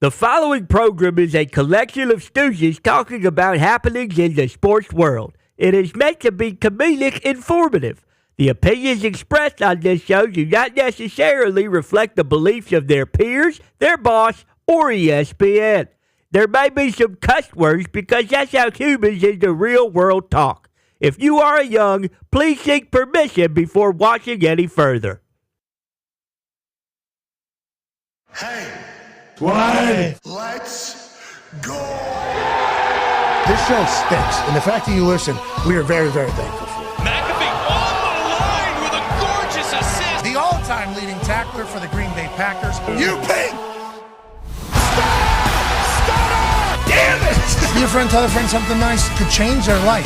The following program is a collection of stooges talking about happenings in the sports world. It is meant to be comedic informative. The opinions expressed on this show do not necessarily reflect the beliefs of their peers, their boss, or ESPN. There may be some cuss words because that's how humans in the real world talk. If you are young, please seek permission before watching any further. Hey. Why? Let's go! This show stinks, and the fact that you listen, we are very, very thankful for. McAfee on the line with a gorgeous assist. The all-time leading tackler for the Green Bay Packers. You pink! Stop! Damn it! Your friend tell a friend something nice could change their life.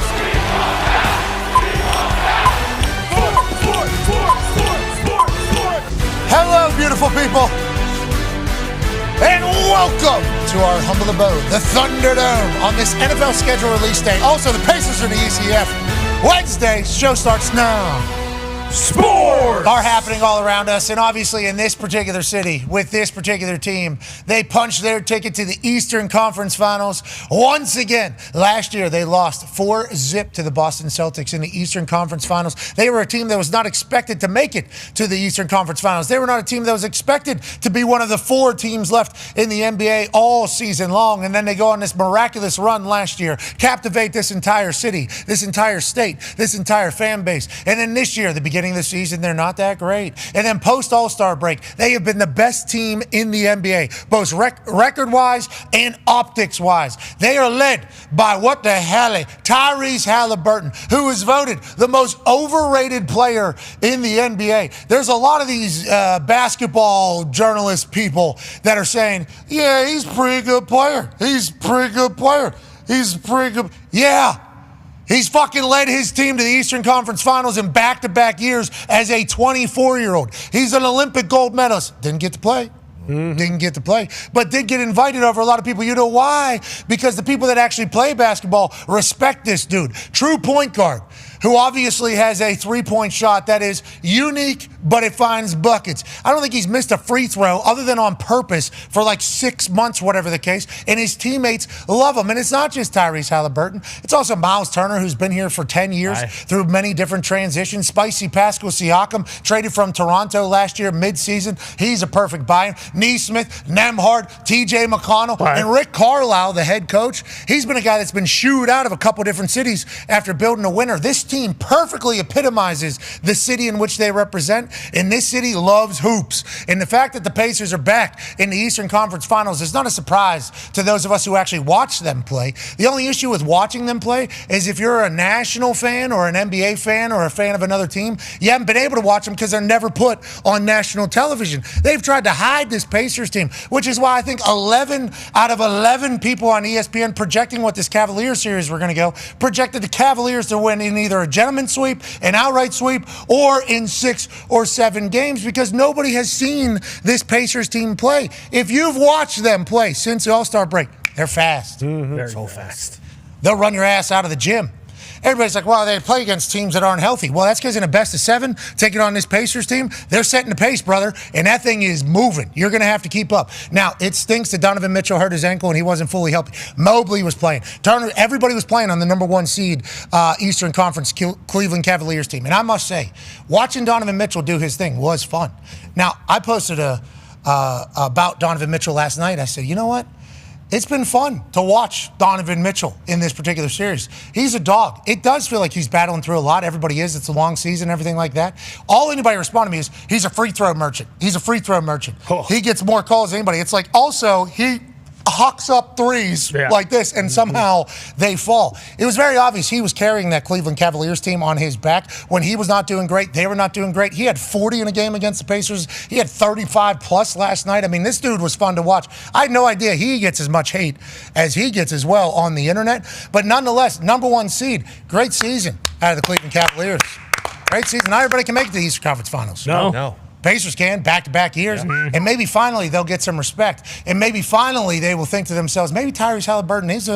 Hello, beautiful people. And welcome to our humble abode, the Thunderdome, on this NFL schedule release day. Also, the Pacers are in the ECF. Wednesday, show starts now. Sports are happening all around us, and obviously in this particular city, with this particular team, they punched their ticket to the Eastern Conference Finals once again. Last year, they lost 4-0 to the Boston Celtics in the Eastern Conference Finals. They were a team that was not expected to make it to the Eastern Conference Finals. They were not a team that was expected to be one of the 4 teams left in the NBA all season long, and then they go on this miraculous run last year, captivate this entire city, this entire state, this entire fan base, and then this year, the beginning of the season, they're not that great. And then post All-Star break, they have been the best team in the NBA, both record-wise and optics-wise. They are led by Tyrese Halliburton, who was voted the most overrated player in the NBA. There's a lot of these basketball journalist people that are saying, yeah, he's a pretty good player. He's a pretty good player. He's pretty good. Yeah. He's fucking led his team to the Eastern Conference Finals in back-to-back years as a 24-year-old. He's an Olympic gold medalist. Didn't get to play. Didn't get to play, but did get invited over a lot of people. You know why? Because the people that actually play basketball respect this dude. True point guard, who obviously has a three-point shot that is unique, but it finds buckets. I don't think he's missed a free throw other than on purpose for like 6 months, whatever the case, and his teammates love him. And it's not just Tyrese Halliburton. It's also Miles Turner, who's been here for 10 years through many different transitions. Spicy Pascal Siakam, traded from Toronto last year mid-season. He's a perfect buy-in. Neesmith, Nembhard, T.J. McConnell, and Rick Carlisle, the head coach. He's been a guy that's been shooed out of a couple different cities after building a winner. This team perfectly epitomizes the city in which they represent, and this city loves hoops. And the fact that the Pacers are back in the Eastern Conference Finals is not a surprise to those of us who actually watch them play. The only issue with watching them play is if you're a national fan or an NBA fan or a fan of another team, you haven't been able to watch them because they're never put on national television. They've tried to hide this Pacers team, which is why I think 11 out of 11 people on ESPN projecting what this Cavaliers series were going to go, projected the Cavaliers to win in either a gentleman's sweep, an outright sweep, or in 6 or 7 games, because nobody has seen this Pacers team play. If you've watched them play since the All-Star break, they're fast. They're so fast. They'll run your ass out of the gym. Everybody's like, well, they play against teams that aren't healthy. Well, that's because in a best of 7, taking on this Pacers team, they're setting the pace, brother, and that thing is moving. You're going to have to keep up. Now, it stinks that Donovan Mitchell hurt his ankle and he wasn't fully healthy. Mobley was playing. Turner, everybody was playing on the number 1 seed Eastern Conference Cleveland Cavaliers team. And I must say, watching Donovan Mitchell do his thing was fun. Now, I posted about Donovan Mitchell last night. I said, you know what? It's been fun to watch Donovan Mitchell in this particular series. He's a dog. It does feel like he's battling through a lot. Everybody is. It's a long season, everything like that. All anybody responded to me is, he's a free throw merchant. He's a free throw merchant. Oh. He gets more calls than anybody. It's like, also, he hucks up threes like this, and somehow they fall. It was very obvious he was carrying that Cleveland Cavaliers team on his back. When he was not doing great, they were not doing great. He had 40 in a game against the Pacers. He had 35 plus last night. I mean, this dude was fun to watch. I had no idea he gets as much hate as he gets as well on the internet. But nonetheless, number 1 seed, great season out of the Cleveland Cavaliers. Great season. Not everybody can make it to the Eastern Conference Finals. No. Pacers can, back-to-back years, and maybe finally they'll get some respect. And maybe finally they will think to themselves, maybe Tyrese Halliburton is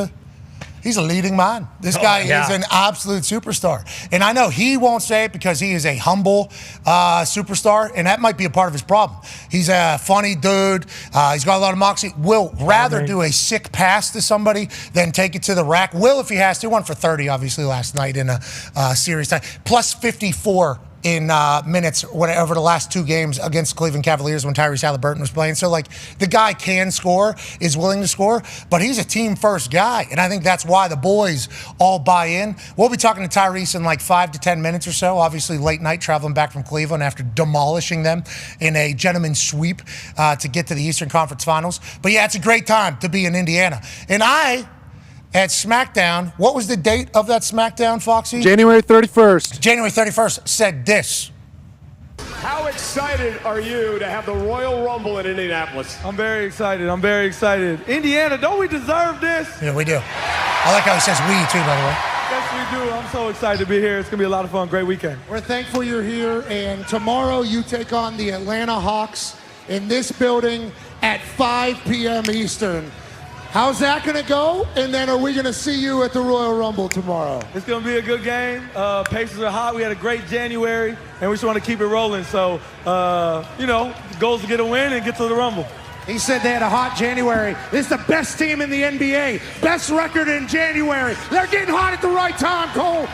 He's a leading man. This guy is an absolute superstar. And I know he won't say it because he is a humble superstar, and that might be a part of his problem. He's a funny dude. He's got a lot of moxie. Will rather do a sick pass to somebody than take it to the rack. Will, if he has to, won for 30, obviously, last night in a series tie. Plus 54 in minutes over the last 2 games against the Cleveland Cavaliers when Tyrese Haliburton was playing. So, the guy can score, is willing to score, but he's a team-first guy, and I think that's why the boys all buy in. We'll be talking to Tyrese in 5 to 10 minutes or so, obviously late night, traveling back from Cleveland after demolishing them in a gentleman's sweep to get to the Eastern Conference Finals. But, yeah, it's a great time to be in Indiana. And at SmackDown, what was the date of that SmackDown, Foxy? January 31st. January 31st said this. How excited are you to have the Royal Rumble in Indianapolis? I'm very excited. Indiana, don't we deserve this? Yeah, we do. I like how he says we, too, by the way. Yes, we do. I'm so excited to be here. It's going to be a lot of fun. Great weekend. We're thankful you're here, and tomorrow you take on the Atlanta Hawks in this building at 5 p.m. Eastern. How's that going to go? And then are we going to see you at the Royal Rumble tomorrow? It's going to be a good game. Pacers are hot. We had a great January, and we just want to keep it rolling. So, the goal is to get a win and get to the Rumble. He said they had a hot January. This is the best team in the NBA. Best record in January. They're getting hot at the right time, Cole.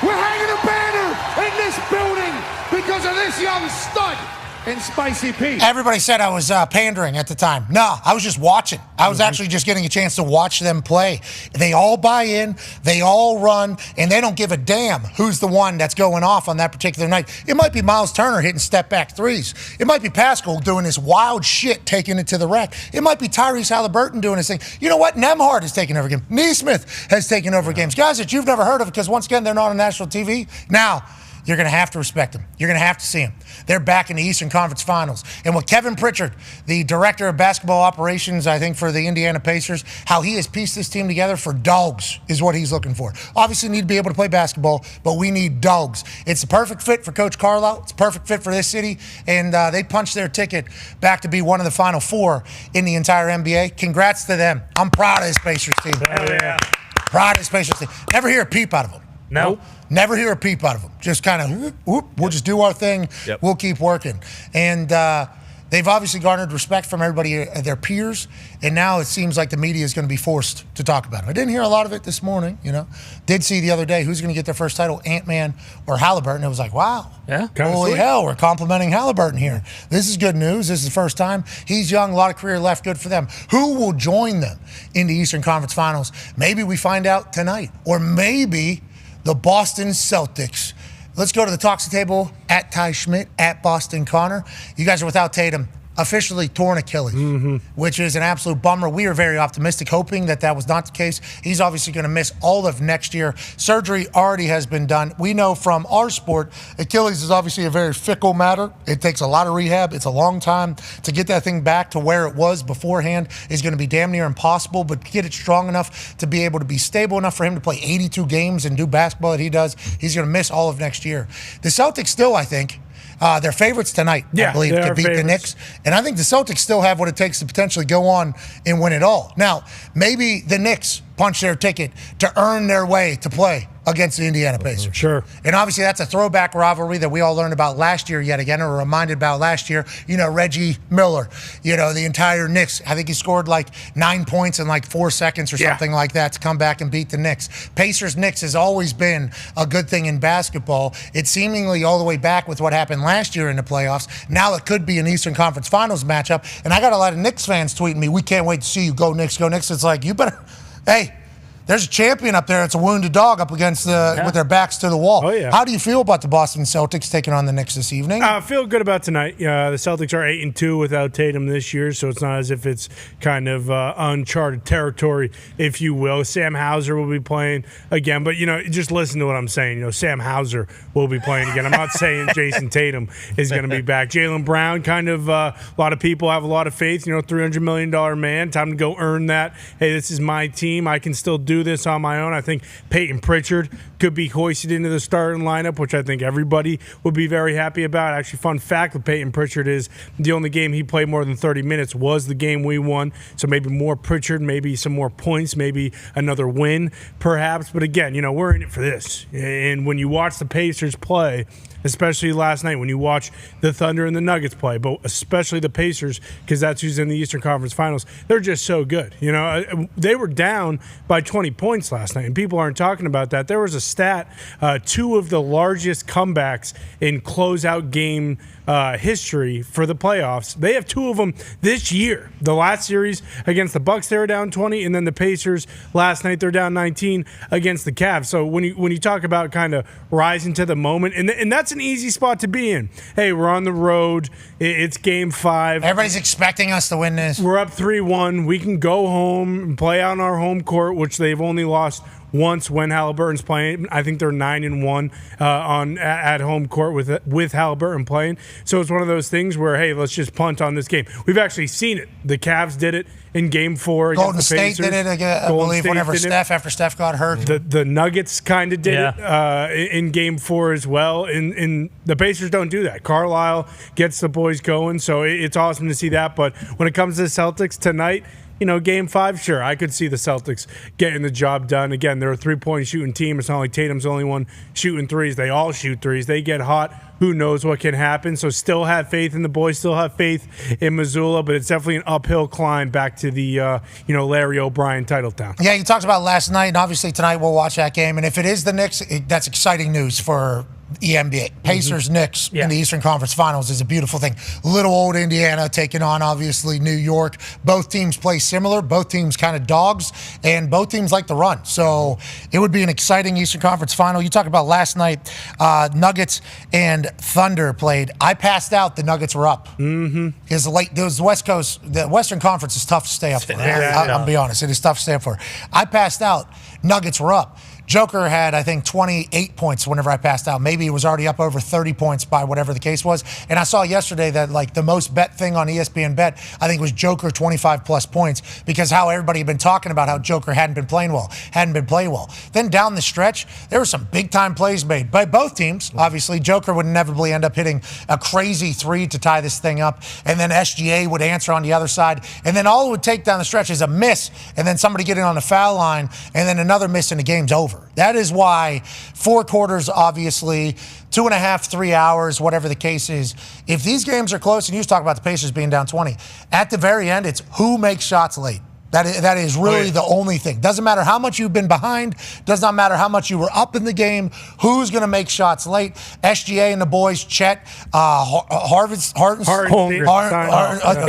We're hanging a banner in this building because of this young stud. And Spicy Pete. Everybody said I was pandering at the time. No, I was just watching. I was actually just getting a chance to watch them play. They all buy in, they all run, and they don't give a damn who's the one that's going off on that particular night. It might be Miles Turner hitting step-back threes. It might be Pascal doing this wild shit, taking it to the rack. It might be Tyrese Haliburton doing his thing. You know what? Nembhard has taken over games. Neesmith has taken over games. Guys that you've never heard of because, once again, they're not on national TV. Now, you're going to have to respect them. You're going to have to see them. They're back in the Eastern Conference Finals. And with Kevin Pritchard, the director of basketball operations, I think, for the Indiana Pacers, how he has pieced this team together for dogs is what he's looking for. Obviously, need to be able to play basketball, but we need dogs. It's the perfect fit for Coach Carlisle. It's a perfect fit for this city. And they punched their ticket back to be one of the Final Four in the entire NBA. Congrats to them. I'm proud of this Pacers team. Hell yeah. Proud of this Pacers team. Never hear a peep out of them. No. Never hear a peep out of them. Just kind of, we'll just do our thing. Yep. We'll keep working. And they've obviously garnered respect from everybody, their peers, and now it seems like the media is going to be forced to talk about it. I didn't hear a lot of it this morning, Did see the other day who's going to get their first title, Ant-Man or Haliburton. It was like, wow. Yeah. Holy hell, we're complimenting Haliburton here. This is good news. This is the first time. He's young, a lot of career left, good for them. Who will join them in the Eastern Conference Finals? Maybe we find out tonight. Or maybe the Boston Celtics. Let's go to the Talks Table at Ty Schmidt, at Boston Connor. You guys are without Tatum. Officially torn Achilles, which is an absolute bummer. We are very optimistic, hoping that was not the case. He's obviously going to miss all of next year. Surgery already has been done. We know from our sport, Achilles is obviously a very fickle matter. It takes a lot of rehab. It's a long time. To get that thing back to where it was beforehand is going to be damn near impossible, but get it strong enough to be able to be stable enough for him to play 82 games and do basketball that he does. He's going to miss all of next year. The Celtics still, I think, they're favorites tonight, I believe, to beat the Knicks. And I think the Celtics still have what it takes to potentially go on and win it all. Now, maybe the Knicks punch their ticket to earn their way to play against the Indiana Pacers. Sure. And obviously that's a throwback rivalry that we all learned about last year yet again, or reminded about last year. Reggie Miller, the entire Knicks. I think he scored 9 points in 4 seconds or something like that to come back and beat the Knicks. Pacers-Knicks has always been a good thing in basketball. It's seemingly all the way back with what happened last year in the playoffs. Now it could be an Eastern Conference Finals matchup. And I got a lot of Knicks fans tweeting me, we can't wait to see you. Go Knicks, go Knicks. It's like, you better, hey, there's a champion up there. It's a wounded dog up against with their backs to the wall. Oh, yeah. How do you feel about the Boston Celtics taking on the Knicks this evening? I feel good about tonight. The Celtics are 8-2 without Tatum this year, so it's not as if it's kind of uncharted territory, if you will. Sam Hauser will be playing again, but just listen to what I'm saying. Sam Hauser will be playing again. I'm not saying Jason Tatum is going to be back. Jaylen Brown, kind of a lot of people have a lot of faith. $300 million man. Time to go earn that. Hey, this is my team. I can still do do this on my own. I think Peyton Pritchard could be hoisted into the starting lineup, which I think everybody would be very happy about. Actually, fun fact with Peyton Pritchard is the only game he played more than 30 minutes was the game we won. So maybe more Pritchard, maybe some more points, maybe another win, perhaps. But again, we're in it for this. And when you watch the Pacers play, especially last night, when you watch the Thunder and the Nuggets play, but especially the Pacers, because that's who's in the Eastern Conference Finals, they're just so good. They were down by 20 points last night, and people aren't talking about that. There was a stat, 2 of the largest comebacks in closeout game history for the playoffs. They have 2 of them this year. The last series against the Bucks, they were down 20, and then the Pacers last night, they're down 19 against the Cavs. So when you talk about kind of rising to the moment, and that's an easy spot to be in. Hey, we're on the road. It's game 5. Everybody's expecting us to win this. We're up 3-1. We can go home and play on our home court, which they've only lost once when Halliburton's playing. I think they're 9-1 at home court with Halliburton playing. So it's one of those things where, hey, let's just punt on this game. We've actually seen it. The Cavs did it in Game 4 against Golden the State Pacers. did it again, I believe, whenever after Steph got hurt. The Nuggets kind of did it in Game 4 as well. And the Pacers don't do that. Carlisle gets the boys going, so it's awesome to see that. But when it comes to the Celtics tonight, Game 5, sure, I could see the Celtics getting the job done. Again, they're a 3-point shooting team. It's not like Tatum's the only one shooting threes. They all shoot threes. They get hot. Who knows what can happen? So still have faith in the boys, still have faith in Missoula, but it's definitely an uphill climb back to the, Larry O'Brien title town. Yeah, you talked about last night, and obviously tonight we'll watch that game. And if it is the Knicks, that's exciting news for EMBA. Pacers-Knicks in the Eastern Conference Finals is a beautiful thing. Little old Indiana taking on, obviously, New York. Both teams play similar. Both teams kind of dogs, and both teams like to run. So it would be an exciting Eastern Conference Final. You talked about last night, Nuggets and Thunder played. I passed out. The Nuggets were up. Because the West Coast, the Western Conference is tough to stay up for. I'll be honest. It is tough to stay up for. I passed out. Nuggets were up. Joker had, I think, 28 points whenever I passed out. Maybe he was already up over 30 points by whatever the case was. And I saw yesterday that, the most bet thing on ESPN Bet, I think, was Joker 25-plus points, because how everybody had been talking about how Joker hadn't been playing well. Then down the stretch, there were some big-time plays made by both teams. Obviously, Joker would inevitably end up hitting a crazy 3 to tie this thing up. And then SGA would answer on the other side. And then all it would take down the stretch is a miss, and then somebody getting on the foul line, and then another miss, and the game's over. That is why 4 quarters, obviously, 2.5, 3 hours, whatever the case is. If these games are close, and you talk about the Pacers being down 20, at the very end, it's who makes shots late. That is really the only thing. Doesn't matter how much you've been behind. Does not matter how much you were up in the game. Who's going to make shots late? SGA and the boys, Chet,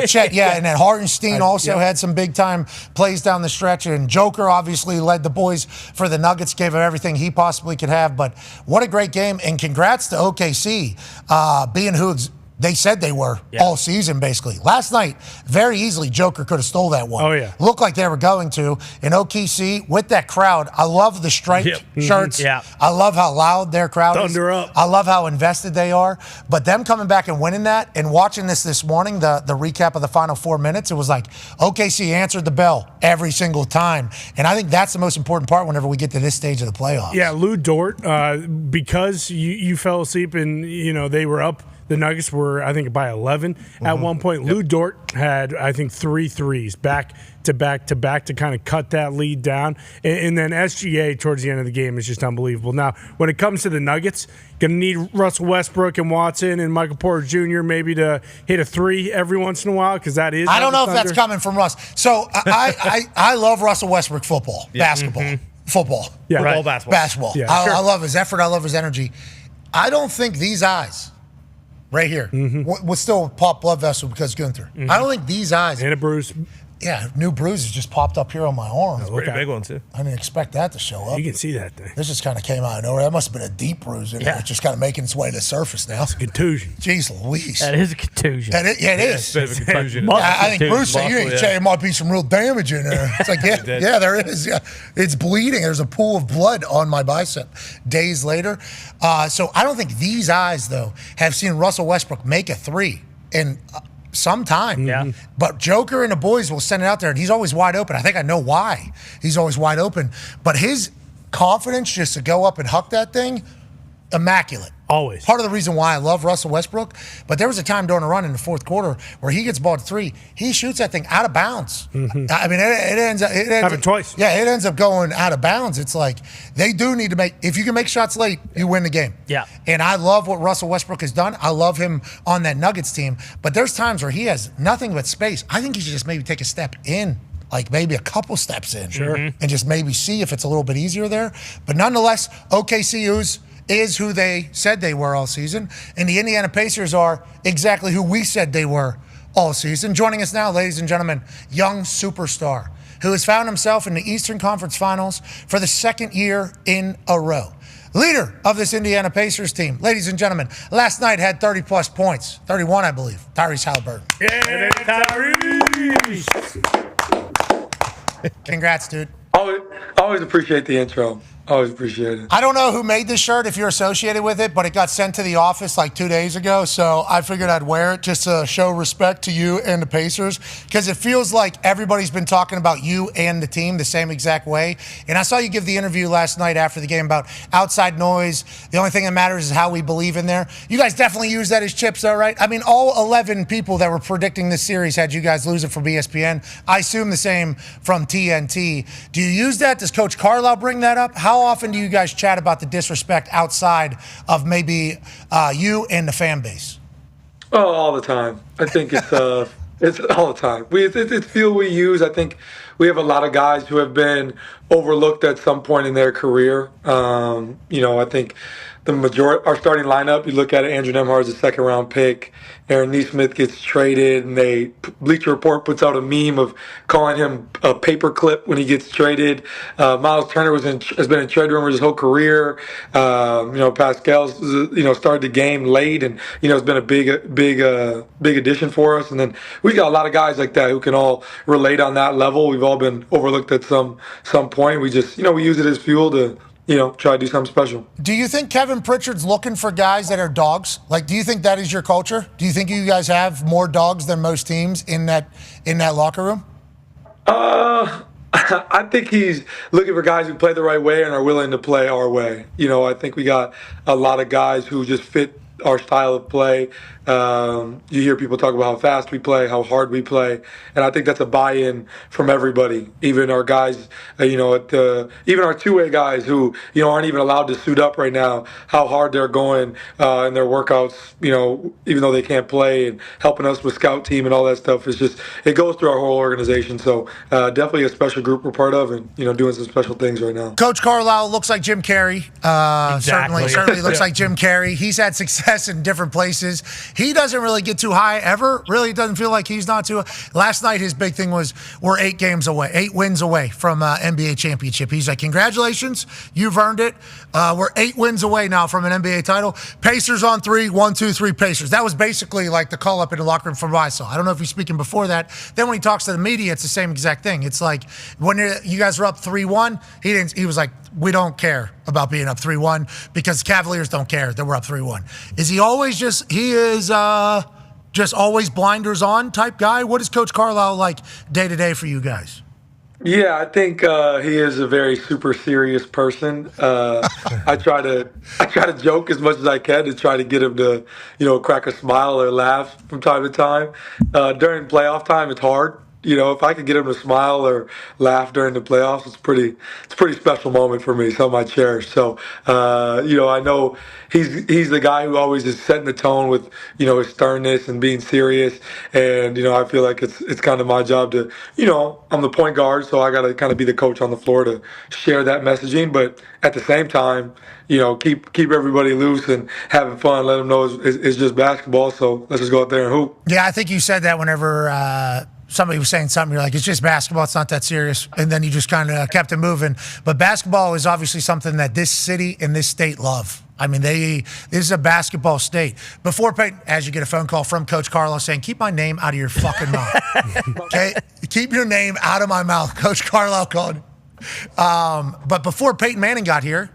Chet, and then Hartenstein also had some big-time plays down the stretch. And Joker obviously led the boys for the Nuggets, gave him everything he possibly could have. But what a great game, and congrats to OKC being who they said they were all season, basically. Last night, very easily, Joker could have stole that one. Oh, yeah. Looked like they were going to. In OKC, with that crowd, I love the striped shirts. I love how loud their crowd is. Thunder up. I love how invested they are. But them coming back and winning that, and watching this morning, the recap of the final 4 minutes, it was like OKC answered the bell every single time. And I think that's the most important part whenever we get to this stage of the playoffs. Yeah, Lou Dort, because you fell asleep and, they were up. The Nuggets were, I think, by 11 at one point. Lou Dort had, I think, 3 threes back to back to kind of cut that lead down. And then SGA towards the end of the game is just unbelievable. Now, when it comes to the Nuggets, going to need Russell Westbrook and Watson and Michael Porter Jr. maybe to hit a 3 every once in a while, because that is. I don't know if that's coming from Russ. So I love Russell Westbrook football, basketball, football. Yeah, right. Basketball. Yeah, I love his effort. I love his energy. I don't think these eyes right here was still a popped blood vessel because Gunther. I don't think these eyes. And a bruise. Yeah, new bruises just popped up here on my arm. Pretty big one, too. I didn't expect that to show up. You can see that thing. This just kind of came out of nowhere. That must have been a deep bruise in there. It's just kind of making its way to the surface now. It's a contusion. Jeez Louise. That is a contusion. It is. It's a bit of a contusion. I think Bruce said, you say there might be some real damage in there. It's like, yeah, there is. Yeah. It's bleeding. There's a pool of blood on my bicep days later. So I don't think these eyes, though, have seen Russell Westbrook make a 3 in some time. Yeah. But Joker and the boys will send it out there, and he's always wide open. I think I know why he's always wide open. But his confidence just to go up and huck that thing, immaculate. Always. Part of the reason why I love Russell Westbrook, but there was a time during a run in the fourth quarter where he gets balled 3. He shoots that thing out of bounds. Mm-hmm. I mean, it ends up Happened twice. Yeah, it ends up going out of bounds. It's like they do need to make. If you can make shots late, you win the game. Yeah. And I love what Russell Westbrook has done. I love him on that Nuggets team. But there's times where he has nothing but space. I think he should just maybe take a step in. Like maybe a couple steps in. Sure. And just maybe see if it's a little bit easier there. But nonetheless, OKC is who they said they were all season. And the Indiana Pacers are exactly who we said they were all season. Joining us now, ladies and gentlemen, young superstar who has found himself in the Eastern Conference Finals for the second year in a row. Leader of this Indiana Pacers team, ladies and gentlemen, last night had 30-plus points. 31, I believe. Tyrese Halliburton. Yeah, Tyrese. Congrats, dude. Always appreciate the intro. Always appreciate it. I don't know who made this shirt, if you're associated with it, but it got sent to the office like 2 days ago, so I figured I'd wear it just to show respect to you and the Pacers, because it feels like everybody's been talking about you and the team the same exact way. And I saw you give the interview last night after the game about outside noise. The only thing that matters is how we believe in there. You guys definitely use that as chips, though, right? I mean, all 11 people that were predicting this series had you guys lose it from ESPN. I assume the same from TNT. Do you use that? Does Coach Carlisle bring that up? How often do you guys chat about the disrespect outside of maybe you and the fan base? Oh, all the time. I think it's all the time. It's fuel we use. I think we have a lot of guys who have been overlooked at some point in their career. I think the majority, our starting lineup, you look at it, Andrew Nembhard is a second-round pick. Aaron Nesmith gets traded, and Bleacher Report puts out a meme of calling him a paperclip when he gets traded. Miles Turner has been in trade rumors his whole career. Pascal's started the game late, and it's been a big addition for us. And then we got a lot of guys like that who can all relate on that level. We've all been overlooked at some point. We just we use it as fuel to try to do something special. Do you think Kevin Pritchard's looking for guys that are dogs? Like, do you think that is your culture? Do you think you guys have more dogs than most teams in that locker room? I think he's looking for guys who play the right way and are willing to play our way. I think we got a lot of guys who just fit our style of play. You hear people talk about how fast we play, how hard we play, and I think that's a buy-in from everybody. Even our guys, even our two-way guys who aren't even allowed to suit up right now. How hard they're going in their workouts, even though they can't play, and helping us with scout team and all that stuff. It's just it goes through our whole organization. So definitely a special group we're part of, and doing some special things right now. Coach Carlisle looks like Jim Carrey. Exactly. Certainly looks like Jim Carrey. He's had success in different places. He doesn't really get too high ever. Really doesn't feel like he's not too. Last night, his big thing was we're 8 wins away from NBA championship. He's like, congratulations, you've earned it. We're 8 wins away now from an NBA title. Pacers on 3, 1, 2, 3 Pacers. That was basically like the call up in the locker room from what I saw. I don't know if he's speaking before that. Then when he talks to the media, it's the same exact thing. It's like when you guys were up 3-1, he was like, we don't care about being up 3-1 because Cavaliers don't care that we're up 3-1. Is he always just always blinders on type guy? What is Coach Carlisle like day to day for you guys? Yeah, I think he is a very super serious person. I try to joke as much as I can to try to get him to, crack a smile or laugh from time to time. During playoff time, it's hard. If I could get him to smile or laugh during the playoffs, it's a pretty special moment for me, something I cherish. So, I know he's the guy who always is setting the tone with, his sternness and being serious. And, I feel like it's kind of my job to, I'm the point guard, so I got to kind of be the coach on the floor to share that messaging. But at the same time, keep everybody loose and having fun. Let them know it's just basketball. So let's just go out there and hoop. Yeah, I think you said that whenever somebody was saying something, you're like, it's just basketball, it's not that serious. And then you just kind of kept it moving. But basketball is obviously something that this city and this state love. I mean, this is a basketball state. Before Peyton, as you get a phone call from Coach Carlisle saying, keep my name out of your fucking mouth. Okay? Keep your name out of my mouth. Coach Carlisle called. But before Peyton Manning got here,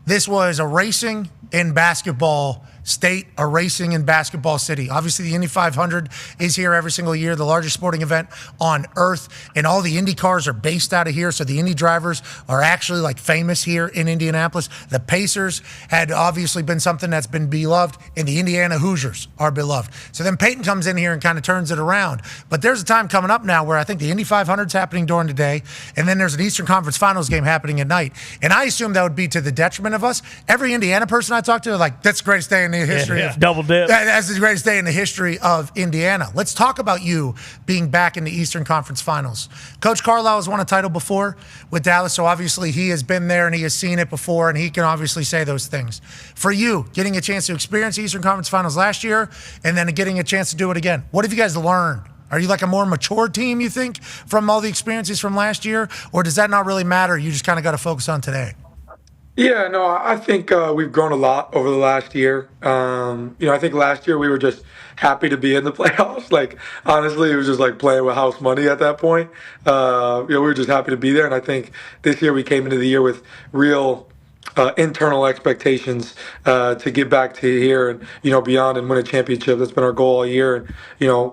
this was a racing in basketball state a racing and basketball city. Obviously, the Indy 500 is here every single year, the largest sporting event on earth, and all the Indy cars are based out of here, so the Indy drivers are actually like famous here in Indianapolis. The Pacers had obviously been something that's been beloved, and the Indiana Hoosiers are beloved. So then Peyton comes in here and kind of turns it around. But there's a time coming up now where I think the Indy 500 is happening during the day, and then there's an Eastern Conference Finals game happening at night. And I assume that would be to the detriment of us. Every Indiana person I talk to, like, that's the greatest day in the history of double dip. That's the greatest day in the history of Indiana. Let's talk about you being back in the Eastern Conference Finals. Coach Carlisle has won a title before with Dallas, so obviously he has been there and he has seen it before, and he can obviously say those things. For you, getting a chance to experience the Eastern Conference Finals last year and then getting a chance to do it again, what have you guys learned? Are you like a more mature team, you think, from all the experiences from last year? Or does that not really matter? You just kind of got to focus on today? Yeah, no, I think we've grown a lot over the last year. I think last year we were just happy to be in the playoffs. Like, honestly, it was just like playing with house money at that point. We were just happy to be there. And I think this year we came into the year with real internal expectations to get back to here and beyond and win a championship. That's been our goal all year, and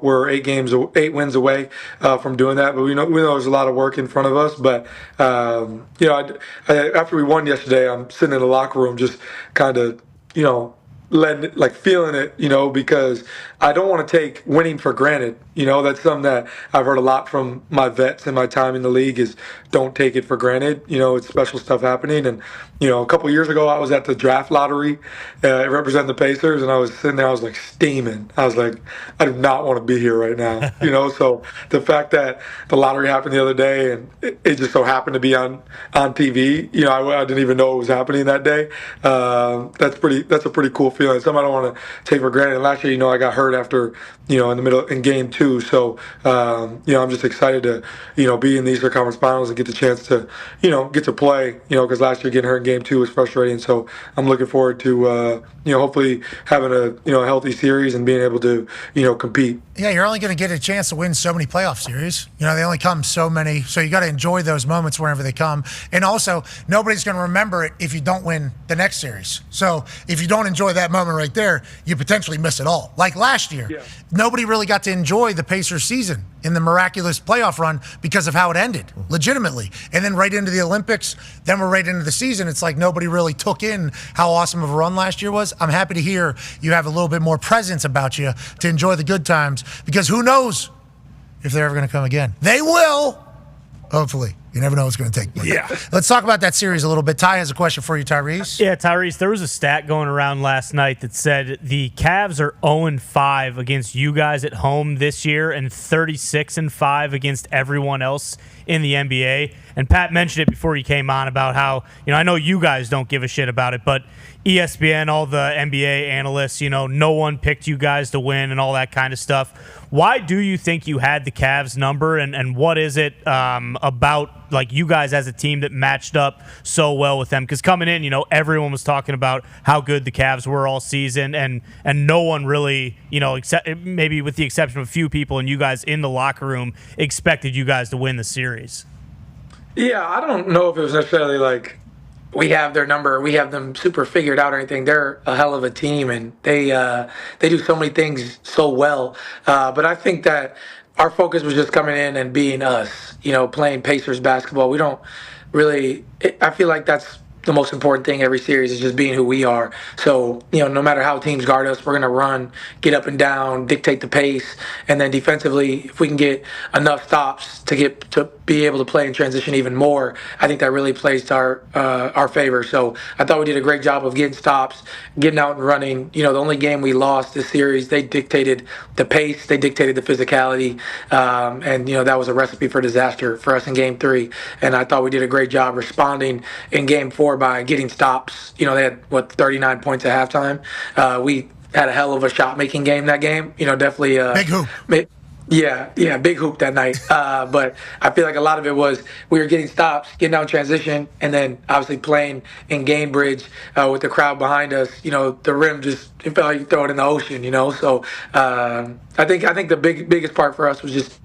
we're 8 wins away from doing that. But we know there's a lot of work in front of us. But after we won yesterday, I'm sitting in the locker room just kind of feeling it, because I don't want to take winning for granted. That's something that I've heard a lot from my vets in my time in the league is don't take it for granted. It's special stuff happening. And, a couple of years ago, I was at the draft lottery representing the Pacers, and I was sitting there, I was like steaming. I was like, I do not want to be here right now. So the fact that the lottery happened the other day and it just so happened to be on TV, I didn't even know it was happening that day. That's a pretty cool feeling. Something I don't want to take for granted. And last year, I got hurt after, in game 2. So, I'm just excited to, be in the Eastern Conference Finals and get the chance to, get to play, because last year getting hurt in game 2 was frustrating. So I'm looking forward to, hopefully having a healthy series and being able to, compete. Yeah, you're only going to get a chance to win so many playoff series. They only come so many. So you got to enjoy those moments wherever they come. And also, nobody's going to remember it if you don't win the next series. So if you don't enjoy that moment right there, you potentially miss it all. Like last year, nobody really got to enjoy the Pacers season in the miraculous playoff run because of how it ended, legitimately. And then right into the Olympics, then we're right into the season. It's like nobody really took in how awesome of a run last year was. I'm happy to hear you have a little bit more presence about you to enjoy the good times, because who knows if they're ever going to come again. They will, hopefully. You never know what's going to take place. Yeah. Let's talk about that series a little bit. Ty has a question for you, Tyrese. Yeah, Tyrese, there was a stat going around last night that said the Cavs are 0-5 against you guys at home this year and 36-5 against everyone else in the NBA. And Pat mentioned it before he came on about how, I know you guys don't give a shit about it, but ESPN, all the NBA analysts, no one picked you guys to win and all that kind of stuff. Why do you think you had the Cavs number, and what is it about like you guys as a team that matched up so well with them? Because coming in, everyone was talking about how good the Cavs were all season, and no one really, except maybe with the exception of a few people and you guys in the locker room, expected you guys to win the series. Yeah, I don't know if it was necessarily like we have their number, we have them super figured out or anything. They're a hell of a team, and they do so many things so well. But I think that our focus was just coming in and being us, playing Pacers basketball. We don't really – I feel like that's the most important thing every series is just being who we are. So, no matter how teams guard us, we're going to run, get up and down, dictate the pace. And then defensively, if we can get enough stops to be able to play in transition even more, I think that really plays to our favor. So I thought we did a great job of getting stops, getting out and running. The only game we lost this series, they dictated the pace, they dictated the physicality. And that was a recipe for disaster for us in game 3. And I thought we did a great job responding in game 4 by getting stops. They had 39 points at halftime. We had a hell of a shot making game that game. Definitely big hoop. Yeah, big hoop that night. But I feel like a lot of it was we were getting stops, getting out in transition, and then obviously playing in Gamebridge with the crowd behind us. The rim it felt like you throw it in the ocean. So I think the biggest part for us was just.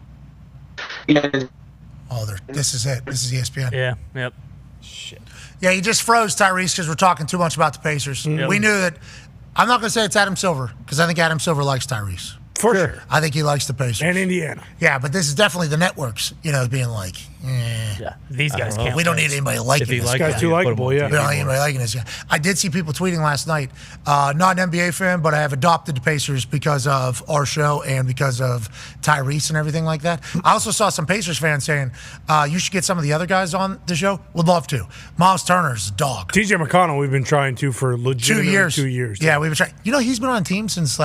This is it. This is ESPN. Yeah. Yep. Shit. Yeah, you just froze, Tyrese, because we're talking too much about the Pacers. We knew that I'm not going to say it's Adam Silver because I think Adam Silver likes Tyrese. For sure. I think he likes the Pacers. And Indiana. Yeah, but this is definitely the networks, being like, Yeah, these guys can't. we don't need anybody liking this guy. This guy's too likable, yeah. We don't need anybody liking this guy. I did see people tweeting last night, not an NBA fan, but I have adopted the Pacers because of our show and because of Tyrese and everything like that. I also saw some Pacers fans saying, you should get some of the other guys on the show. Would love to. Miles Turner's a dog. TJ McConnell, we've been trying to for legitimately 2 years. Yeah, we've been trying. He's been on team since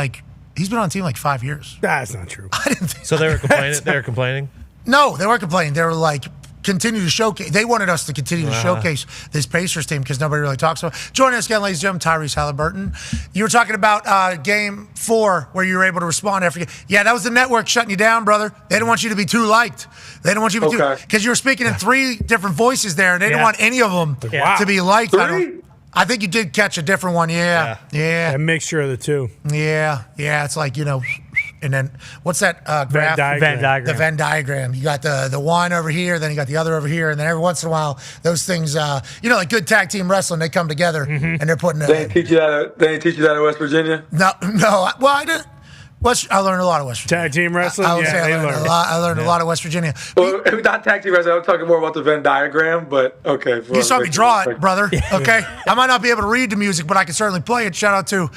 he's been on team 5 years. That's not true. I didn't think So they were complaining. They were complaining. No, they weren't complaining. They were like, continue to showcase. They wanted us to continue to showcase this Pacers team because nobody really talks about it. Joining us again, ladies and gentlemen, Tyrese Halliburton. You were talking about Game 4 where you were able to respond after. Yeah, that was the network shutting you down, brother. They didn't want you to be too liked. They didn't want you to be too, because you were speaking in 3 different voices there, and they didn't want any of them to be liked. I think you did catch a different one. Yeah. A mixture of the two. Yeah. It's like, and then what's that graph? Venn diagram. The Venn diagram. You got the one over here, then you got the other over here, and then every once in a while, those things, like good tag team wrestling, they come together and they're putting. They didn't teach you that at West Virginia. No. Well, I didn't. I learned a lot of West Virginia. Tag team wrestling? I learned a lot of West Virginia. Well, not tag team wrestling. I'm talking more about the Venn diagram, but okay. You saw me draw it, brother. Okay? I might not be able to read the music, but I can certainly play it. Shout out to,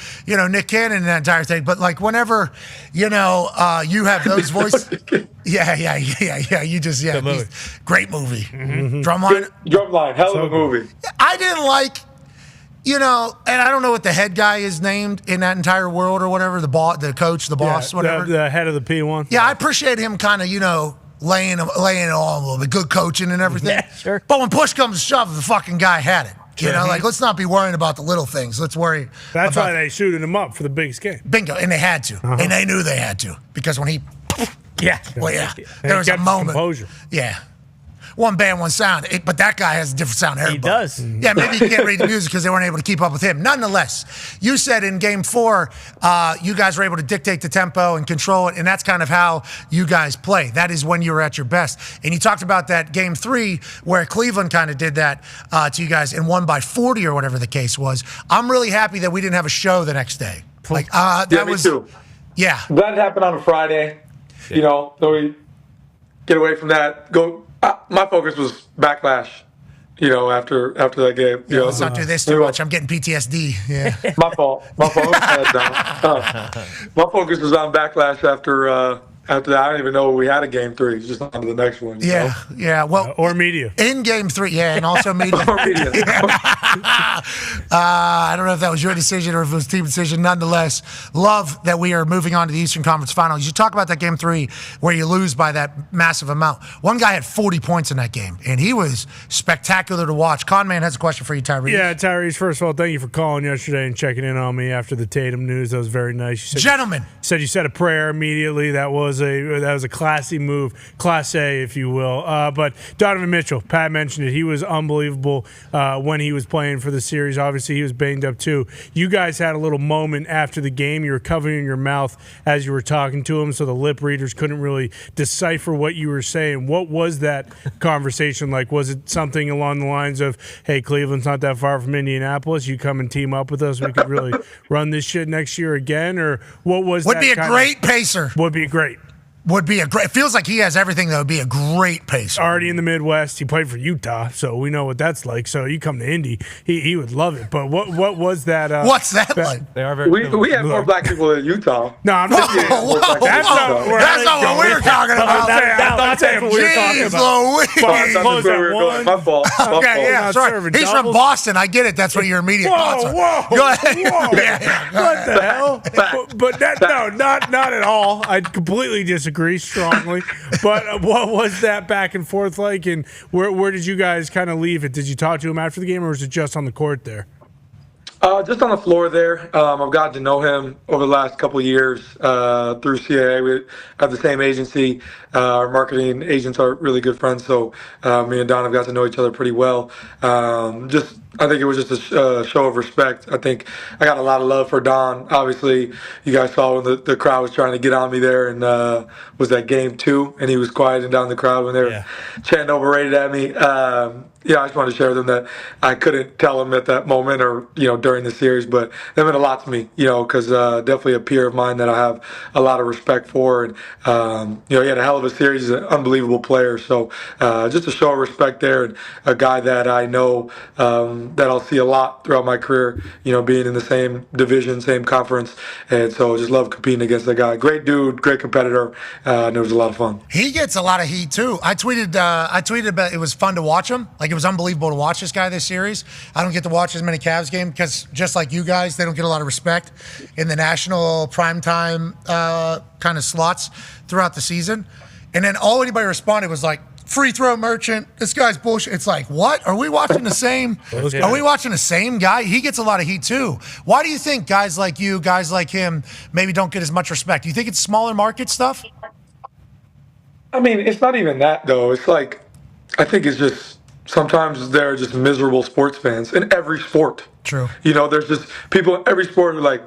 Nick Cannon and that entire thing. But, whenever, you have those voices. Yeah. You just, great movie. Mm-hmm. Drumline, hell of a movie. I didn't like... and I don't know what the head guy is named in that entire world or whatever, the coach, the boss, whatever. The head of the P1. Yeah, I appreciate him kind of, laying it on a little bit, good coaching and everything. Yeah, sure. But when push comes to shove, the fucking guy had it. Let's not be worrying about the little things. Let's worry. That's why they suited him up for the biggest game. Bingo, and they had to. And they knew they had to. Because when he... Yeah. Well, yeah. There was a moment. Composure. Yeah. One band, one sound. But that guy has a different sound than everybody. He does. Yeah, maybe you can't read the music because they weren't able to keep up with him. Nonetheless, you said in Game 4, you guys were able to dictate the tempo and control it, and that's kind of how you guys play. That is when you were at your best. And you talked about that Game 3 where Cleveland kind of did that to you guys and won by 40 or whatever the case was. I'm really happy that we didn't have a show the next day. Me too. Yeah. That happened on a Friday. So we get away from that. My focus was backlash, after that game. Let's not do this too much. I'm getting PTSD. Yeah. My fault. My focus was on backlash after that. I don't even know we had a Game 3. It's just on to the next one. Yeah. Well, or media. In Game 3, and also media. I don't know if that was your decision or if it was team decision. Nonetheless, love that we are moving on to the Eastern Conference Finals. You talk about that Game 3 where you lose by that massive amount. One guy had 40 points in that game, and he was spectacular to watch. Conman has a question for you, Tyrese. Yeah, Tyrese, first of all, thank you for calling yesterday and checking in on me after the Tatum news. That was very nice. Gentlemen. You said a prayer immediately. That was a classy move, class A, if you will. But Donovan Mitchell, Pat mentioned it. He was unbelievable when he was playing for the series. Obviously, he was banged up too. You guys had a little moment after the game. You were covering your mouth as you were talking to him, so the lip readers couldn't really decipher what you were saying. What was that conversation like? Was it something along the lines of, "Hey, Cleveland's not that far from Indianapolis. You come and team up with us. We could really run this shit next year again"? Or what was would that? Be a great pacer. Would be great. Would be a great. It feels like he has everything that would be a great pacer. Already in the Midwest, he played for Utah, so we know what that's like. So you come to Indy, he would love it. But what was that? What's that like? They are very. We have more black people in Utah. No, I'm not saying that's not what we're talking about. I'm saying what we're talking about. My fault. Okay, yeah, sorry. He's from Boston. I get it. That's what your immediate thoughts are. Go ahead. What the hell? But that not at all. I completely disagree strongly. But what was that back and forth like, and where did you guys kind of leave it? Did you talk to him after the game, or was it just on the court there? Just on the floor there. I've gotten to know him over the last couple of years through CAA. We have the same agency. Our marketing agents are really good friends, so me and Dahn have got to know each other pretty well. Just I think it was just a show of respect. I think I got a lot of love for Dahn. Obviously, you guys saw when the crowd was trying to get on me there, and was that game 2, and he was quieting down the crowd when they were chanting overrated at me. I just wanted to share with them that I couldn't tell them at that moment or, during the series, but that meant a lot to me, because definitely a peer of mine that I have a lot of respect for. And, he had a hell of a series. He's an unbelievable player. So just a show of respect there, and a guy that I know that I'll see a lot throughout my career, being in the same division, same conference. And so just love competing against that guy. Great dude, great competitor, and it was a lot of fun. He gets a lot of heat, too. I tweeted about it was fun to watch him. Like, it was unbelievable to watch this guy this series. I don't get to watch as many Cavs games because, just like you guys, they don't get a lot of respect in the national primetime kind of slots throughout the season. And then all anybody responded was like, free throw merchant, this guy's bullshit. It's like, what? Are we watching the same? Are we watching the same guy? He gets a lot of heat, too. Why do you think guys like you, guys like him, maybe don't get as much respect? Do you think it's smaller market stuff? I mean, it's not even that, though. It's like, I think it's just, sometimes they're just miserable sports fans in every sport. True. There's just people in every sport who are like,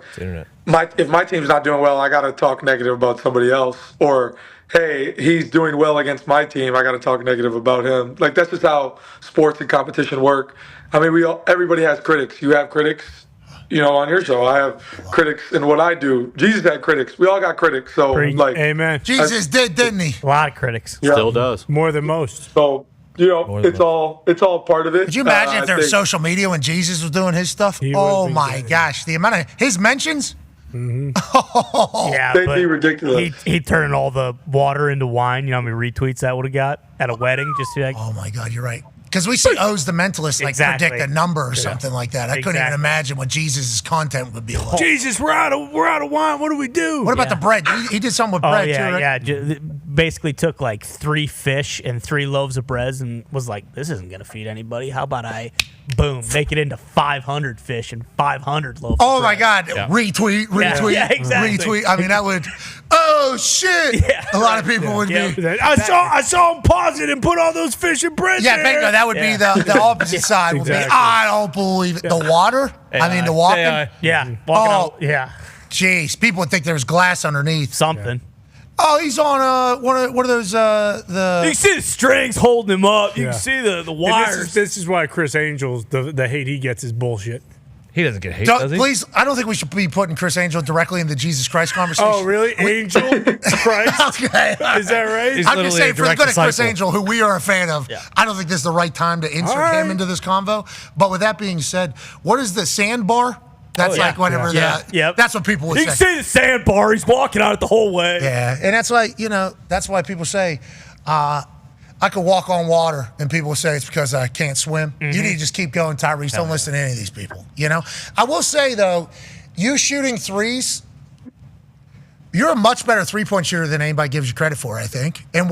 if my team's not doing well, I got to talk negative about somebody else. Or, hey, he's doing well against my team, I got to talk negative about him. Like, that's just how sports and competition work. I mean, everybody has critics. You have critics. On your show, I have critics in what I do. Jesus had critics. We all got critics. So, amen. Jesus did, didn't he? A lot of critics. Yeah. Still does. More than most. So, it's all part of it. Could you imagine if there was social media when Jesus was doing his stuff? Oh my gosh, the amount of his mentions. Yeah, they'd but be ridiculous. He turned all the water into wine. You know how many retweets that would have got at a wedding? Just to be like, oh my God, you're right. Because we see O's the Mentalist predict a number or something like that. I couldn't even imagine what Jesus' content would be like. Jesus, we're out of wine. What do we do? What about the bread? He did something with bread too, right? Yeah. Basically took like 3 fish and 3 loaves of bread and was like, this isn't gonna feed anybody. How about I, boom, make it into 500 fish and 500 loaves. Oh of my bread. God! Retweet. Yeah, exactly. Retweet. I mean, that would. Oh shit! Yeah. A lot of people would be. I saw him pause it and put all those fish and bread. Yeah, there. bingo. That would be the opposite side. Would be. I don't believe it. The water. I mean, the walking. Yeah. Walking out. Yeah. Jeez, people would think there was glass underneath. Something. Oh, he's on one of those the. You can see the strings holding him up. You can see the wires. This is why Chris Angel, the hate he gets is bullshit. He doesn't get hate, does he? Please, I don't think we should be putting Chris Angel directly in the Jesus Christ conversation. Oh, really? Angel Christ? Okay. Is that right? I'm just saying, for the good of Chris Angel, who we are a fan of, I don't think this is the right time to insert him into this convo. But with that being said, what is the sandbar? That's like whenever that's what people would say. You can see the sandbar. He's walking on it the whole way. Yeah, and that's why, that's why people say, I could walk on water, and people say it's because I can't swim. Mm-hmm. You need to just keep going, Tyrese. Don't listen to any of these people, I will say, though, you shooting threes, you're a much better three-point shooter than anybody gives you credit for, I think. And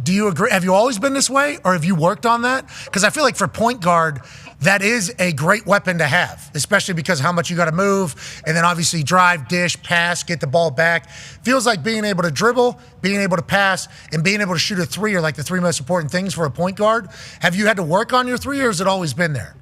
do you agree? Have you always been this way, or have you worked on that? Because I feel like for point guard, that is a great weapon to have, especially because how much you got to move, and then obviously drive, dish, pass, get the ball back. Feels like being able to dribble, being able to pass, and being able to shoot a three are like the 3 most important things for a point guard. Have you had to work on your three, or has it always been there?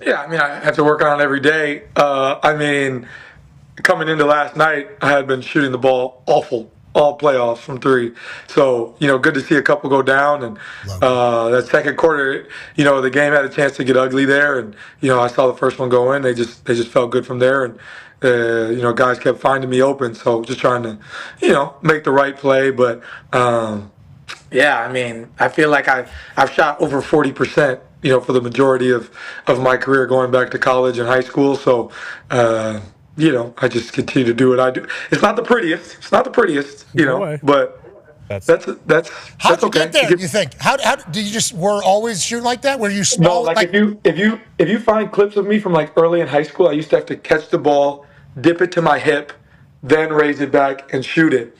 Yeah, I mean, I have to work on it every day. Coming into last night, I had been shooting the ball awful all playoffs from 3. So, good to see a couple go down. And that second quarter, the game had a chance to get ugly there. And, I saw the first one go in. They just felt good from there. And, guys kept finding me open. So just trying to, make the right play. But, I feel like I've shot over 40%, for the majority of my career going back to college and high school. So, I just continue to do what I do. It's not the prettiest, but that's How'd you okay. get there? You think? How did you just were always shooting like that? Were you small? No, if you find clips of me from early in high school, I used to have to catch the ball, dip it to my hip, then raise it back and shoot it.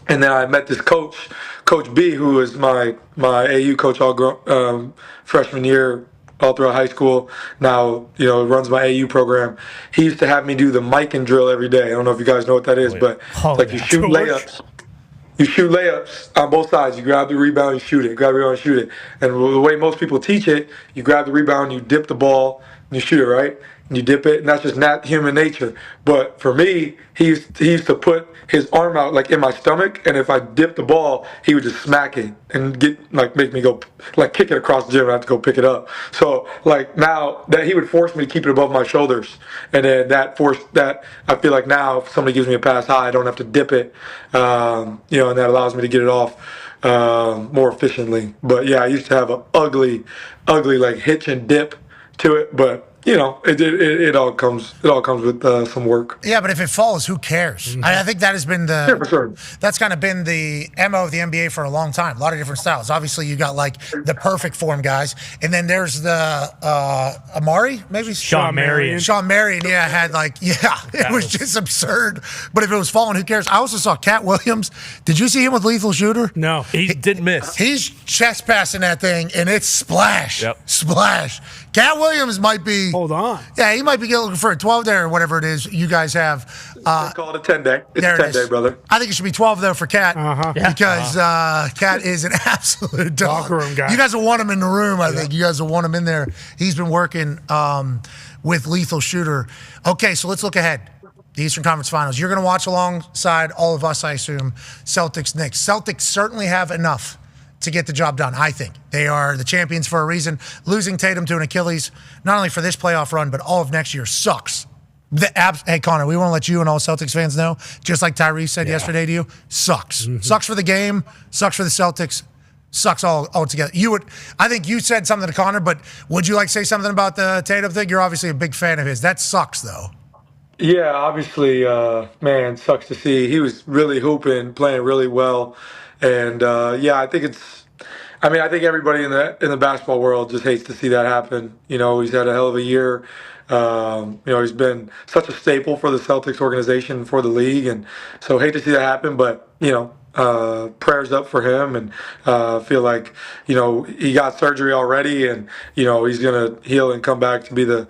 And then I met this coach, Coach B, who was my AU coach all freshman year, all throughout high school. Now, runs my AU program. He used to have me do the mic and drill every day. I don't know if you guys know what that is, but you shoot layups. you shoot layups on both sides. You grab the rebound, you shoot it. Grab the rebound, shoot it. And the way most people teach it, you grab the rebound, you dip the ball, and you shoot it, right? And you dip it, and that's just not human nature. But for me, he used to put his arm out like in my stomach, and if I dipped the ball, he would just smack it and make me go kick it across the gym and I have to go pick it up. So now that he would force me to keep it above my shoulders, and then that I feel like now if somebody gives me a pass high, I don't have to dip it, and that allows me to get it off more efficiently. But yeah, I used to have an ugly hitch and dip to it, but it all comes with some work. Yeah, but if it falls, who cares? Mm-hmm. I think that has been for sure. That's kind of been the MO of the NBA for a long time. A lot of different styles. Obviously, you got the perfect form guys, and then there's the Amari, maybe Sean Marion. Sean Marion, had it was just absurd. But if it was falling, who cares? I also saw Cat Williams. Did you see him with Lethal Shooter? No, he didn't miss. He's chest passing that thing, and it's splash, splash. Cat Williams might be. Hold on. Yeah, he might be looking for a 12 there or whatever it is you guys have. They call it a 10-day. It's a 10-day, brother. I think it should be 12 though for Cat because Cat is an absolute dog. Locker room guy. You guys will want him in the room. I think you guys will want him in there. He's been working with Lethal Shooter. Okay, so let's look ahead. The Eastern Conference Finals. You're going to watch alongside all of us, I assume. Celtics, Knicks. Celtics certainly have enough to get the job done, I think. They are the champions for a reason. Losing Tatum to an Achilles, not only for this playoff run, but all of next year sucks. Hey, Connor, we want to let you and all Celtics fans know, just like Tyrese said yesterday to you, sucks. Mm-hmm. Sucks for the game, sucks for the Celtics, sucks all together. I think you said something to Connor, but would you like to say something about the Tatum thing? You're obviously a big fan of his. That sucks, though. Yeah, obviously, man, sucks to see. He was really hooping, playing really well. And I think I think everybody in the basketball world just hates to see that happen. He's had a hell of a year. He's been such a staple for the Celtics organization, for the league, and so hate to see that happen. But prayers up for him, and feel like he got surgery already, and he's gonna heal and come back to be the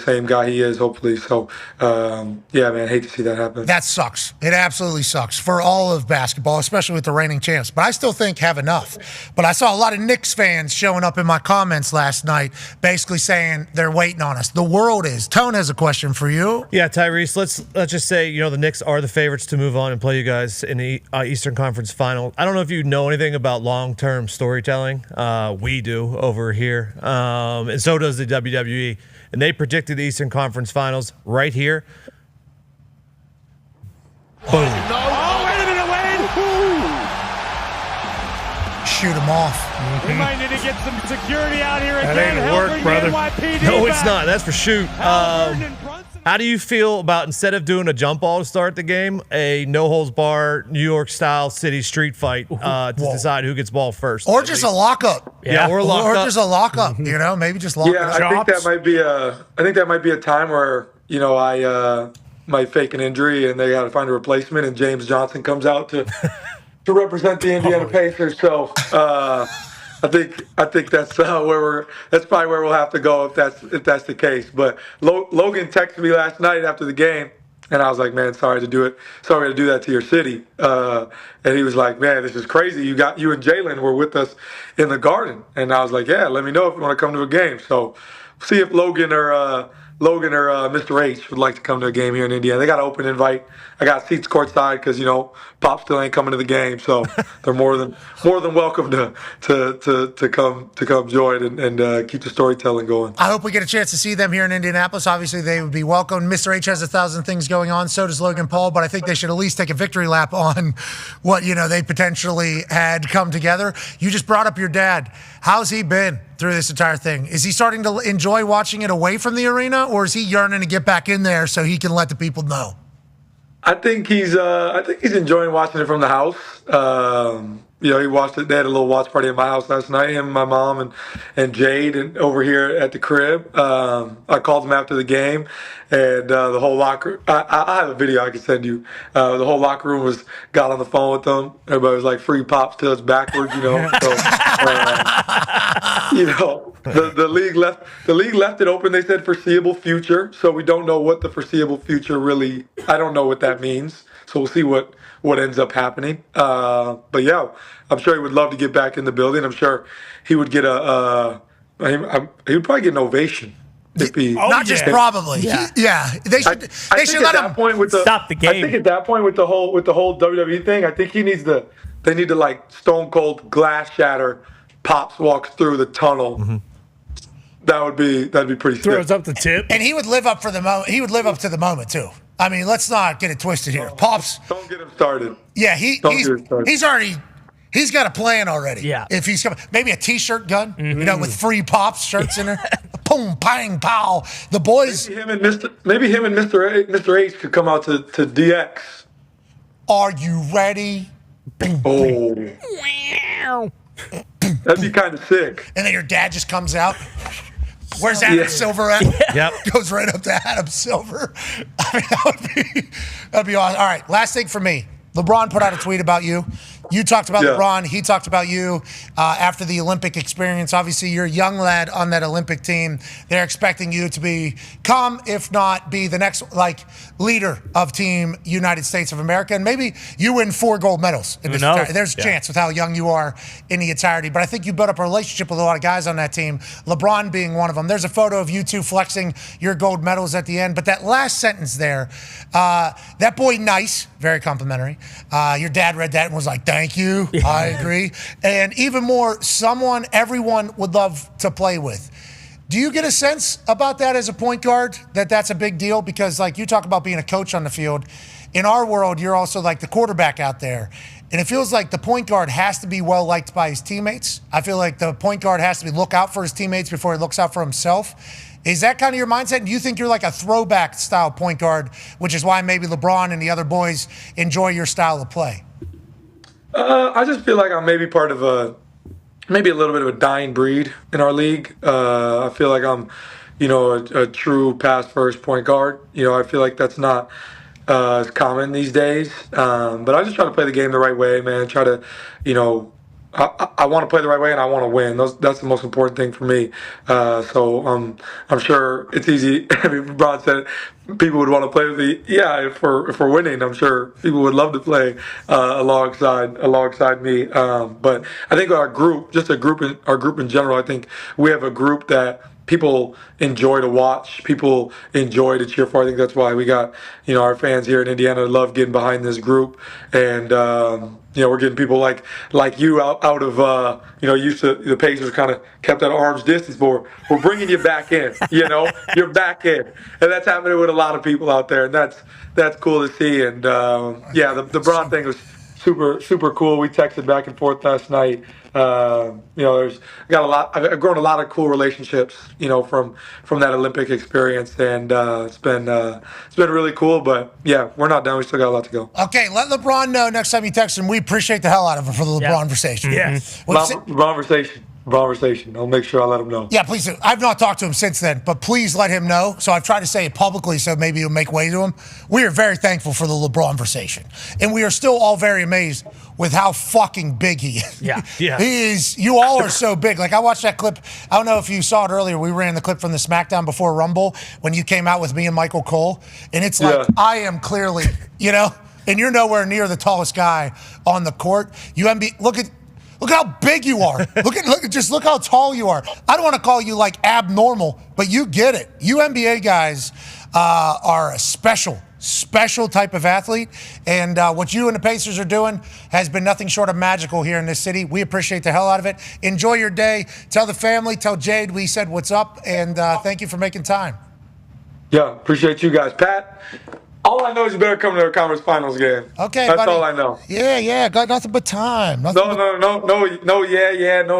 same guy he is, hopefully. So man, hate to see that happen. That sucks. It absolutely sucks for all of basketball, especially with the reigning champs. But I still think have enough. But I saw a lot of Knicks fans showing up in my comments last night, basically saying they're waiting on us. The world is. Tone has a question for you. Yeah, Tyrese. Let's just say the Knicks are the favorites to move on and play you guys in the Eastern Conference Final. I don't know if you know anything about long-term storytelling. We do over here, and so does the WWE. And they predicted the Eastern Conference Finals right here. Boom. Oh, wait a minute, Wade. Shoot him off. We might need to get some security out here That again. ain't work, brother. No, it's not. That's for shoot. How do you feel about, instead of doing a jump ball to start the game, a no-holds-bar, New York-style city street fight to decide who gets ball first? Or just a lockup. Yeah, or a lockup. Or just a lockup, maybe just lock it up. I think that might be a time where, I might fake an injury and they got to find a replacement, and James Johnson comes out to represent the Indiana Pacers. So I think that's that's probably where we'll have to go if that's the case. But Logan texted me last night after the game, and I was like, man, sorry to do that to your city. And he was like, man, this is crazy. You and Jalen were with us in the Garden, and I was like, yeah, let me know if you want to come to a game. So see if Logan or Mr. H would like to come to a game here in Indiana. They got an open invite. I got seats courtside because Pop still ain't coming to the game, so they're more than welcome to come join and keep the storytelling going. I hope we get a chance to see them here in Indianapolis. Obviously, they would be welcome. Mr. H has 1,000 things going on. So does Logan Paul, but I think they should at least take a victory lap on what they potentially had come together. You just brought up your dad. How's he been through this entire thing? Is he starting to enjoy watching it away from the arena, or is he yearning to get back in there so he can let the people know? I think he's enjoying watching it from the house. He watched it. They had a little watch party at my house last night. Him, my mom, and Jade, and over here at the crib. I called him after the game, and the whole locker. I have a video I can send you. The whole locker room got on the phone with them. Everybody was like, "Free Pops till it's backwards," So, The league left it open. They said foreseeable future, so we don't know what the foreseeable future really. I don't know what that means. So we'll see what ends up happening. But yeah, I'm sure he would love to get back in the building. I'm sure he would get he would probably get an ovation. Just probably. Yeah. They should let him stop the game. I think at that point with the whole WWE thing, I think they need to like stone cold glass shatter. Pops walks through the tunnel. Mm-hmm. That'd be pretty. Throws up the tip, and he would live up for the moment. He would live up to the moment too. I mean, let's not get it twisted here. Pops. Don't get him started. Yeah, he's got a plan already. Yeah. If he's coming, maybe a T-shirt gun, with free Pops shirts in there. Boom, bang, pow. The boys. Maybe him and Mr. H could come out to DX. Are you ready? Oh. That'd be kind of sick. And then your dad just comes out. Where's Adam Silver at? Yep. Goes right up to Adam Silver. I mean, that'd be awesome. All right, last thing for me. LeBron put out a tweet about you. You talked about LeBron. He talked about you after the Olympic experience. Obviously, you're a young lad on that Olympic team. They're expecting you to become, if not be the next leader of Team United States of America. And maybe you win 4 gold medals. In this There's a chance with how young you are in the entirety. But I think you built up a relationship with a lot of guys on that team, LeBron being one of them. There's a photo of you two flexing your gold medals at the end. But that last sentence there, that boy, nice, very complimentary. Your dad read that and was like, thank you. I agree. And even more, someone everyone would love to play with. Do you get a sense about that as a point guard, that that's a big deal? Because you talk about being a coach on the field. In our world, you're also the quarterback out there. And it feels like the point guard has to be well-liked by his teammates. I feel like the point guard has to look out for his teammates before he looks out for himself. Is that kind of your mindset? And do you think you're a throwback style point guard, which is why maybe LeBron and the other boys enjoy your style of play? I just feel like I'm maybe part of maybe a little bit of a dying breed in our league. I feel like I'm, a true pass first point guard. I feel like that's not as common these days. But I just try to play the game the right way, man. Try to, I want to play the right way and I want to win. That's the most important thing for me. So I'm sure it's easy. I mean, Ron said people would want to play with me. Yeah, if we're winning, I'm sure people would love to play alongside me. But I think our group in general, I think we have a group that people enjoy to watch, people enjoy to cheer for. I think that's why we got, our fans here in Indiana love getting behind this group. And, we're getting people like you out of, used to, the Pacers kind of kept at arm's distance, but we're bringing you back in, you're back in. And that's happening with a lot of people out there. And that's cool to see. And, the Bron thing was super, super cool. We texted back and forth last night. I've grown a lot of cool relationships, from that Olympic experience, and it's been really cool. But yeah, we're not done. We still got a lot to go. Okay, let LeBron know next time you text him. We appreciate the hell out of him for the LeBron conversation. Yes, conversation. I'll make sure I let him know. Yeah, please do. I've not talked to him since then, but please let him know. So I've tried to say it publicly, so maybe he'll make way to him. We are very thankful for the LeBron conversation, and we are still all very amazed with how fucking big he is. Yeah. He is. You all are so big. I watched that clip. I don't know if you saw it earlier. We ran the clip from the SmackDown before Rumble when you came out with me and Michael Cole, and it's I am clearly, and you're nowhere near the tallest guy on the court. Look how big you are. Look how tall you are. I don't want to call you abnormal, but you get it. You NBA guys are a special type of athlete. And what you and the Pacers are doing has been nothing short of magical here in this city. We appreciate the hell out of it. Enjoy your day. Tell the family, tell Jade we said what's up, and thank you for making time. Yeah, appreciate you guys. Pat, all I know is you better come to the conference finals game. Okay, that's buddy. all I know. Yeah, got nothing but time. No, we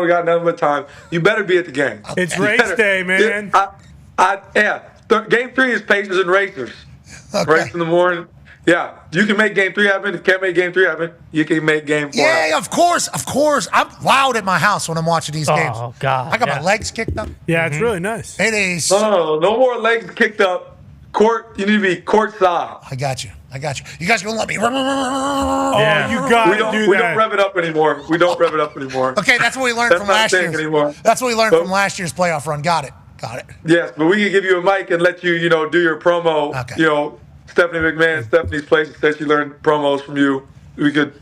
got nothing but time. You better be at the game. It's race day, man. Game 3 is Pacers and Racers. Okay. Race in the morning. Yeah, you can make Game 3 happen. If you can't make Game 3 happen, you can make Game 4 happen. Yeah, of course. I'm loud at my house when I'm watching these games. Oh, God. I got my legs kicked up. Yeah, it's really nice. It is. No more legs kicked up. You need to be courtside. I got you. You guys gonna let me? Yeah, you got to do that. We don't rev it up anymore. Okay, that's what we learned from last year. That's what we learned from last year's playoff run. Got it. Yes, but we can give you a mic and let you, do your promo. Okay. Stephanie McMahon, Stephanie's place said she learned promos from you. We could,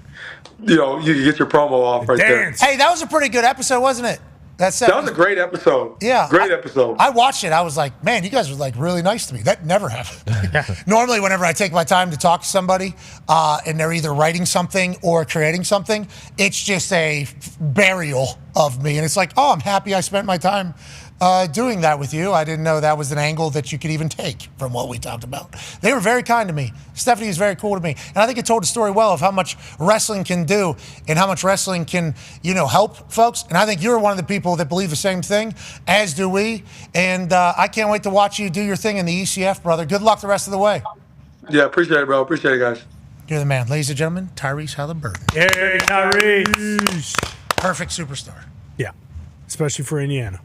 you could get your promo off right there. Hey, that was a pretty good episode, wasn't it? That was a great episode. Yeah. Great episode. I watched it. I was like, man, you guys were like really nice to me. That never happened. Normally, whenever I take my time to talk to somebody and they're either writing something or creating something, it's just a burial of me. And it's like, oh, I'm happy I spent my time doing that with you. I didn't know that was an angle that you could even take from what we talked about. They were very kind to me. Stephanie was very cool to me. And I think it told a story well of how much wrestling can do and how much wrestling can, help folks. And I think you're one of the people that believe the same thing, as do we. And I can't wait to watch you do your thing in the ECF, brother. Good luck the rest of the way. Yeah, appreciate it, bro. Appreciate it, guys. You're the man. Ladies and gentlemen, Tyrese Halliburton. Hey, Tyrese. Perfect superstar. Yeah, especially for Indiana.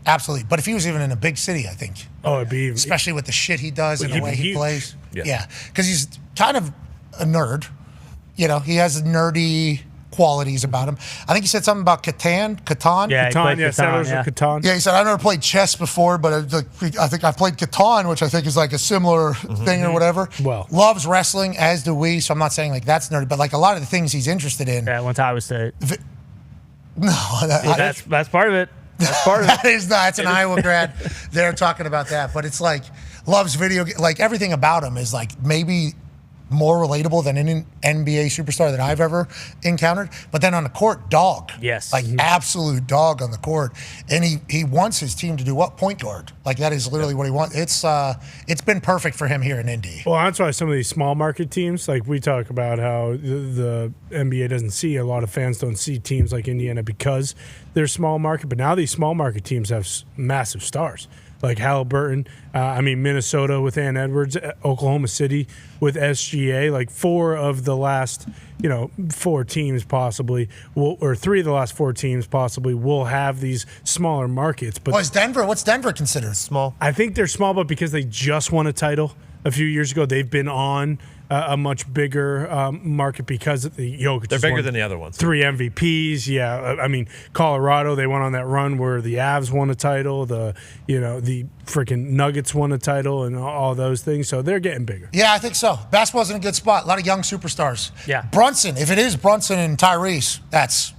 Absolutely. But if he was even in a big city, I think. Oh, it'd be. Especially with the shit he does and the way he plays. Yeah. Because he's kind of a nerd. He has nerdy qualities about him. I think he said something about Catan. Yeah, Settlers of Catan. Yeah, he said, I've never played chess before, but I think I played Catan, which I think is like a similar thing or whatever. Well. Loves wrestling, as do we, so I'm not saying like that's nerdy, but like a lot of the things he's interested in. Yeah, went to Iowa State. No. That's part of it. That's part of it. That's an Iowa grad. They're talking about that, but it's like loves video. Like everything about him is like maybe more relatable than any NBA superstar that I've ever encountered. But then on the court, dog. Yes. Like absolute dog on the court. And he wants his team to do what? Point guard. Like that is literally what he wants. It's been perfect for him here in Indy. Well, that's why some of these small market teams, like we talk about how the NBA doesn't see, a lot of fans don't see teams like Indiana because they're small market. But now these small market teams have massive stars. Like Halliburton, Minnesota with Ann Edwards, Oklahoma City with SGA, like 4 of the last, 4 teams possibly, or 3 of the last 4 teams possibly will have these smaller markets. But what's Denver considered? Small. I think they're small, but because they just won a title a few years ago, they've been on a much bigger market because of the Jokic. They're bigger than the other ones. 3 MVPs, yeah. Colorado, they went on that run where the Avs won a title, the freaking Nuggets won a title, and all those things. So they're getting bigger. Yeah, I think so. Basketball's in a good spot. A lot of young superstars. Yeah. Brunson, if it is Brunson and Tyrese, that's.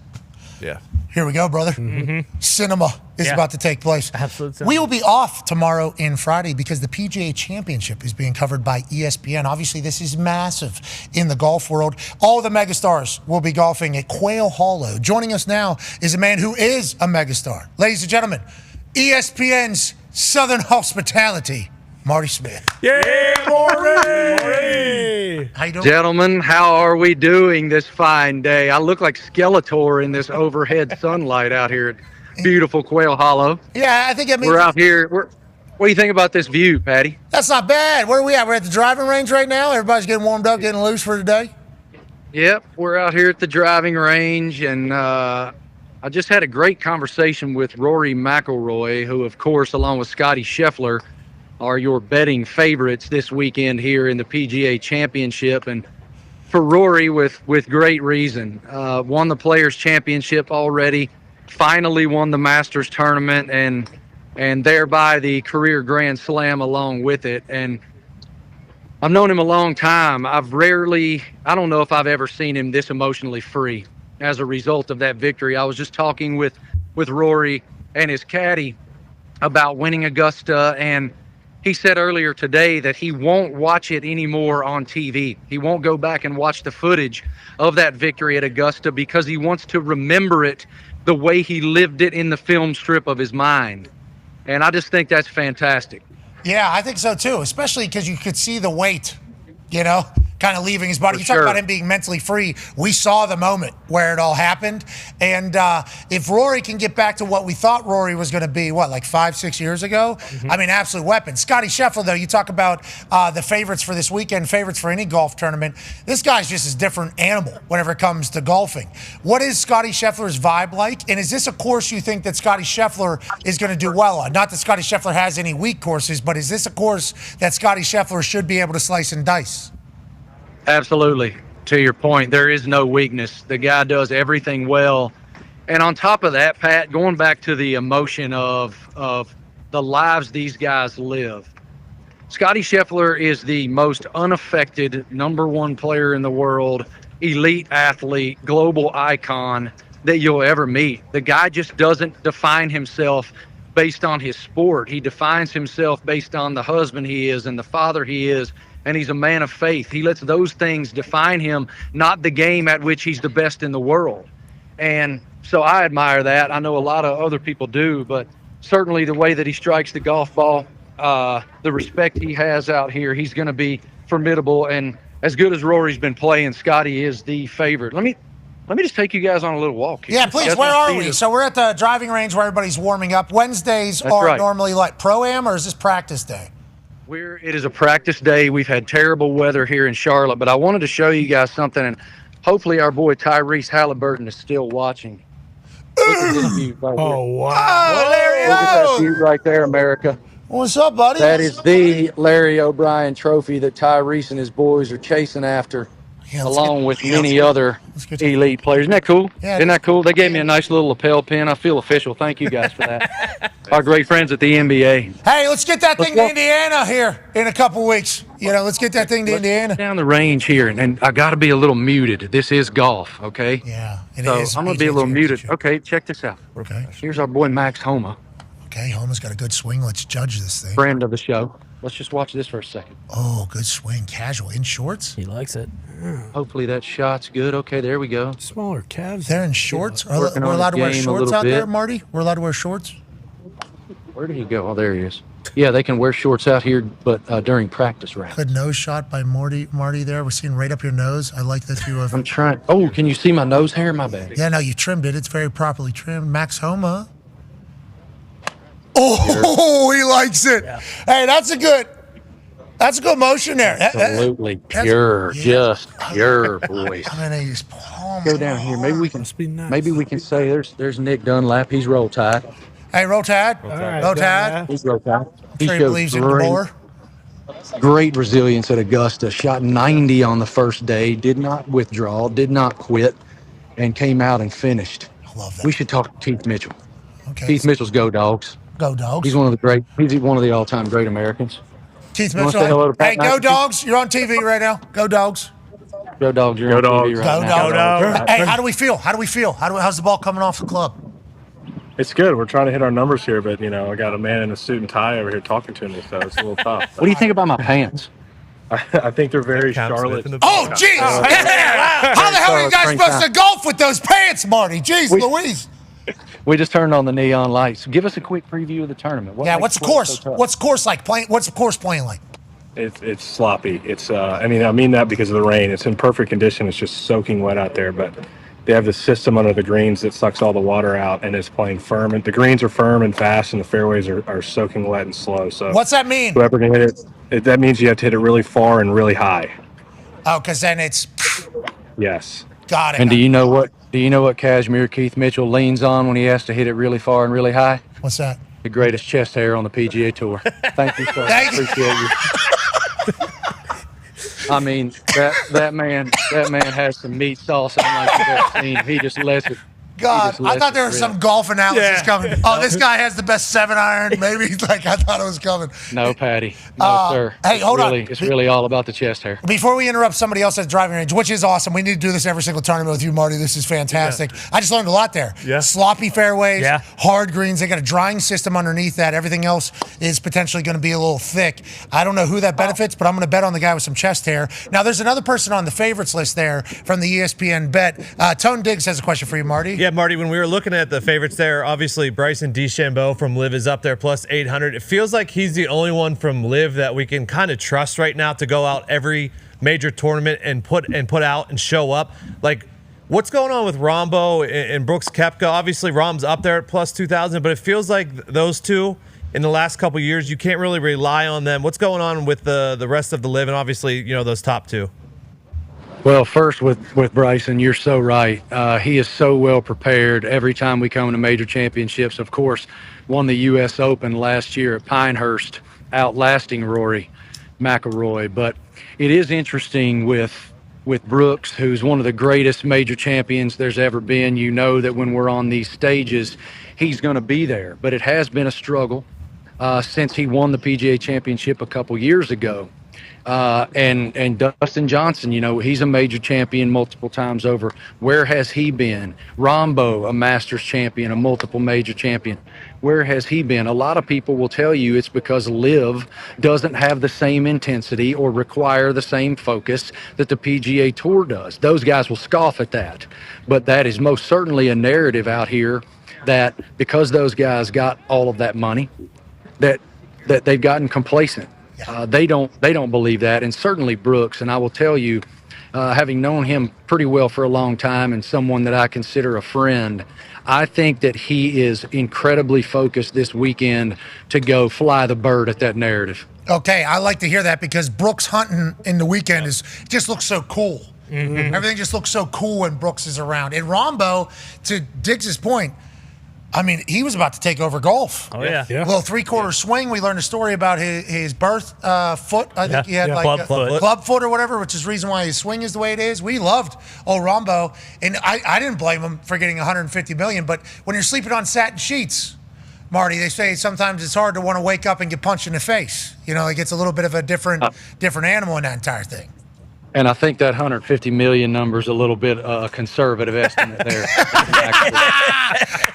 Yeah. Here we go, brother. Mm-hmm. Cinema is about to take place. Absolutely. We will be off tomorrow and Friday because the PGA Championship is being covered by ESPN. Obviously, this is massive in the golf world. All the megastars will be golfing at Quail Hollow. Joining us now is a man who is a megastar. Ladies and gentlemen, ESPN's Southern Hospitality, Marty Smith. Yeah, Marty! How you doing? Gentlemen, how are we doing this fine day? I look like Skeletor in this overhead sunlight out here at beautiful Quail Hollow. Yeah, I think we're out here. What do you think about this view, Patty? That's not bad. Where are we at? We're at the driving range right now. Everybody's getting warmed up, getting loose for today. Yep, we're out here at the driving range, and I just had a great conversation with Rory McIlroy, who, of course, along with Scotty Scheffler, are your betting favorites this weekend here in the PGA Championship. And for Rory, with great reason. Won the Players' Championship already, finally won the Masters tournament, and thereby the career Grand Slam along with it. And I've known him a long time. I don't know if I've ever seen him this emotionally free as a result of that victory. I was just talking with Rory and his caddy about winning Augusta, and he said earlier today that he won't watch it anymore on TV. He won't go back and watch the footage of that victory at Augusta because he wants to remember it the way he lived it in the film strip of his mind. And I just think that's fantastic. Yeah, I think so too, especially because you could see the weight, kind of leaving his body. You talk about him being mentally free. We saw the moment where it all happened. And if Rory can get back to what we thought Rory was going to be, like 5-6 years ago? I mean, absolute weapon. Scotty Scheffler, though, you talk about the favorites for this weekend, favorites for any golf tournament. This guy's just a different animal whenever it comes to golfing. What is Scotty Scheffler's vibe like? And is this a course you think that Scotty Scheffler is going to do well on? Not that Scotty Scheffler has any weak courses, but is this a course that Scotty Scheffler should be able to slice and dice? Absolutely. To your point, there is no weakness. The guy does everything well. And on top of that, Pat, going back to the emotion of the lives these guys live, Scotty Scheffler is the most unaffected #1 player in the world, elite athlete, global icon that you'll ever meet. The guy just doesn't define himself based on his sport. He defines himself based on the husband he is and the father he is. And he's a man of faith. He lets those things define him, not the game at which he's the best in the world. And so I admire that. I know a lot of other people do, but certainly the way that he strikes the golf ball, the respect he has out here, he's going to be formidable. And as good as Rory's been playing, Scotty is the favorite. Let me just take you guys on a little walk here. Yeah, please. Where are we? So we're at the driving range where everybody's warming up. Wednesdays That's are right. normally like pro-am, or is this practice day? It is a practice day. We've had terrible weather here in Charlotte, but I wanted to show you guys something, and hopefully our boy Tyrese Halliburton is still watching. Look at this view right here. Oh, wow. Oh, Larry Look at that O! view right there, America. What's up, buddy? That is the Larry O'Brien trophy that Tyrese and his boys are chasing after, along with many other elite players. Isn't that cool? Yeah, Isn't that cool? They gave me a nice little lapel pin. I feel official. Thank you guys for that. Our great friends at the NBA. Hey, let's get that thing to Indiana here in a couple weeks. Let's get that thing to Indiana. Down the range here, and I got to be a little muted. This is golf, okay? Yeah, it so is. I'm going to be a little muted. Okay, check this out. Okay. Here's our boy Max Homa. Okay, Homa's got a good swing. Let's judge this thing. Friend of the show. Let's just watch this for a second. Oh, good swing. Casual. In shorts? He likes it. Hopefully that shot's good. Okay, there we go. Smaller calves. They're in shorts? We're Working on allowed to his wear game a shorts little out there, bit. Marty? We're allowed to wear shorts? Where did he go? Oh, there he is. Yeah, they can wear shorts out here, but during practice rounds. Good nose shot by Marty there. We're seeing right up your nose. I like that you have. I'm trying. Oh, can you see my nose hair? My bad. Yeah, no, you trimmed it. It's very properly trimmed. Max Homa. Oh, he likes it. Yeah. Hey, that's a good motion there. Absolutely pure, just pure, boys. I mean, he's palm. Go down here. Maybe we can say there's Nick Dunlap. He's roll tide. Hey, roll tide. Roll tide. He's roll tide. I'm sure he believes in the more. Great resilience at Augusta. Shot 90 on the first day. Did not withdraw. Did not quit, and came out and finished. I love that. We should talk to Keith Mitchell. Okay. Keith Mitchell's Go Dogs. Go Dogs. He's one of the all-time great Americans. Keith You wanna say hello Mitchell. to Pat Hey, Go McAfee? Dogs. You're on TV right now. Go Dogs. Go Dogs. You're on TV right Go now. Dogs. Hey, how do we feel? How's the ball coming off the club? It's good. We're trying to hit our numbers here, but I got a man in a suit and tie over here talking to me, so it's a little tough. What do you think about my pants? I think they're very Charlotte. Oh, jeez. How the hell are you guys supposed to golf with those pants, Marty? Jeez Louise. We just turned on the neon lights. Give us a quick preview of the tournament. What's the course? What's the course like? What's the course playing like? It's sloppy. It's I mean that because of the rain. It's in perfect condition. It's just soaking wet out there, but they have this system under the greens that sucks all the water out, and it's playing firm. And the greens are firm and fast, and the fairways are soaking wet and slow. So what's that mean? Whoever can hit it, that means you have to hit it really far and really high. Oh, because then it's. Yes. Got it. And do you know what Cashmere Keith Mitchell leans on when he has to hit it really far and really high? What's that? The greatest chest hair on the PGA Tour. Thank you, sir. Appreciate you. I mean, that man has some meat sauce unlike you've ever seen. He just lets it. God, I thought there was some golf analysis coming. Oh, this guy has the best 7-iron. Maybe I thought it was coming. No, Patty. No, sir. Hey, hold on. It's really all about the chest hair. Before we interrupt somebody else at the driving range, which is awesome. We need to do this every single tournament with you, Marty. This is fantastic. Yeah. I just learned a lot there. Yeah. Sloppy fairways, hard greens. They got a drying system underneath that. Everything else is potentially going to be a little thick. I don't know who that benefits, but I'm going to bet on the guy with some chest hair. Now, there's another person on the favorites list there from the ESPN bet. Tone Diggs has a question for you, Marty. Yeah. Yeah, Marty, when we were looking at the favorites there, obviously Bryson DeChambeau from Liv is up there plus 800. It feels like he's the only one from Liv that we can kind of trust right now to go out every major tournament and put out and show up. Like, what's going on with Rombo and Brooks Koepka? Obviously, Rom's up there at plus 2,000, but it feels like those two in the last couple of years, you can't really rely on them. What's going on with the rest of the Liv and obviously, those top two? Well, first with Bryson, you're so right. He is so well prepared every time we come to major championships. Of course, won the U.S. Open last year at Pinehurst, outlasting Rory McIlroy. But it is interesting with Brooks, who's one of the greatest major champions there's ever been. You know that when we're on these stages, he's going to be there. But it has been a struggle since he won the PGA Championship a couple years ago. And Dustin Johnson, he's a major champion multiple times over. Where has he been? Rombo, a Masters champion, a multiple major champion. Where has he been? A lot of people will tell you it's because Liv doesn't have the same intensity or require the same focus that the PGA Tour does. Those guys will scoff at that. But that is most certainly a narrative out here that because those guys got all of that money, that they've gotten complacent. They don't believe that, and certainly Brooks. And I will tell you, having known him pretty well for a long time and someone that I consider a friend, I think that he is incredibly focused this weekend to go fly the bird at that narrative. Okay, I like to hear that because Brooks hunting in the weekend just looks so cool. Mm-hmm. Everything just looks so cool when Brooks is around. And Rombo, to Diggs' point, I mean, he was about to take over golf. Oh, yeah. A little three-quarter swing. We learned a story about his birth foot. I think he had club foot or whatever, which is the reason why his swing is the way it is. We loved old Rombo, and I didn't blame him for getting $150 million. But when you're sleeping on satin sheets, Marty, they say sometimes it's hard to want to wake up and get punched in the face. It gets a little bit of a different animal in that entire thing. And I think that 150 million number is a little bit conservative estimate there.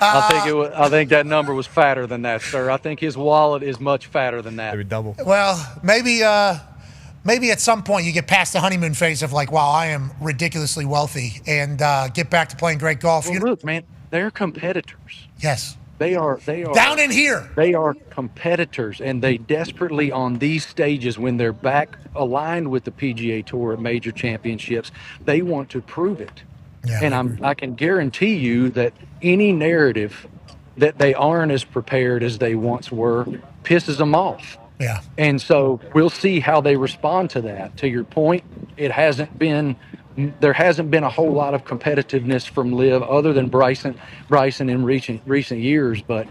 I think that number was fatter than that, sir. I think his wallet is much fatter than that. Maybe double. Well, maybe at some point you get past the honeymoon phase of like, wow, I am ridiculously wealthy, and get back to playing great golf. Well, look, man, they're competitors. Yes. They are down in here. They are competitors, and they desperately on these stages when they're back aligned with the PGA Tour at major championships, they want to prove it. Yeah, and I can guarantee you that any narrative that they aren't as prepared as they once were pisses them off. Yeah. And so we'll see how they respond to that. To your point, there hasn't been a whole lot of competitiveness from Liv other than Bryson in recent years, but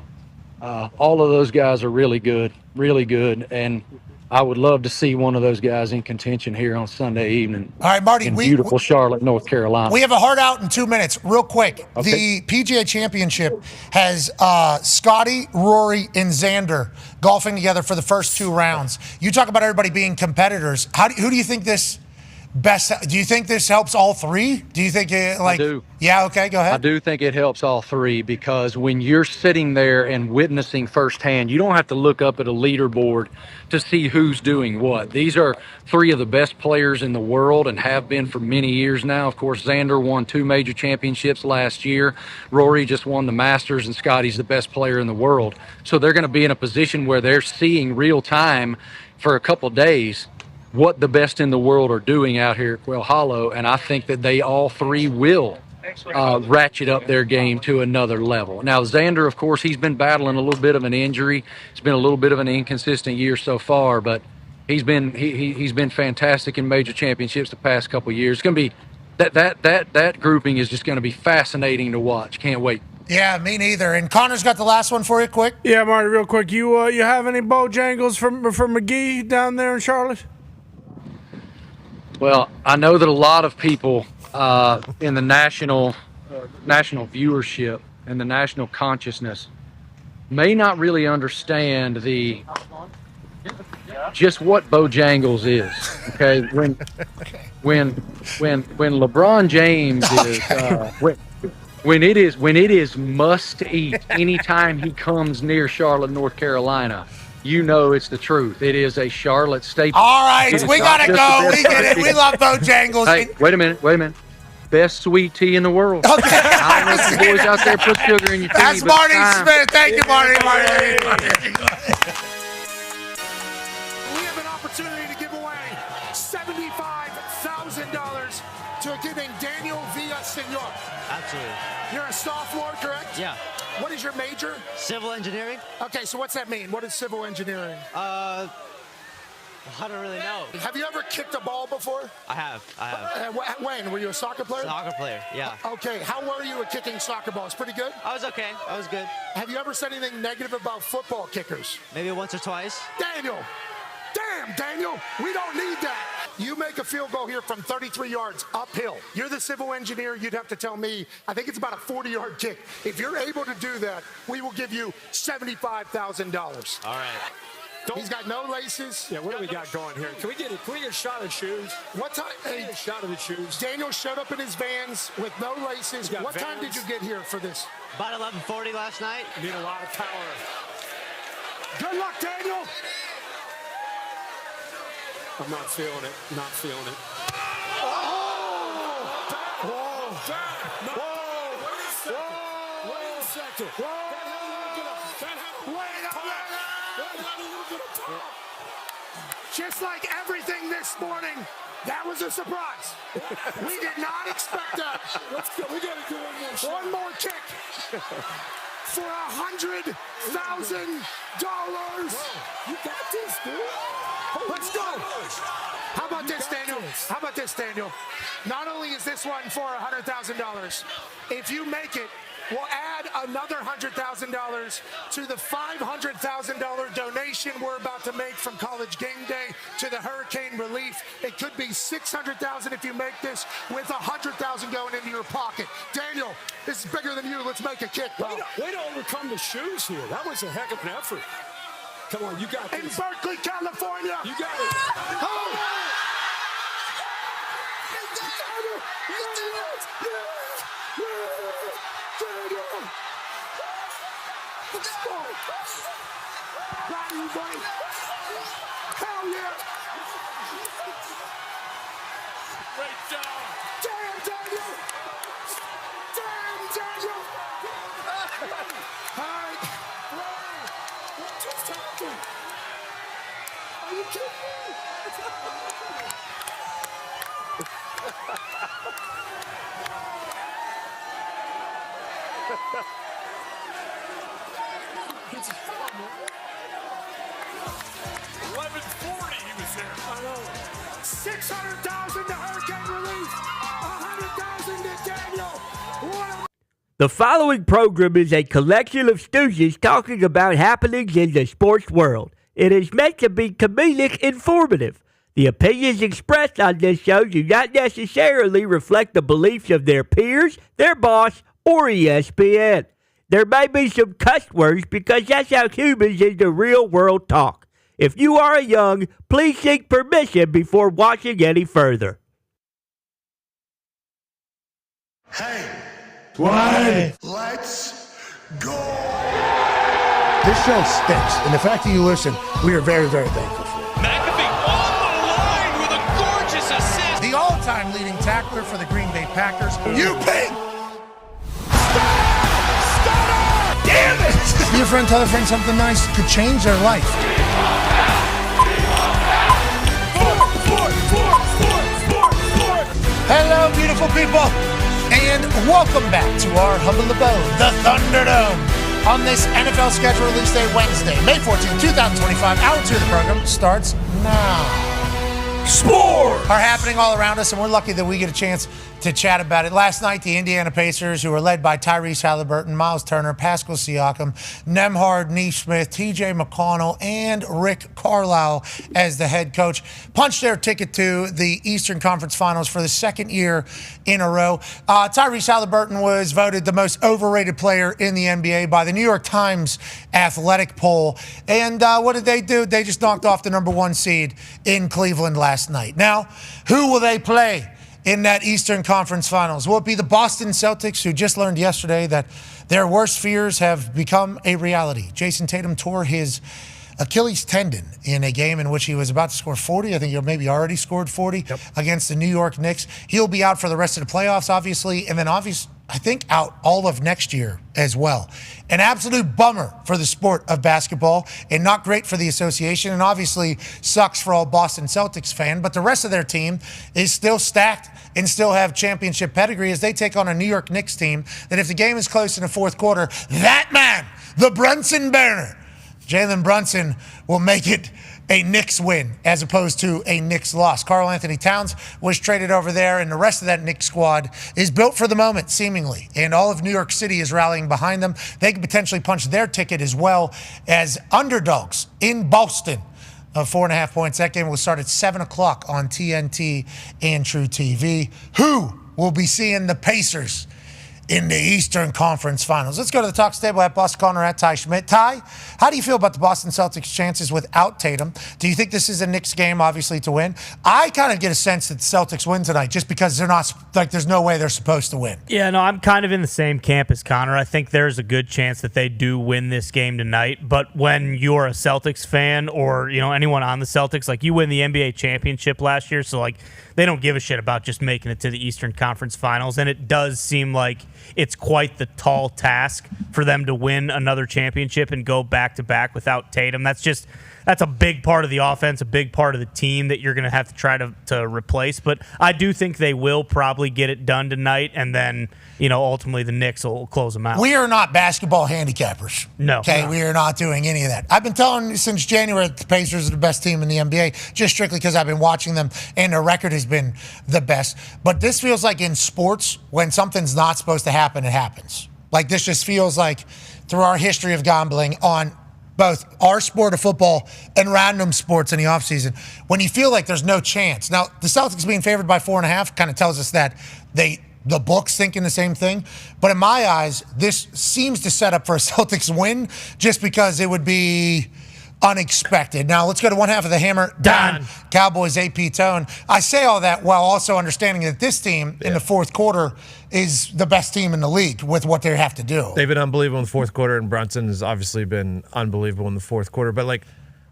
all of those guys are really good, and I would love to see one of those guys in contention here on Sunday evening. All right, Marty, in beautiful Charlotte, North Carolina. We have a hard out in 2 minutes, real quick. Okay. The PGA Championship has Scotty, Rory, and Xander golfing together for the first 2 rounds. You talk about everybody being competitors. Who do you think this do you think this helps all 3? Do you think I do. Yeah, okay, go ahead. I do think it helps all 3 because when you're sitting there and witnessing firsthand, you don't have to look up at a leaderboard to see who's doing what. These are 3 of the best players in the world and have been for many years now. Of course, Xander won 2 major championships last year. Rory just won the Masters, and Scotty's the best player in the world. So they're going to be in a position where they're seeing real time for a couple days what the best in the world are doing out here at Quail Hollow, and I think that they all 3 will ratchet up their game to another level. Now, Xander, of course, he's been battling a little bit of an injury. It's been a little bit of an inconsistent year so far, but he's been fantastic in major championships the past couple of years. It's going to be that grouping is just going to be fascinating to watch. Can't wait. Yeah, me neither. And Connor's got the last one for you, quick. Yeah, Marty, real quick. You have any Bojangles from McGee down there in Charlotte? Well, I know that a lot of people in the national viewership and the national consciousness may not really understand just what Bojangles is. Okay, when LeBron James is when it is must eat anytime he comes near Charlotte, North Carolina. You know it's the truth. It is a Charlotte staple. All right, we got to go. We get it. We love Bojangles. Hey, wait a minute. best sweet tea in the world. Okay. I don't know if you boys out there put sugar in your tea. That's but Marty time. Smith. Thank you, Marty. We have an opportunity to give away $75,000 to a kid named Daniel Villasenor. Absolutely. You're a sophomore, correct? Yeah. What is your major? Civil engineering. Okay, so what's that mean? What is civil engineering? I don't really know. Have you ever kicked a ball before? I have. When? Were you a soccer player? Soccer player, yeah. Okay, how were you at kicking soccer balls? Pretty good? I was okay. I was good. Have you ever said anything negative about football kickers? Maybe once or twice. Daniel! Damn, Daniel! We don't need that. You make a field goal here from 33 yards uphill. You're the civil engineer. You'd have to tell me, I think it's about a 40-yard kick. If you're able to do that, we will give you $75,000. All right. He's got no laces. Yeah, what do we got going here? Can we get a shot of shoes? What time? Hey, a shot of the shoes. Daniel showed up in his Vans with no laces. What time did you get here for this? About 11:40 last night. You need a lot of power. Good luck, Daniel. I'm not feeling it. Not feeling it. Wait a second. Just like everything this morning, that was a surprise. We did not expect that. Let's go. We got to do one more kick for $100,000. You got this, dude. Let's go. How about this, Daniel? How about this, Daniel? Not only is this one for $100,000, if you make it, we'll add another $100,000 to the $500,000 donation we're about to make from College Game Day to the hurricane relief. It could be $600,000 if you make this, with $100,000 going into your pocket. Daniel, this is bigger than you. Let's make a kick, bro. Way to overcome the shoes here. That was a heck of an effort. Come on, you got this. In Berkeley, California. You got it. Oh! Hell yeah! Great job. Damn, Daniel! Damn, Daniel! All right. Just talking. Are you kidding me? It's fun, man. 11:40 he was there. I know. $600,000 to hurricane relief. $100,000 to Daniel. The following program is a collection of stooges talking about happenings in the sports world. It is meant to be comedic informative. The opinions expressed on this show do not necessarily reflect the beliefs of their peers, their boss, or ESPN. There may be some cuss words because that's how humans in the real world talk. If you are young, please seek permission before watching any further. Hey, What? let's go. This show stinks, and the fact that you listen, we are very, very thankful for. McAfee on the line with a gorgeous assist. The all-time leading tackler for the Green Bay Packers. You pink. Damn it! Your friend tell a friend something nice could change their life. Hello, beautiful people, and welcome back to our humble abode, the Thunderdome, on this NFL schedule release day, Wednesday, May 14, 2025. Hour 2 of the program starts now. Sports are happening all around us, and we're lucky that we get a chance to chat about it. Last night, the Indiana Pacers, who were led by Tyrese Halliburton, Miles Turner, Pascal Siakam, Nembhard Neesmith, TJ McConnell, and Rick Carlisle as the head coach, punched their ticket to the Eastern Conference Finals for the second year in a row. Tyrese Halliburton was voted the most overrated player in the NBA by the New York Times athletic poll. And what did they do? They just knocked off the number 1 seed in Cleveland last night. Now, who will they play in that Eastern Conference Finals? Will it be the Boston Celtics, who just learned yesterday that their worst fears have become a reality? Jason Tatum tore his Achilles tendon in a game in which he was about to score 40. I think he maybe already scored 40 against the New York Knicks. He'll be out for the rest of the playoffs, obviously, and then I think out all of next year as well. An absolute bummer for the sport of basketball and not great for the association, and obviously sucks for all Boston Celtics fan, but the rest of their team is still stacked and still have championship pedigree as they take on a New York Knicks team that if the game is close in the fourth quarter, that man, the Brunson Banner, Jalen Brunson, will make it a Knicks win as opposed to a Knicks loss. Karl Anthony Towns was traded over there, and the rest of that Knicks squad is built for the moment, seemingly. And all of New York City is rallying behind them. They could potentially punch their ticket as well as underdogs in Boston of 4.5 points. That game will start at 7 o'clock on TNT and True TV. Who will be seeing the Pacers in the Eastern Conference Finals? Let's go to the talk table at Boston Corner at Ty Schmidt. Ty, how do you feel about the Boston Celtics' chances without Tatum? Do you think this is a Knicks game, obviously, to win? I kind of get a sense that the Celtics win tonight just because they're not, there's no way they're supposed to win. Yeah, no, I'm kind of in the same camp as Connor. I think there's a good chance that they do win this game tonight. But when you're a Celtics fan or, anyone on the Celtics, like you win the NBA championship last year, so they don't give a shit about just making it to the Eastern Conference Finals. And it does seem like it's quite the tall task for them to win another championship and go back-to-back without Tatum. That's a big part of the offense, a big part of the team that you're going to have to try to replace. But I do think they will probably get it done tonight, and then, ultimately the Knicks will close them out. We are not basketball handicappers. No. Okay, we are not doing any of that. I've been telling you since January that the Pacers are the best team in the NBA, just strictly because I've been watching them, and their record has been the best. But this feels like in sports, when something's not supposed to happen, it happens. Like this just feels like through our history of gambling on both our sport of football and random sports in the offseason, when you feel like there's no chance. Now, the Celtics being favored by 4.5 kind of tells us that the book's thinking the same thing. But in my eyes, this seems to set up for a Celtics win just because it would be unexpected. Now, let's go to one half of the Hammer. Dahn, Cowboys AP Tone. I say all that while also understanding that this team in the fourth quarter is the best team in the league with what they have to do. They've been unbelievable in the fourth quarter, and Brunson has obviously been unbelievable in the fourth quarter. But,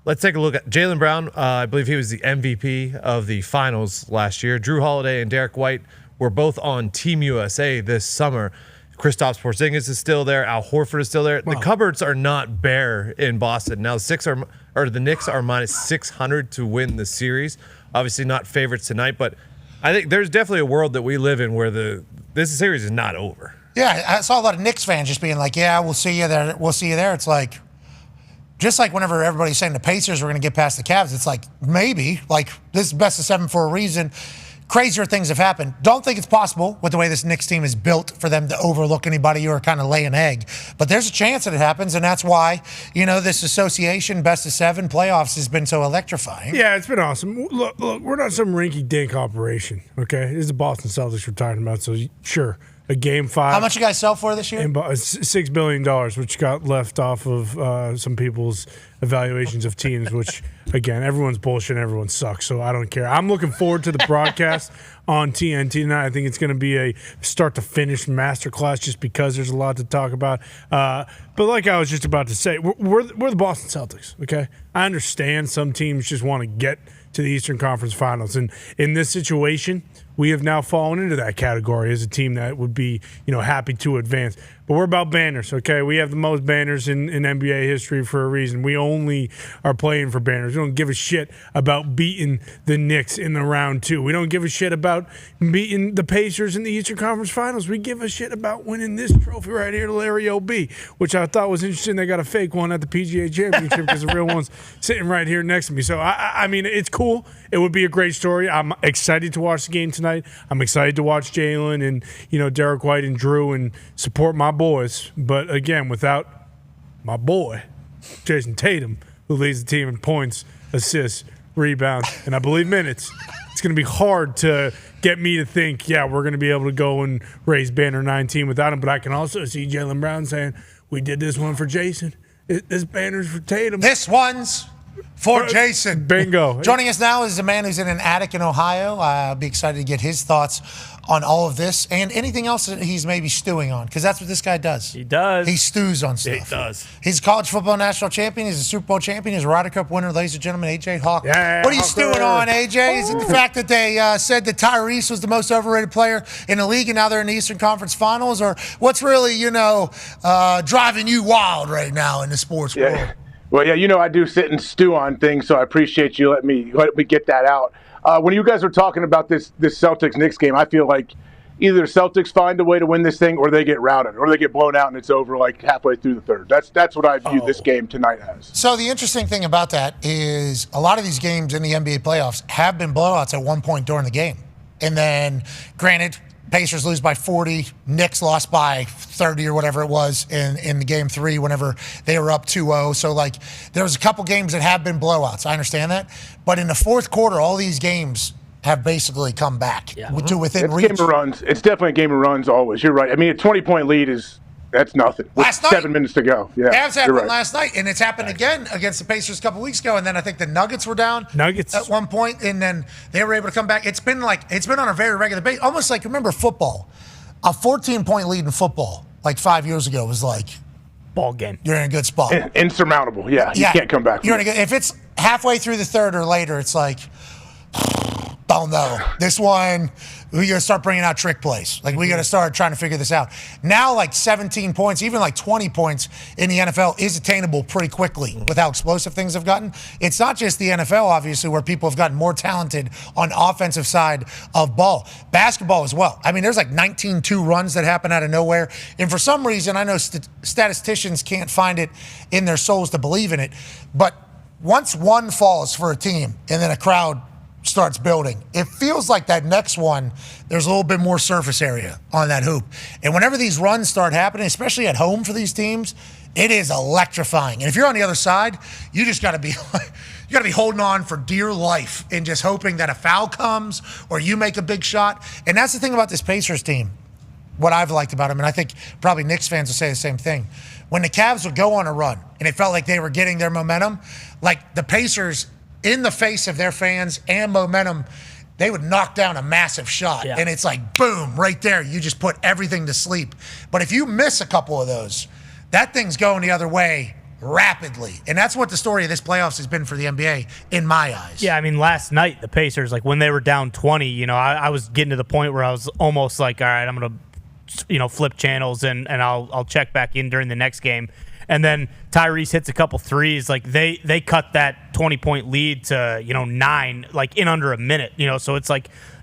let's take a look at Jaylen Brown. I believe he was the MVP of the finals last year. Drew Holiday and Derek White were both on Team USA this summer. Kristaps Porzingis is still there. Al Horford is still there. Wow. The cupboards are not bare in Boston. Now the Knicks are minus 600 to win the series. Obviously not favorites tonight, but I think there's definitely a world that we live in where this series is not over. Yeah, I saw a lot of Knicks fans just being like, yeah, we'll see you there. We'll see you there. It's like, just like whenever everybody's saying the Pacers were going to get past the Cavs, it's like, maybe. Like, this is best of 7 for a reason. Crazier things have happened. Don't think it's possible with the way this Knicks team is built for them to overlook anybody or kind of lay an egg. But there's a chance that it happens, and that's why, this association best of 7 playoffs has been so electrifying. Yeah, it's been awesome. Look, we're not some rinky-dink operation, okay? This is the Boston Celtics we're talking about, so sure. A game 5. How much you guys sell for this year? $6 billion, which got left off of some people's evaluations of teams, which, again, everyone's bullshit and everyone sucks, so I don't care. I'm looking forward to the broadcast on TNT tonight. I think it's going to be a start-to-finish masterclass just because there's a lot to talk about. But like I was just about to say, we're the Boston Celtics, okay? I understand some teams just want to get to the Eastern Conference Finals, and in this situation, we have now fallen into that category as a team that would be, happy to advance. But we're about banners, okay? We have the most banners in NBA history for a reason. We only are playing for banners. We don't give a shit about beating the Knicks in the round 2. We don't give a shit about beating the Pacers in the Eastern Conference Finals. We give a shit about winning this trophy right here to Larry O.B., which I thought was interesting. They got a fake one at the PGA Championship because the real one's sitting right here next to me. So, I mean, it's cool. It would be a great story. I'm excited to watch the game tonight. I'm excited to watch Jalen and, Derek White and Drew and support my boys. But, again, without my boy, Jason Tatum, who leads the team in points, assists, rebounds, and I believe minutes, it's going to be hard to get me to think, yeah, we're going to be able to go and raise banner 19 without him. But I can also see Jaylen Brown saying, we did this one for Jason. This banner's for Tatum. This one's For Jason. Bingo. Joining us now is a man who's in an attic in Ohio. I'll be excited to get his thoughts on all of this and anything else that he's maybe stewing on, because that's what this guy does. He does. He stews on stuff. He does. He's a college football national champion. He's a Super Bowl champion. He's a Ryder Cup winner, ladies and gentlemen, AJ Hawk. Yeah, what are you Hawker. stewing on, AJ? Is it the fact that they said that Tyrese was the most overrated player in the league and now they're in the Eastern Conference Finals? Or what's really, driving you wild right now in the sports world? Well, yeah, I do sit and stew on things, so I appreciate you let me get that out. When you guys are talking about this Celtics-Knicks game, I feel like either Celtics find a way to win this thing or they get routed or they get blown out and it's over like halfway through the third. That's what I view this game tonight as. So the interesting thing about that is a lot of these games in the NBA playoffs have been blowouts at one point during the game. And then, granted, Pacers lose by 40. Knicks lost by 30 or whatever it was in the game 3 whenever they were up 2-0. So, there was a couple games that have been blowouts. I understand that. But in the fourth quarter, all these games have basically come back to within It's reach. Game of runs. It's definitely a game of runs always. You're right. I mean, a 20-point lead that's nothing. Last night. 7 minutes to go. Yeah, Cavs had you're one right. last night, and it's happened again against the Pacers a couple weeks ago. And then I think the Nuggets were down at one point, and then they were able to come back. It's been on a very regular basis, almost like, remember football. A 14-point lead in football, 5 years ago, was ball game. You're in a good spot. Insurmountable. Yeah, you can't come back. You're in a good. If it's halfway through the third or later, it's oh no, this one, we got to start bringing out trick plays. We got to start trying to figure this out. Now, 17 points, even 20 points in the NFL is attainable pretty quickly with how explosive things have gotten. It's not just the NFL, obviously, where people have gotten more talented on offensive side of ball. Basketball as well. I mean, there's 19-2 runs that happen out of nowhere. And for some reason, I know statisticians can't find it in their souls to believe in it. But once one falls for a team and then a crowd starts building, it feels like that next one, there's a little bit more surface area on that hoop. And whenever these runs start happening, especially at home for these teams, it is electrifying. And if you're on the other side, you just got to be holding on for dear life and just hoping that a foul comes or you make a big shot. And that's the thing about this Pacers team, what I've liked about them, and I think probably Knicks fans will say the same thing. When the Cavs would go on a run and it felt like they were getting their momentum, the Pacers, in the face of their fans and momentum, they would knock down a massive shot. Yeah. And it's boom, right there. You just put everything to sleep. But if you miss a couple of those, that thing's going the other way rapidly. And that's what the story of this playoffs has been for the NBA, in my eyes. Yeah, I mean, last night, the Pacers, when they were down 20, I was getting to the point where I was almost all right, I'm going to, flip channels and I'll check back in during the next game. And then Tyrese hits a couple threes. They cut that 20-point lead to 9 in under a minute. So it's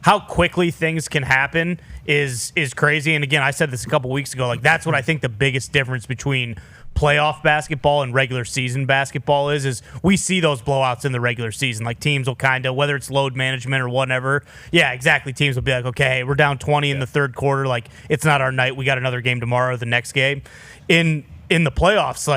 how quickly things can happen is crazy. And again, I said this a couple weeks ago. That's what I think the biggest difference between playoff basketball and regular season basketball is we see those blowouts in the regular season. Teams will whether it's load management or whatever. Yeah, exactly. Teams will be okay, hey, we're down 20 in the third quarter. It's not our night. We got another game tomorrow, the next game. In the playoffs,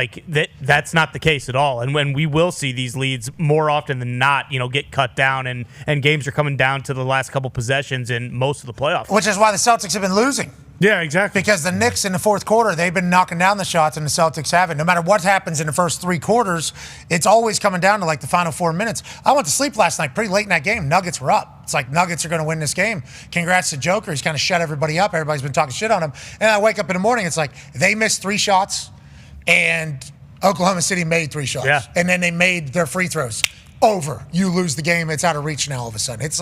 that's not the case at all. And when we will see these leads more often than not, get cut down and games are coming down to the last couple possessions in most of the playoffs. Which is why the Celtics have been losing. Yeah, exactly. Because the Knicks in the fourth quarter, they've been knocking down the shots and the Celtics haven't. No matter what happens in the first 3 quarters, it's always coming down to the final 4 minutes. I went to sleep last night pretty late in that game. Nuggets were up. It's Nuggets are going to win this game. Congrats to Joker. He's kind of shut everybody up. Everybody's been talking shit on him. And I wake up in the morning, it's they missed 3 shots. And Oklahoma City made 3 shots. Yeah. And then they made their free throws. Over. You lose the game. It's out of reach now all of a sudden. It's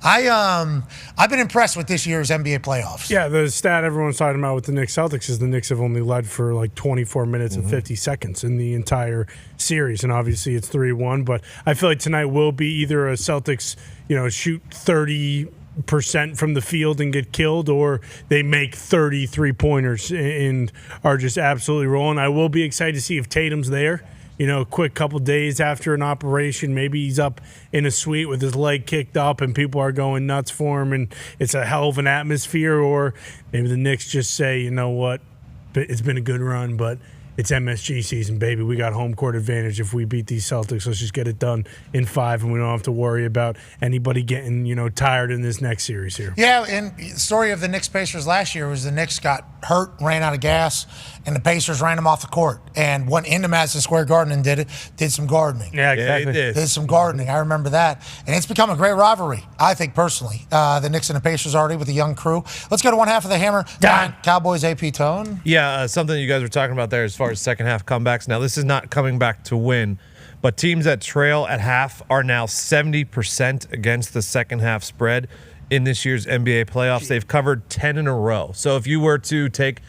I've been impressed with this year's NBA playoffs. Yeah, the stat everyone's talking about with the Knicks Celtics is the Knicks have only led for 24 minutes and 50 seconds in the entire series. And obviously it's 3-1. But I feel like tonight will be either a Celtics, shoot 30% from the field and get killed, or they make 33 pointers and are just absolutely rolling. I will be excited to see if Tatum's there. A quick couple days after an operation, maybe he's up in a suite with his leg kicked up and people are going nuts for him and it's a hell of an atmosphere. Or maybe the Knicks just say, you know what, it's been a good run, but it's MSG season, baby. We got home court advantage if we beat these Celtics. Let's just get it done in 5 and we don't have to worry about anybody getting, tired in this next series here. Yeah, and the story of the Knicks Pacers last year was the Knicks got hurt, ran out of gas, and the Pacers ran him off the court and went into Madison Square Garden and did some gardening. Yeah, exactly. Did some gardening. I remember that. And it's become a great rivalry, I think, personally. The Knicks and the Pacers already with the young crew. Let's go to one half of the Hammer. Dahn. Cowboys AP Tone. Yeah, something you guys were talking about there as far as second half comebacks. Now, this is not coming back to win, but teams that trail at half are now 70% against the second half spread in this year's NBA playoffs. They've covered 10 in a row. So if you were to take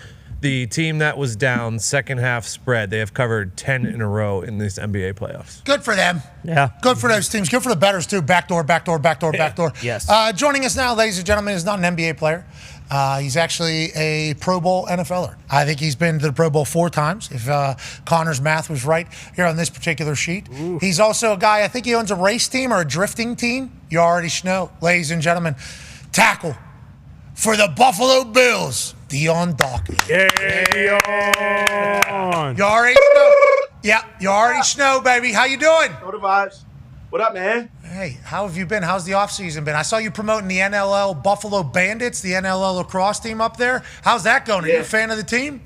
the team that was down second half spread, they have covered 10 in a row in these NBA playoffs. Good for them. Yeah. Good for those teams. Good for the bettors, too. Backdoor. Yes. Joining us now, ladies and gentlemen, is not an NBA player. He's actually a Pro Bowl NFLer. I think he's been to the Pro Bowl 4 times, if Connor's math was right here on this particular sheet. Ooh. He's also a guy, I think he owns a race team or a drifting team. You already know, ladies and gentlemen. Tackle for the Buffalo Bills, Dahn. Yeah, Dahn. You already know. Yeah, you already know, baby. How you doing? Know the vibes. What up, man? Hey, how have you been? How's the offseason been? I saw you promoting the NLL Buffalo Bandits, the NLL lacrosse team up there. How's that going? Are you a fan of the team?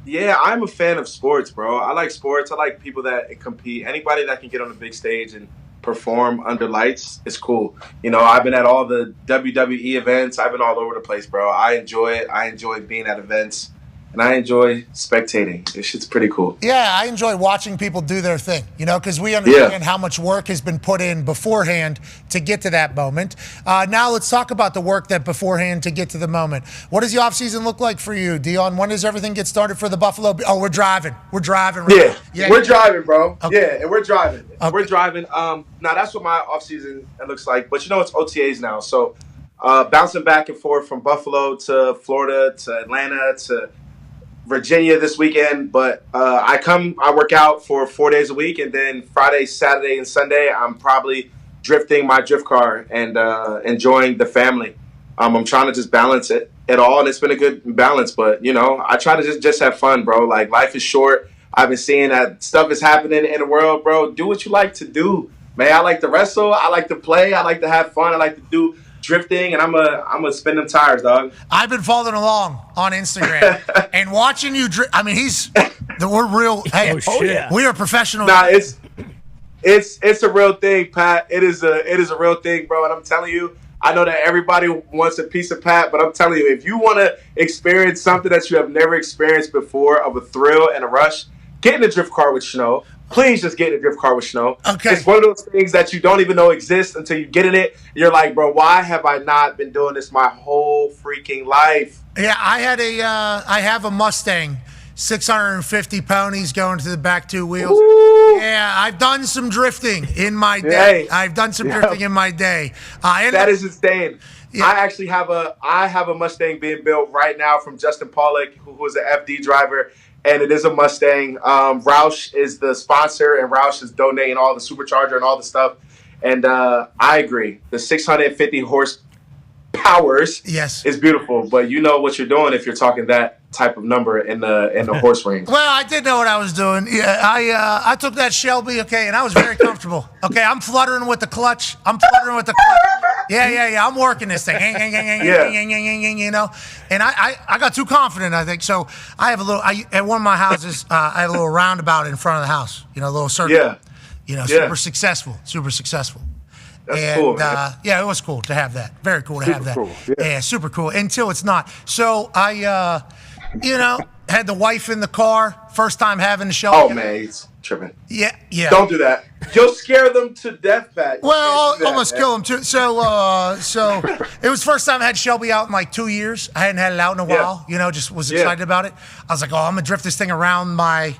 Yeah, I'm a fan of sports, bro. I like sports. I like people that compete. Anybody that can get on the big stage and perform under lights is cool. You know, I've been at all the WWE events. I've been all over the place, bro. I enjoy it. I enjoy being at events. And I enjoy spectating. This shit's pretty cool. Yeah, I enjoy watching people do their thing, you know, because we understand how much work has been put in beforehand to get to that moment. Now let's talk about the work that beforehand to get to the moment. What does the offseason look like for you, Dahn? When does everything get started for the Buffalo? Oh, we're driving. We're driving. Right? Yeah, we're driving, bro. Okay. Yeah, and we're driving. Okay. We're driving. Now, that's what my offseason looks like. But, you know, it's OTAs now. So bouncing back and forth from Buffalo to Florida to Atlanta to Virginia this weekend, but I work out for 4 days a week, and then Friday, Saturday, and Sunday, I'm probably drifting my drift car and enjoying the family. I'm trying to just balance it all, and it's been a good balance, but, you know, I try to just have fun, bro. Like, life is short. I've been seeing that stuff is happening in the world, bro. Do what you like to do, man. I like to wrestle. I like to play. I like to have fun. I like to do drifting, and I'm gonna spin them tires, dog. I've been following along on Instagram and watching you drift. I mean, we're real. Hey, we are professional. Nah, it's a real thing, Pat. It is a real thing, bro. And I'm telling you, I know that everybody wants a piece of Pat, but I'm telling you, if you want to experience something that you have never experienced before, of a thrill and a rush, get in a drift car with Snow. Please just get in a drift car with Snow. Okay. It's one of those things that you don't even know exists until you get in it. You're like, bro, why have I not been doing this my whole freaking life? Yeah, I have a Mustang, 650 ponies going to the back 2 wheels. Ooh. Yeah, I've done some drifting in my day. Hey. I've done some drifting in my day. That is insane. Yeah. I actually have a Mustang being built right now from Justin Pollock, who was an FD driver. And it is a Mustang. Roush is the sponsor, and Roush is donating all the supercharger and all the stuff. And I agree. The 650 horse powers is beautiful, but you know what you're doing if you're talking that type of number in the horse range. Well, I did know what I was doing. Yeah, I took that Shelby, okay, and I was very comfortable. Okay, I'm fluttering with the clutch. Yeah. I'm working this thing. You know, and I got too confident, I think. So I have at one of my houses, I have a little roundabout in front of the house. You know, a little circle. Yeah. You know, super successful. That's cool, man. Yeah, it was cool to have that. Very cool to have that. Cool. Yeah, super cool. Until it's not. So I, had the wife in the car. First time having the show. Oh, man, he's tripping. Yeah. Don't do that. You'll scare them to death, Pat. Well, almost kill them too. So it was first time I had Shelby out in like 2 years. I hadn't had it out in a while. You know, just was excited about it. I was like, I'm gonna drift this thing around my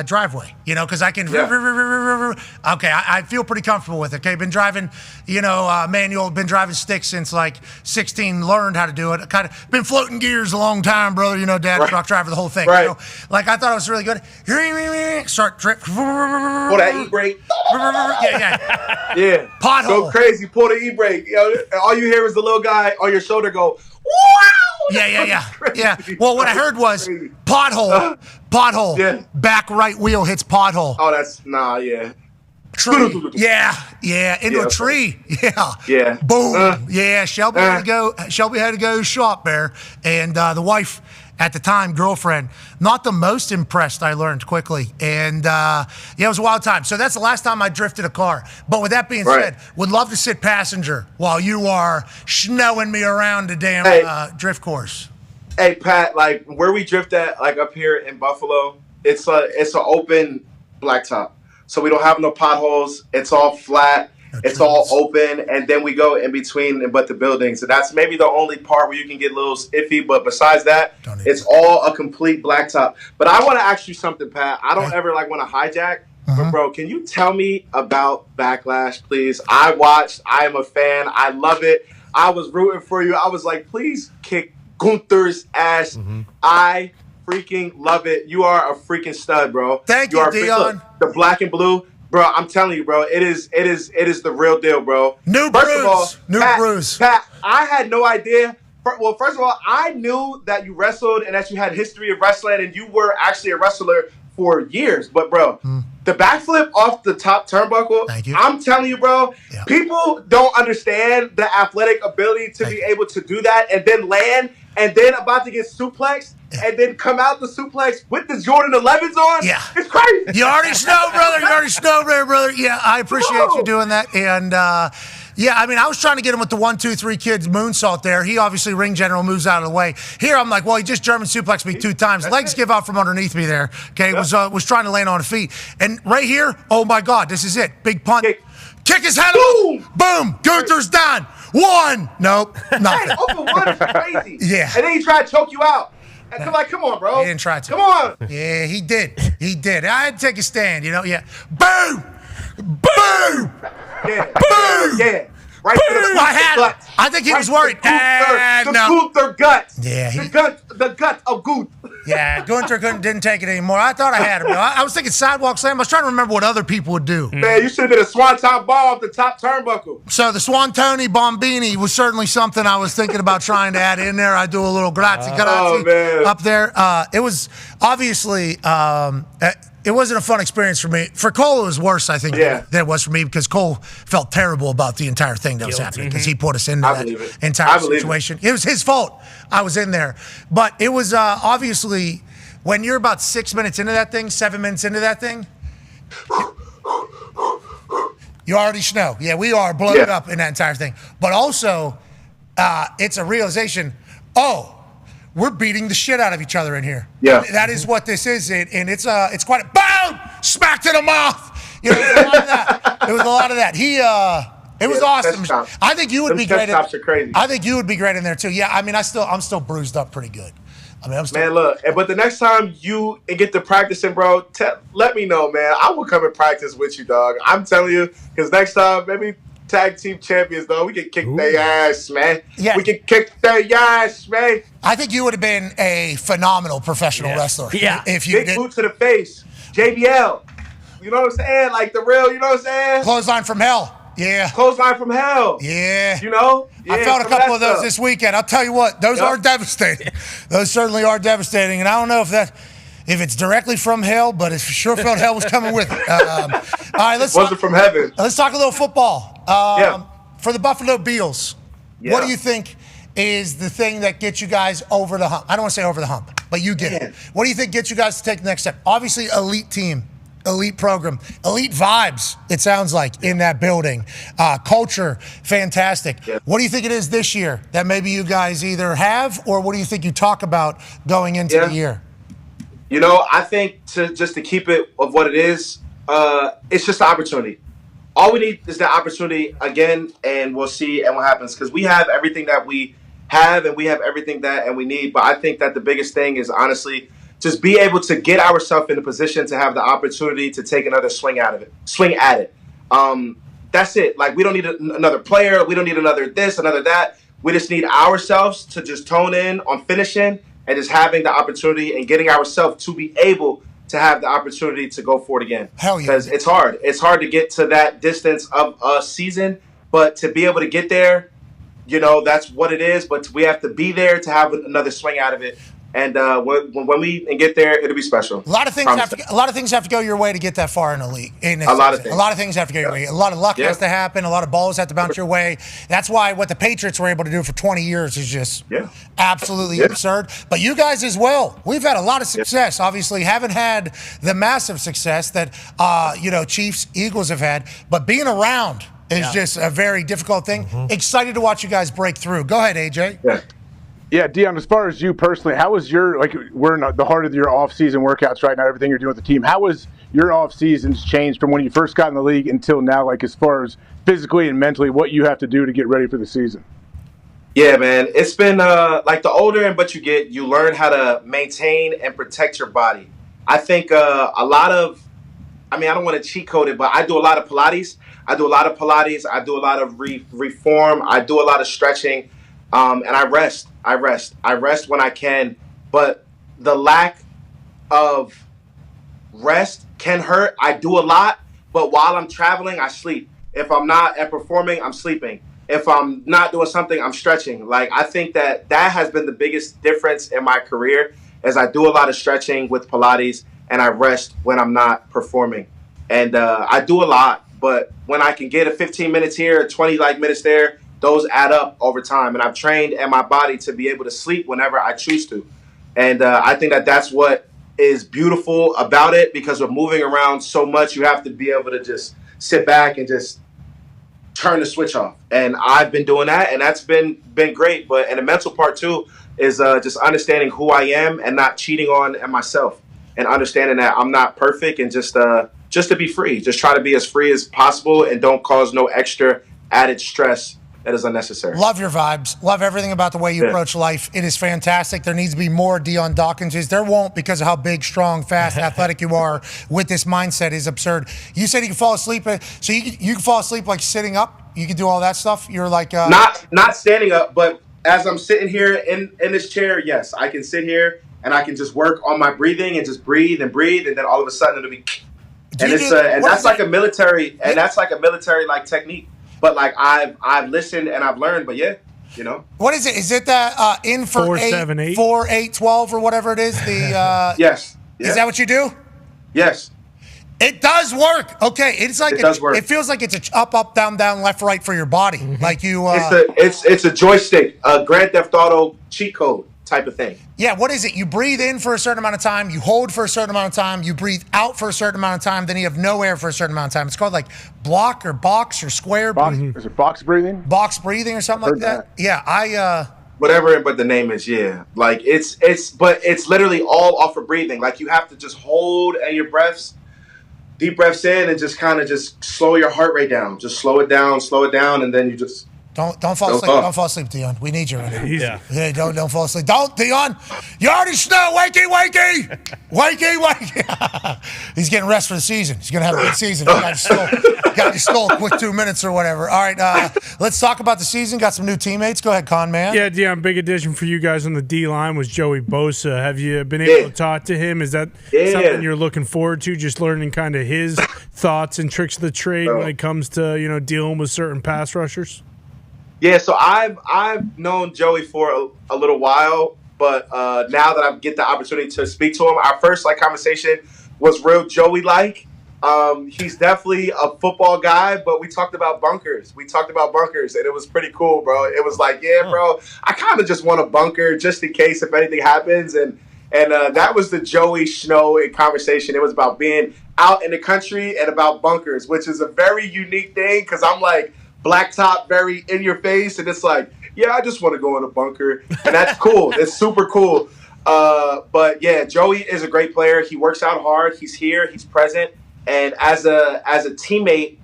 driveway. You know, because I can. Okay, I feel pretty comfortable with it. Okay, been driving, manual. Been driving stick since like 16. Learned how to do it. Kind of been floating gears a long time, brother. You know, dad truck driver, the whole thing. Right. You know? Like I thought it was really good. Start drift. Pull that e-brake. Yeah. Pothole. Go crazy. Pull the e-brake. All you hear is the little guy on your shoulder go, wow! Yeah. Well, what I heard was pothole. Yeah. Back right wheel hits pothole. Oh, that's, yeah. Tree. Yeah. Into a tree. Yeah. Boom. Shelby had to go shop there. And the wife, at the time, girlfriend. Not the most impressed, I learned quickly. And, it was a wild time. So that's the last time I drifted a car. But with that being said, would love to sit passenger while you are snowing me around the damn drift course. Hey, Pat, like where we drift at, like up here in Buffalo, it's an open blacktop. So we don't have no potholes. It's all flat. It's all open, and then we go in between but the buildings. And that's maybe the only part where you can get a little iffy. But besides that, it's all a complete blacktop. But I want to ask you something, Pat. I don't ever want to hijack. But, bro, can you tell me about Backlash, please? I watched. I am a fan. I love it. I was rooting for you. I was like, please kick Gunther's ass. I freaking love it. You are a freaking stud, bro. Thank you, Dion. The black and blue. Bro, I'm telling you, bro, it is the real deal, bro. First of all, Pat, I had no idea. Well, first of all, I knew that you wrestled and that you had history of wrestling and you were actually a wrestler for years. But, bro, the backflip off the top turnbuckle, I'm telling you, bro, people don't understand the athletic ability to be able to do that and then land and then about to get suplexed and then come out the suplex with the Jordan 11s on. Yeah. It's crazy. You already snowed, brother. You already snowed there, brother. Yeah, I appreciate you doing that. And, yeah, I mean, I was trying to get him with the 1, 2, 3 kids moonsault there. He obviously ring general moves out of the way. Here, I'm like, well, he just German suplexed me 2 times. Legs give out from underneath me there. Okay, was trying to land on feet. And right here, oh, my God, this is it. Big punt. Kick his head off. Boom. Gunther's down. 1. Nope. Nothing. Open 1 is crazy. Yeah. And then he tried to choke you out. And like, come on, bro. He didn't try to. Come on. Yeah, he did. He did. I had to take a stand, Yeah. Boom. Boom. Yeah. Boom. Yeah. Right to the gut. I think he was worried. The Gunther gut. Yeah. The gut of Gunther. Yeah, Gunther didn't take it anymore. I thought I had him. I was thinking sidewalk slam. I was trying to remember what other people would do. Man, you should have did a swanton bomb off the top turnbuckle. So the Swantoni Bombini was certainly something I was thinking about trying to add in there. I do a little grazie up there. It was obviously it wasn't a fun experience for me. For Cole, it was worse, I think, than it was for me because Cole felt terrible about the entire thing that was happening because he put us into that entire situation. It was his fault. I was in there. But it was obviously when you're about 6 minutes into that thing, 7 minutes into that thing, you already know. Yeah, we are blown up in that entire thing. But also, it's a realization, we're beating the shit out of each other in here. Yeah. That is what this is. And it's quite a boom! Smack to the mouth! There was a lot of that. There was a lot of that. It was awesome. I think you would be great. Are crazy. I think you would be great in there too. Yeah, I mean, I'm still bruised up pretty good. I mean, man, look, but the next time you get to practicing, bro, let me know, man. I will come and practice with you, dog. I'm telling you, because next time, maybe tag team champions, dog. We can kick their ass, man. Yeah. We can kick their ass, man. I think you would have been a phenomenal professional wrestler. Yeah. If you Big boot to the face. JBL. You know what I'm saying? Like the real, you know what I'm saying? Clothesline from hell. Yeah. Clothesline from hell. Yeah. You know? Yeah, I felt a couple of those this weekend. I'll tell you what, those are devastating. Those certainly are devastating. And I don't know if it's directly from hell, but it sure felt hell was coming with it. All right, wasn't from heaven. Let's talk a little football. For the Buffalo Bills, what do you think is the thing that gets you guys over the hump? I don't want to say over the hump, but you get it. What do you think gets you guys to take the next step? Obviously, elite team, elite program, elite vibes, it sounds like, in that building. Culture, fantastic. What do you think it is this year that maybe you guys either have, or what do you think you talk about going into the year? You know, I think to keep it of what it is, it's just an opportunity. All we need is the opportunity again, and we'll see and what happens. Because we have everything that we have, and we have everything that we need. But I think that the biggest thing is honestly just be able to get ourselves in a position to have the opportunity to take another swing at it. That's it. Like, we don't need another player. We don't need another this, another that. We just need ourselves to just tone in on finishing and just having the opportunity and getting ourselves to be able to have the opportunity to go for it again. Hell yeah. Because it's hard. It's hard to get to that distance of a season, but to be able to get there, you know, that's what it is. But we have to be there to have another swing out of it. And when we get there, it'll be special. A lot of things have to go your way to get that far in the league. A lot of things have to go your way. A lot of luck has to happen. A lot of balls have to bounce your way. That's why what the Patriots were able to do for 20 years is just absolutely absurd. But you guys as well. We've had a lot of success. Obviously, haven't had the massive success that Chiefs, Eagles have had. But being around is just a very difficult thing. Excited to watch you guys break through. Go ahead, AJ. Yeah, Dahn, as far as you personally, how was your, we're in the heart of your off-season workouts right now, everything you're doing with the team. How was your off-seasons changed from when you first got in the league until now, as far as physically and mentally, what you have to do to get ready for the season? Yeah, man. It's been, the older but you get, you learn how to maintain and protect your body. I think a lot of, I don't want to cheat code it, but I do a lot of Pilates. I do a lot of reform. I do a lot of stretching. And I rest. I rest when I can. But the lack of rest can hurt. I do a lot, but while I'm traveling, I sleep. If I'm not performing, I'm sleeping. If I'm not doing something, I'm stretching. I think that has been the biggest difference in my career, is I do a lot of stretching with Pilates, and I rest when I'm not performing. And I do a lot, but when I can get a 15 minutes here, 20 minutes there, those add up over time, and I've trained my body to be able to sleep whenever I choose to. And I think that's what is beautiful about it, because we're moving around so much. You have to be able to just sit back and just turn the switch off. And I've been doing that, and that's been great. And the mental part too is just understanding who I am and not cheating on myself, and understanding that I'm not perfect, and just to be free. Just try to be as free as possible and don't cause no extra added stress that is unnecessary. Love your vibes. Love everything about the way you approach life. It is fantastic. There needs to be more Deion Dawkinses. There won't, because of how big, strong, fast, athletic you are. With this mindset is absurd. You said you can fall asleep. So you can fall asleep sitting up? You can do all that stuff? You're not standing up, but as I'm sitting here in this chair, yes, I can sit here and I can just work on my breathing and just breathe, and then all of a sudden it'll be... that's like a military technique. But I've listened and I've learned, but What is it? Is it that in for 4, 7, 8? 4, 8, 12 or whatever it is? Yes. Is that what you do? Yes. It does work. Okay. It does work. It feels like it's a up, down, left, right for your body. It's a joystick, a Grand Theft Auto cheat code type of thing. Yeah, what is it? You breathe in for a certain amount of time, you hold for a certain amount of time, you breathe out for a certain amount of time, then you have no air for a certain amount of time. It's called block or box or square breathing. Is it box breathing? Box breathing or something like that? Yeah, whatever, but the name is, it's literally all off of breathing. You have to just hold your breaths, deep breaths in, and just kind of just slow your heart rate down. Just slow it down, and then you just... Don't fall asleep. Don't fall asleep, Deion. We need you right now. Yeah, don't fall asleep. Don't, Deion. You already snow. Wakey. He's getting rest for the season. He's gonna have a good season. Got to stole a quick 2 minutes or whatever. All right, let's talk about the season. Got some new teammates. Go ahead, Con Man. Yeah, Deion. Big addition for you guys on the D line was Joey Bosa. Have you been able to talk to him? Is that something you're looking forward to? Just learning kind of his thoughts and tricks of the trade when it comes to dealing with certain pass rushers. Yeah, so I've known Joey for a little while, but now that I get the opportunity to speak to him, our first conversation was real Joey-like. He's definitely a football guy, but we talked about bunkers. And it was pretty cool, bro. It was bro, I kind of just want a bunker just in case if anything happens. And that was the Joey Schno conversation. It was about being out in the country and about bunkers, which is a very unique thing, because I'm blacktop, very in your face, and it's I just want to go in a bunker, and that's cool. It's super cool. But yeah, Joey is a great player. He works out hard. He's here. He's present. And as a teammate,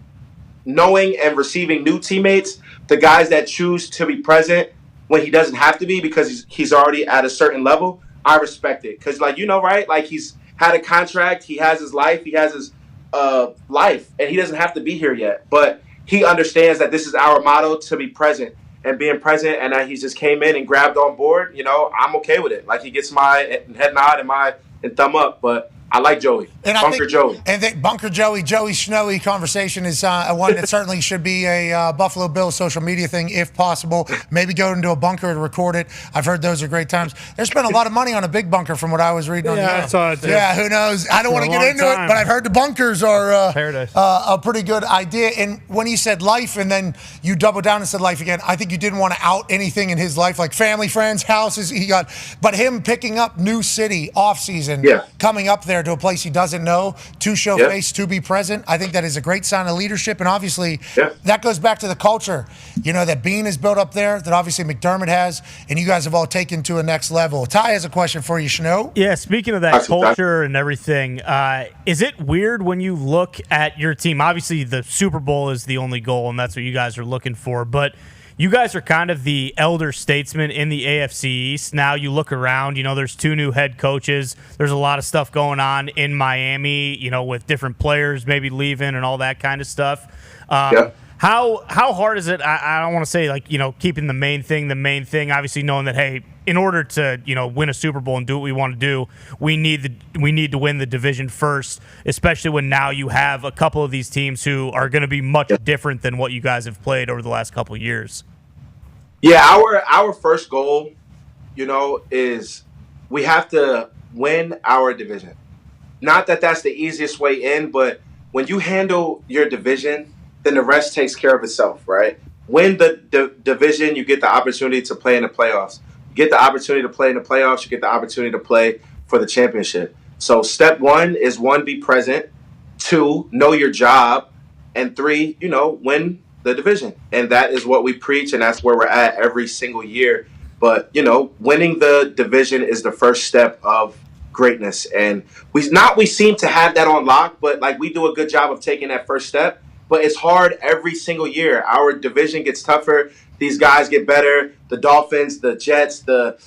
knowing and receiving new teammates, the guys that choose to be present when he doesn't have to be because he's already at a certain level, I respect it. Because right? He's had a contract. He has his life. He has his life, and he doesn't have to be here yet. But he understands that this is our motto, to be present, and being present, and that he just came in and grabbed on board. I'm okay with it. He gets my head nod and thumb up. But I like Joey. And Bunker Joey. And Bunker Joey Snowy conversation is one that certainly should be a Buffalo Bills social media thing if possible. Maybe go into a bunker to record it. I've heard those are great times. They're spending a lot of money on a big bunker from what I was reading on the I saw it too. Yeah, who knows? I don't want to get into it, but I've heard the bunkers are a pretty good idea. And when he said life and then you double down and said life again, I think you didn't want to out anything in his life, like family, friends, houses. But him picking up new city off season, coming up there to a place he doesn't know, to show face, to be present. I think that is a great sign of leadership. And obviously, that goes back to the culture, that Bean has built up there, that obviously McDermott has, and you guys have all taken to a next level. Ty has a question for you, Shano. Yeah, speaking of that culture and everything, is it weird when you look at your team? Obviously, the Super Bowl is the only goal, and that's what you guys are looking for. But you guys are kind of the elder statesmen in the AFC East. Now you look around, there's 2 new head coaches. There's a lot of stuff going on in Miami, with different players maybe leaving and all that kind of stuff. How hard is it? I don't want to say keeping the main thing, obviously knowing that, hey, in order to, win a Super Bowl and do what we want to do, we need to win the division first, especially when now you have a couple of these teams who are going to be much different than what you guys have played over the last couple of years. Yeah, our first goal, is we have to win our division. Not that that's the easiest way in, but when you handle your division, then the rest takes care of itself, right? Win the division, you get the opportunity to play in the playoffs. You get the opportunity to play in the playoffs, you get the opportunity to play for the championship. So step 1 is 1, be present. 2, know your job. And 3, win the division. And that is what we preach, and that's where we're at every single year. But, winning the division is the first step of greatness. And we seem to have that on lock, but we do a good job of taking that first step. But it's hard every single year. Our division gets tougher. These guys get better. The Dolphins, the Jets, the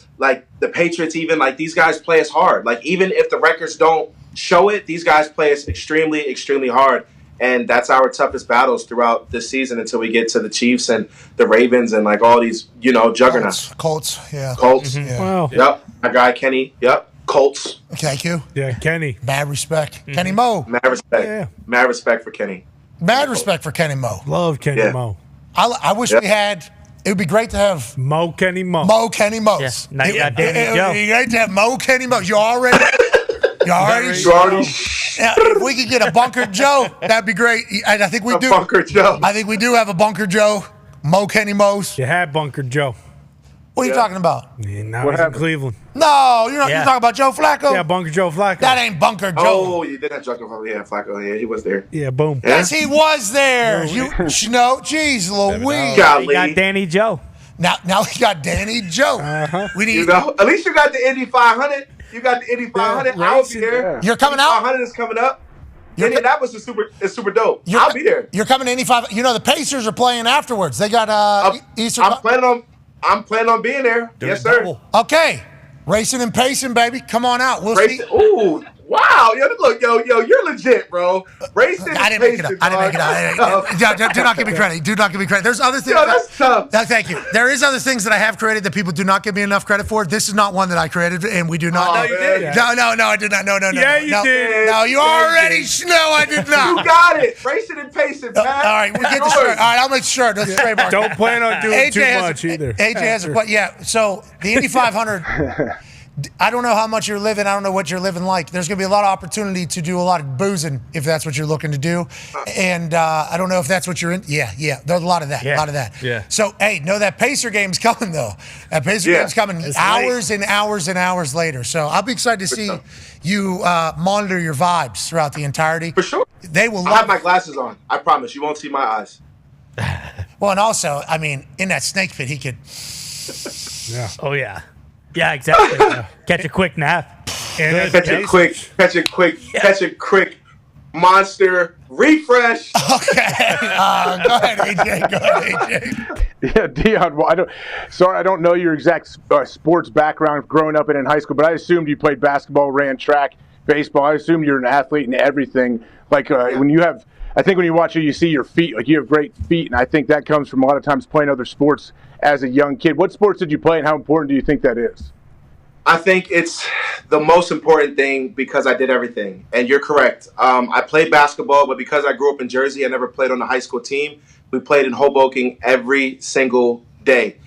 Patriots even, these guys play us hard. Even if the records don't show it, these guys play us extremely, extremely hard. And that's our toughest battles throughout this season until we get to the Chiefs and the Ravens and all these, juggernauts. Colts, yeah. Colts. Mm-hmm. Yeah. Wow. Yep. My guy, Kenny. Yep. Colts. Thank you. Yeah, Kenny. Mad respect. Kenny Mo. Mad respect. Yeah. Mad respect for Kenny. Mad respect for Kenny Mo. Love Kenny Mo. I wish we had. It would be great to have Mo Kenny Mo. Mo Kenny Mo's. Yeah. Now you got Danny Joe. It would be great to have Mo Kenny Mo's. You already. If we could get a Bunker Joe, that'd be great. And I think we do. Bunker Joe. I think we do have a Bunker Joe. Mo Kenny Mo's. You had Bunker Joe. What are you talking about? Yeah, now he's in Cleveland. No, you're talking about Joe Flacco? Yeah, Bunker Joe Flacco. That ain't Bunker Joe. Oh, you did that Flacco. Yeah, Flacco. Yeah, he was there. Yeah, boom. Yes, he was there. Jeez Louise. You got Danny Joe. Now we got Danny Joe. We need. At least you got the Indy 500. You got the Indy 500. I'll be there. You're coming out. 500 is coming up. Indianapolis is super dope. I'll be there. You're coming to Indy 500. The Pacers are playing afterwards. They got Eastern. I'm planning on being there. Yes, sir. Okay. Racing and pacing, baby. Come on out. We'll see. Ooh, wow. Look, you're legit, bro. Racing I didn't make it up. Do not give me credit. Do not give me credit. There's other things. That's tough. Thank you. There is other things that I have created that people do not give me enough credit for. This is not one that I created, and we do not. No, you did. No, I did not. No. Yeah, you did. No, you already. No, I did not. You got it. Racing and pacing, man. All right, we'll get the shirt. All right, I'll make sure. Let's trademark. Don't plan on doing too much either. AJ has a yeah. So the Indy 500. I don't know how much you're living. I don't know what you're living like. There's going to be a lot of opportunity to do a lot of boozing if that's what you're looking to do. And I don't know if that's what you're in. Yeah. There's a lot of that. Yeah. So, hey, that Pacer game's coming, though. That Pacer game's coming hours and hours and hours later. So I'll be excited to see you monitor your vibes throughout the entirety. For sure. They will. I'll have my glasses on. I promise. You won't see my eyes. Well, and also, in that snake pit, he could. Yeah. Oh, yeah. Yeah, exactly. Catch a quick nap. Catch a quick monster refresh. Okay. Go ahead, AJ. Yeah, Dion. Well, I don't know your exact sports background growing up and in high school, but I assumed you played basketball, ran track, baseball. I assumed you're an athlete and everything. When you watch you, you see your feet. You have great feet, and I think that comes from a lot of times playing other sports as a young kid. What sports did you play, and how important do you think that is? I think it's the most important thing because I did everything. And you're correct. I played basketball, but because I grew up in Jersey, I never played on a high school team. We played in Hoboken every single day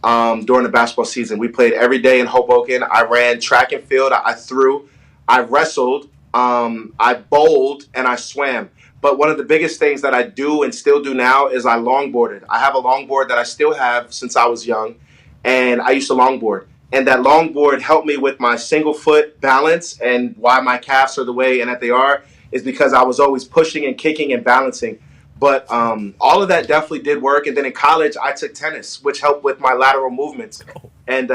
during the basketball season. We played every day in Hoboken. I ran track and field. I threw. I wrestled. I bowled, and I swam. But one of the biggest things that I do and still do now is I longboarded. I have a longboard that I still have since I was young, and I used to longboard. And that longboard helped me with my single foot balance, and why my calves are the way and that they are is because I was always pushing and kicking and balancing. But all of that definitely did work. And then in college, I took tennis, which helped with my lateral movements. And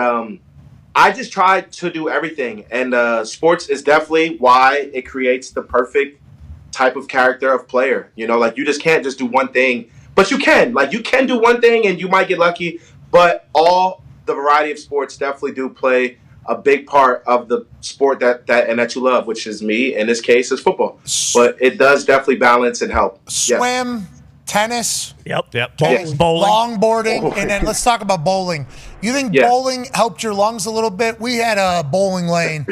I just tried to do everything. And sports is definitely why it creates the perfect type of character of player. You know, like you just can't just do one thing, but you can. Like you can do one thing and you might get lucky, but all the variety of sports definitely do play a big part of the sport that you love, which is me. In this case, is football. But it does definitely balance and help. Swim, tennis. Yep. Bowling. Longboarding. Bowling. And then let's talk about bowling. You think bowling helped your lungs a little bit? We had a bowling lane,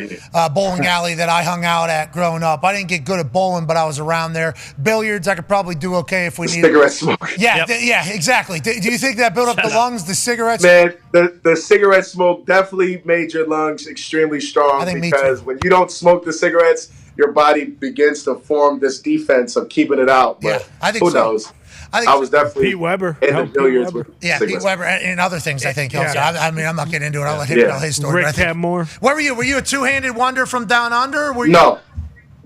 bowling alley that I hung out at growing up. I didn't get good at bowling, but I was around there. Billiards, I could probably do okay if we needed. Cigarette smoke. Yeah, yeah, exactly. Do you think that built up the lungs, the cigarettes? Man, the cigarette smoke definitely made your lungs extremely strong because when you don't smoke the cigarettes, your body begins to form this defense of keeping it out. But I think who so. knows? I was definitely Pete Weber. in the billiards with Pete cigarettes. Weber and other things, I think. Also. I mean, I'm not getting into it. I'll let him tell his story. Rick Cadmore. Where were you? Were you a two-handed wonder from down under? Or were you? No,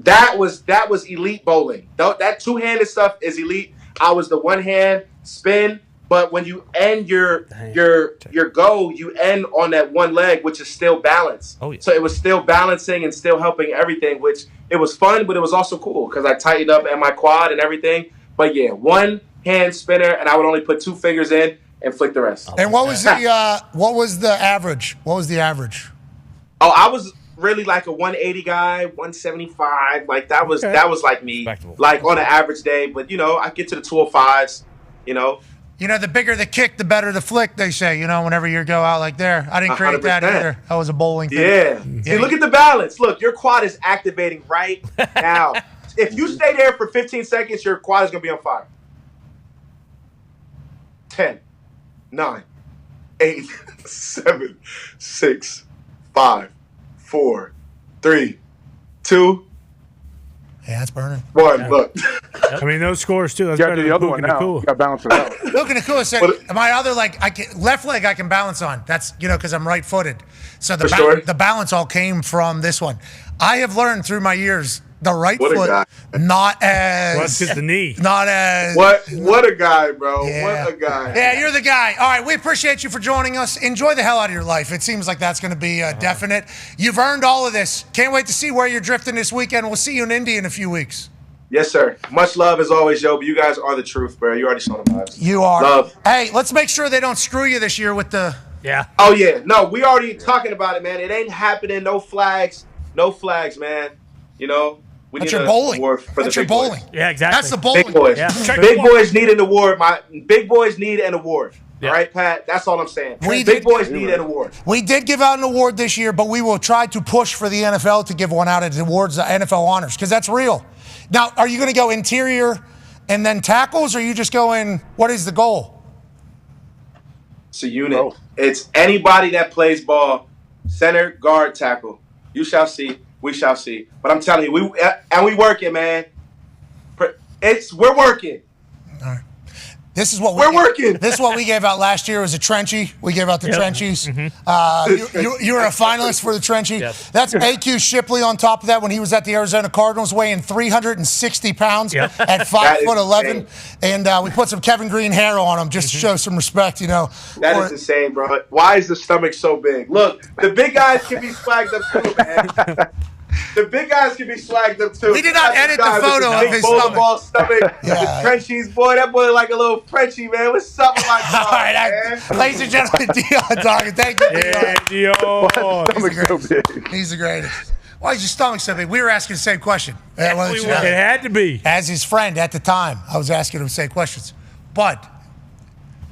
that was elite bowling. That two-handed stuff is elite. I was the one-hand spin, but when you end your go, you end on that one leg, which is still balance. Oh, yeah. So it was still balancing and still helping everything, which it was fun, but it was also cool because I tightened up at my quad and everything. But yeah, one hand spinner, and I would only put 2 fingers in and flick the rest. And what was the average? What was the average? Oh, I was really like a 180 guy, 175. Like that was like me, like on an average day. But you know, I get to the 205s. You know, the bigger the kick, the better the flick. They say, whenever you go out like there. I didn't create 100%. That either. That was a bowling thing. Yeah. See, look at the balance. Look, your quad is activating right now. If you stay there for 15 seconds, your quad is gonna be on fire. 10, 9, 8, 7, 6, 5, 4, 3, 2. Yeah, it's burning. 1. Look. I mean, those scores too. That's You got better to do the than other one now. Cool. You got to balance it out. Luke and Nakua said, my other leg, left leg I can balance on. That's, because I'm right-footed. So the balance all came from this one. I have learned through my years, the right foot, not as... Well, that's just the knee. Not as... What a guy, bro. Yeah. What a guy. Yeah, you're the guy. All right, we appreciate you for joining us. Enjoy the hell out of your life. It seems like that's going to be definite. You've earned all of this. Can't wait to see where you're drifting this weekend. We'll see you in Indy in a few weeks. Yes, sir. Much love as always, Joe. But you guys are the truth, bro. You already saw the vibes. You are. Love. Hey, let's make sure they don't screw you this year with the... Yeah. Oh, yeah. No, we already talking about it, man. It ain't happening. No flags. No flags, man. We That's need your an bowling. award for That's the your big bowling. boys. Yeah, exactly. That's the bowling. Big boys. Yeah. Big boys need an award. Big boys need an award. Yeah. All right, Pat? That's all I'm saying. Big boys need an award. We did give out an award this year, but we will try to push for the NFL to give one out at awards, NFL honors, because that's real. Now, are you going to go interior and then tackles, or are you just going, what is the goal? It's a unit. It's anybody that plays ball, center, guard, tackle. You shall see. We shall see. But I'm telling you, we working, man. We're working. All right. This is what we're working. This is what we gave out last year. It was a Trenchy. We gave out the Trenchies. You were a finalist for the Trenchy. Yes. That's AQ Shipley on top of that when he was at the Arizona Cardinals, weighing 360 pounds at 5'11", and we put some Kevin Green hair on him just to show some respect. That is insane, bro. Why is the stomach so big? Look, the big guys can be swagged up too, man. The big guys can be swagged up too. We did not edit the photo of his stomach. The Frenchies, boy, that boy like a little Frenchie, man. What's up with my dog, man? Ladies and gentlemen, Dahn talking. Thank you, Dion. He's the greatest. Why is your stomach so big? We were asking the same question. It had to be. As his friend at the time, I was asking him the same questions. But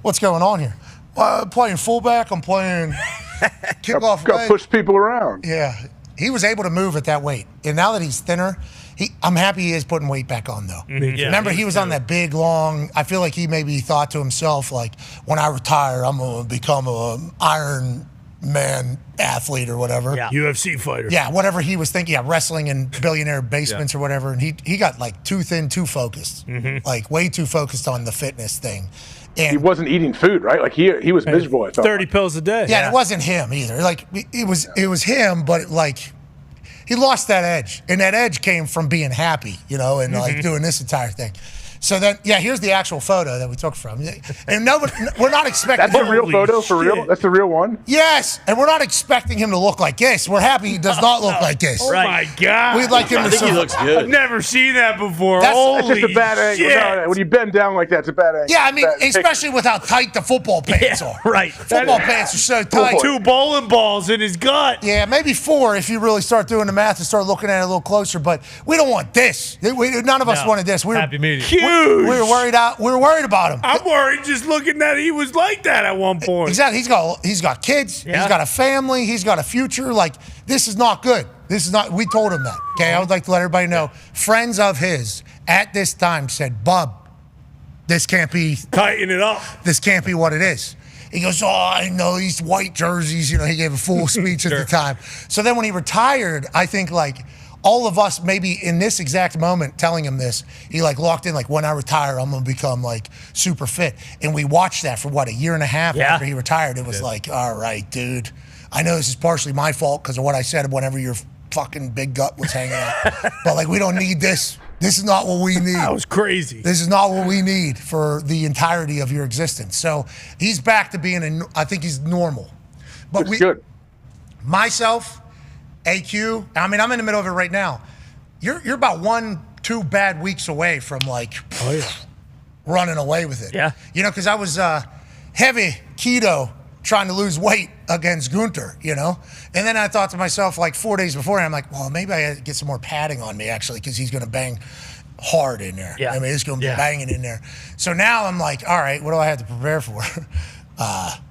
what's going on here? I'm playing fullback. I'm playing kickoff Got leg. push people around. Yeah, he was able to move at that weight, and now that he's thinner, I'm happy he is putting weight back on though. Yeah, Remember, he was on that big, long. I feel like he maybe thought to himself, like, when I retire, I'm gonna become an Iron Man athlete or whatever. Yeah. UFC fighter. Yeah, whatever he was thinking. Yeah, wrestling in billionaire basements or whatever, and he got like too thin, too focused, like way too focused on the fitness thing. And He wasn't eating food, right? Like he was miserable. I thought. 30 pills a day. yeah, and it wasn't him either. Like it was him, but like he lost that edge, and that edge came from being happy, and like doing this entire thing. So then, yeah, here's the actual photo that we took from. And we're not expecting. That's a real photo for real. That's the real one. Yes, and we're not expecting him to look like this. We're happy he does not look like this. Oh my God. We'd like him to. I think he looks good. I've never seen that before. That's Holy It's just a bad angle. shit. No, when you bend down like that, it's a bad angle. Yeah, I mean, Bad picture. especially with how tight the football pants are. Right. Football pants are so tight. 2 bowling balls in his gut. Yeah, maybe 4 if you really start doing the math and start looking at it a little closer. But we don't want this. None of us No. wanted this. We were, Happy medium. Huge. we were worried out. We were worried about him. I'm worried just looking that he was like that at one point. Exactly. He's got kids. Yeah. He's got a family. He's got a future. Like, this is not good. This is not. We told him that. Okay. I would like to let everybody know. Friends of his at this time said, "Bub, this can't be. Tighten it up. This can't be what it is." He goes, "Oh, I know these white jerseys." He gave a full speech at the time. So then when he retired, I think like all of us maybe in this exact moment telling him this, he like locked in like, when I retire, I'm going to become like super fit. And we watched that for what, a year and a half after he retired. It was like, all right, dude, I know this is partially my fault because of what I said whenever your fucking big gut was hanging out. But like, we don't need this. This is not what we need. That was crazy. This is not what we need for the entirety of your existence. So he's back to being, I think he's normal. But Looks good. Myself, AQ, I mean, I'm in the middle of it right now. You're about 1-2 bad weeks away from like running away with it. Yeah. Because I was heavy keto trying to lose weight against Gunter, And then I thought to myself, like 4 days before, I'm like, well, maybe I gotta get some more padding on me, actually, because he's going to bang hard in there. Yeah. I mean, he's going to be banging in there. So now I'm like, all right, what do I have to prepare for?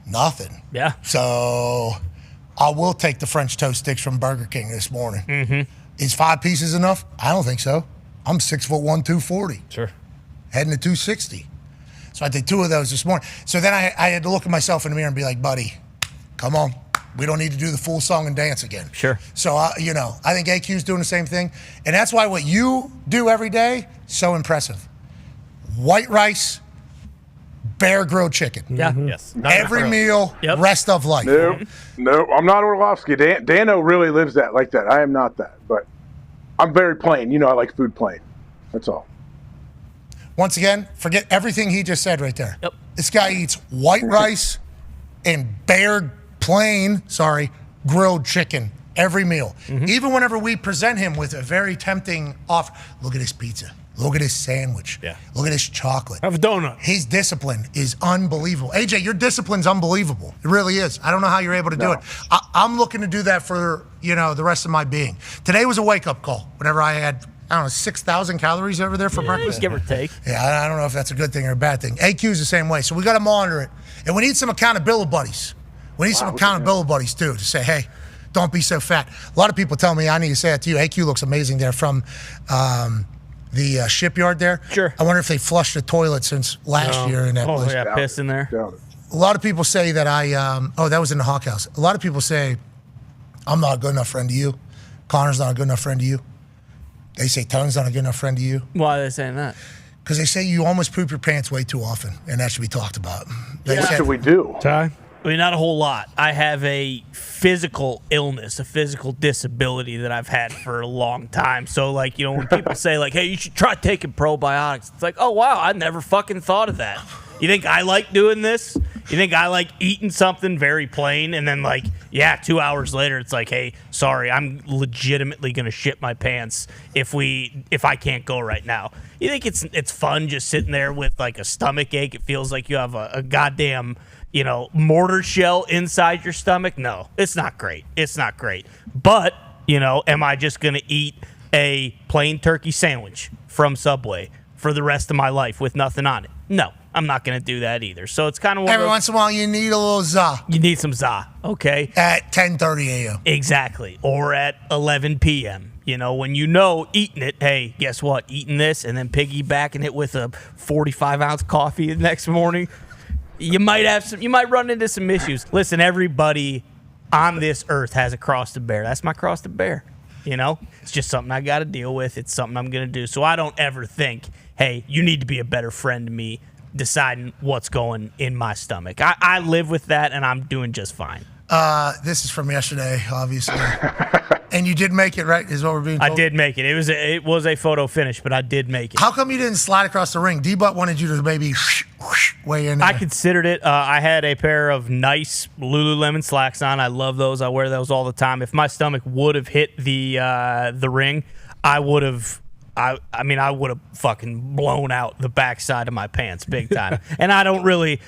Nothing. Yeah. So I will take the French toast sticks from Burger King this morning. Mm-hmm. Is 5 pieces enough? I don't think so. I'm 6'1", 240. Sure. Heading to 260. So I did 2 of those this morning. So then I had to look at myself in the mirror and be like, buddy, come on. We don't need to do the full song and dance again. Sure. So, I think AQ's doing the same thing. And that's why what you do every day, so impressive. White rice, Bear grilled chicken. Yeah. Yes. Every meal, rest of life. No, I'm not Orlovsky. Dano really lives that like that. I am not that, but I'm very plain. I like food plain. That's all. Once again, forget everything he just said right there. Yep. This guy eats white rice and grilled chicken every meal. Even whenever we present him with a very tempting offer, look at this pizza. Look at this sandwich. Yeah. Look at this chocolate. Have a donut. His discipline is unbelievable. AJ, your discipline's unbelievable. It really is. I don't know how you're able to do it. I'm looking to do that for, the rest of my being. Today was a wake-up call. Whenever I had, 6,000 calories over there for breakfast. Give or take. Yeah, I don't know if that's a good thing or a bad thing. AQ's the same way. So we got to monitor it. And we need some accountability buddies. We need some accountability buddies, too, to say, hey, don't be so fat. A lot of people tell me I need to say that to you. AQ looks amazing there from the shipyard there. Sure. I wonder if they flushed the toilet since last year in that place. Yeah, piss in there. A lot of people say that that was in the Hawk House. A lot of people say, I'm not a good enough friend to you. Connor's not a good enough friend to you. They say Tone's not a good enough friend to you. Why are they saying that? Because they say you almost poop your pants way too often, and that should be talked about. What should we do? Ty? I mean, not a whole lot. I have a physical illness, a physical disability that I've had for a long time. So, when people say, hey, you should try taking probiotics, it's like, oh, wow, I never fucking thought of that. You think I like doing this? You think I like eating something very plain and then 2 hours later it's like, hey, sorry, I'm legitimately gonna shit my pants if I can't go right now. You think it's fun just sitting there with a stomach ache? It feels like you have a goddamn mortar shell inside your stomach? No, it's not great. It's not great. But, am I just gonna eat a plain turkey sandwich from Subway for the rest of my life with nothing on it? No. I'm not going to do that either. So it's kind of Every once in a while, you need a little za. You need some za, okay? At 10:30 a.m. Exactly. Or at 11 p.m. When eating it, hey, guess what? Eating this and then piggybacking it with a 45-ounce coffee the next morning, you might run into some issues. Listen, everybody on this earth has a cross to bear. That's my cross to bear. It's just something I got to deal with. It's something I'm going to do. So I don't ever think, hey, you need to be a better friend to me deciding what's going in my stomach. I live with that, and I'm doing just fine. This is from yesterday, obviously. And you did make it, right? Is what we're being told? I did make it. It was a photo finish, but I did make it. How come you didn't slide across the ring? D-Butt wanted you to maybe weigh in there. I considered it. I had a pair of nice Lululemon slacks on. I love those. I wear those all the time. If my stomach would have hit the ring, I would have. I would have fucking blown out the backside of my pants big time. And I don't really,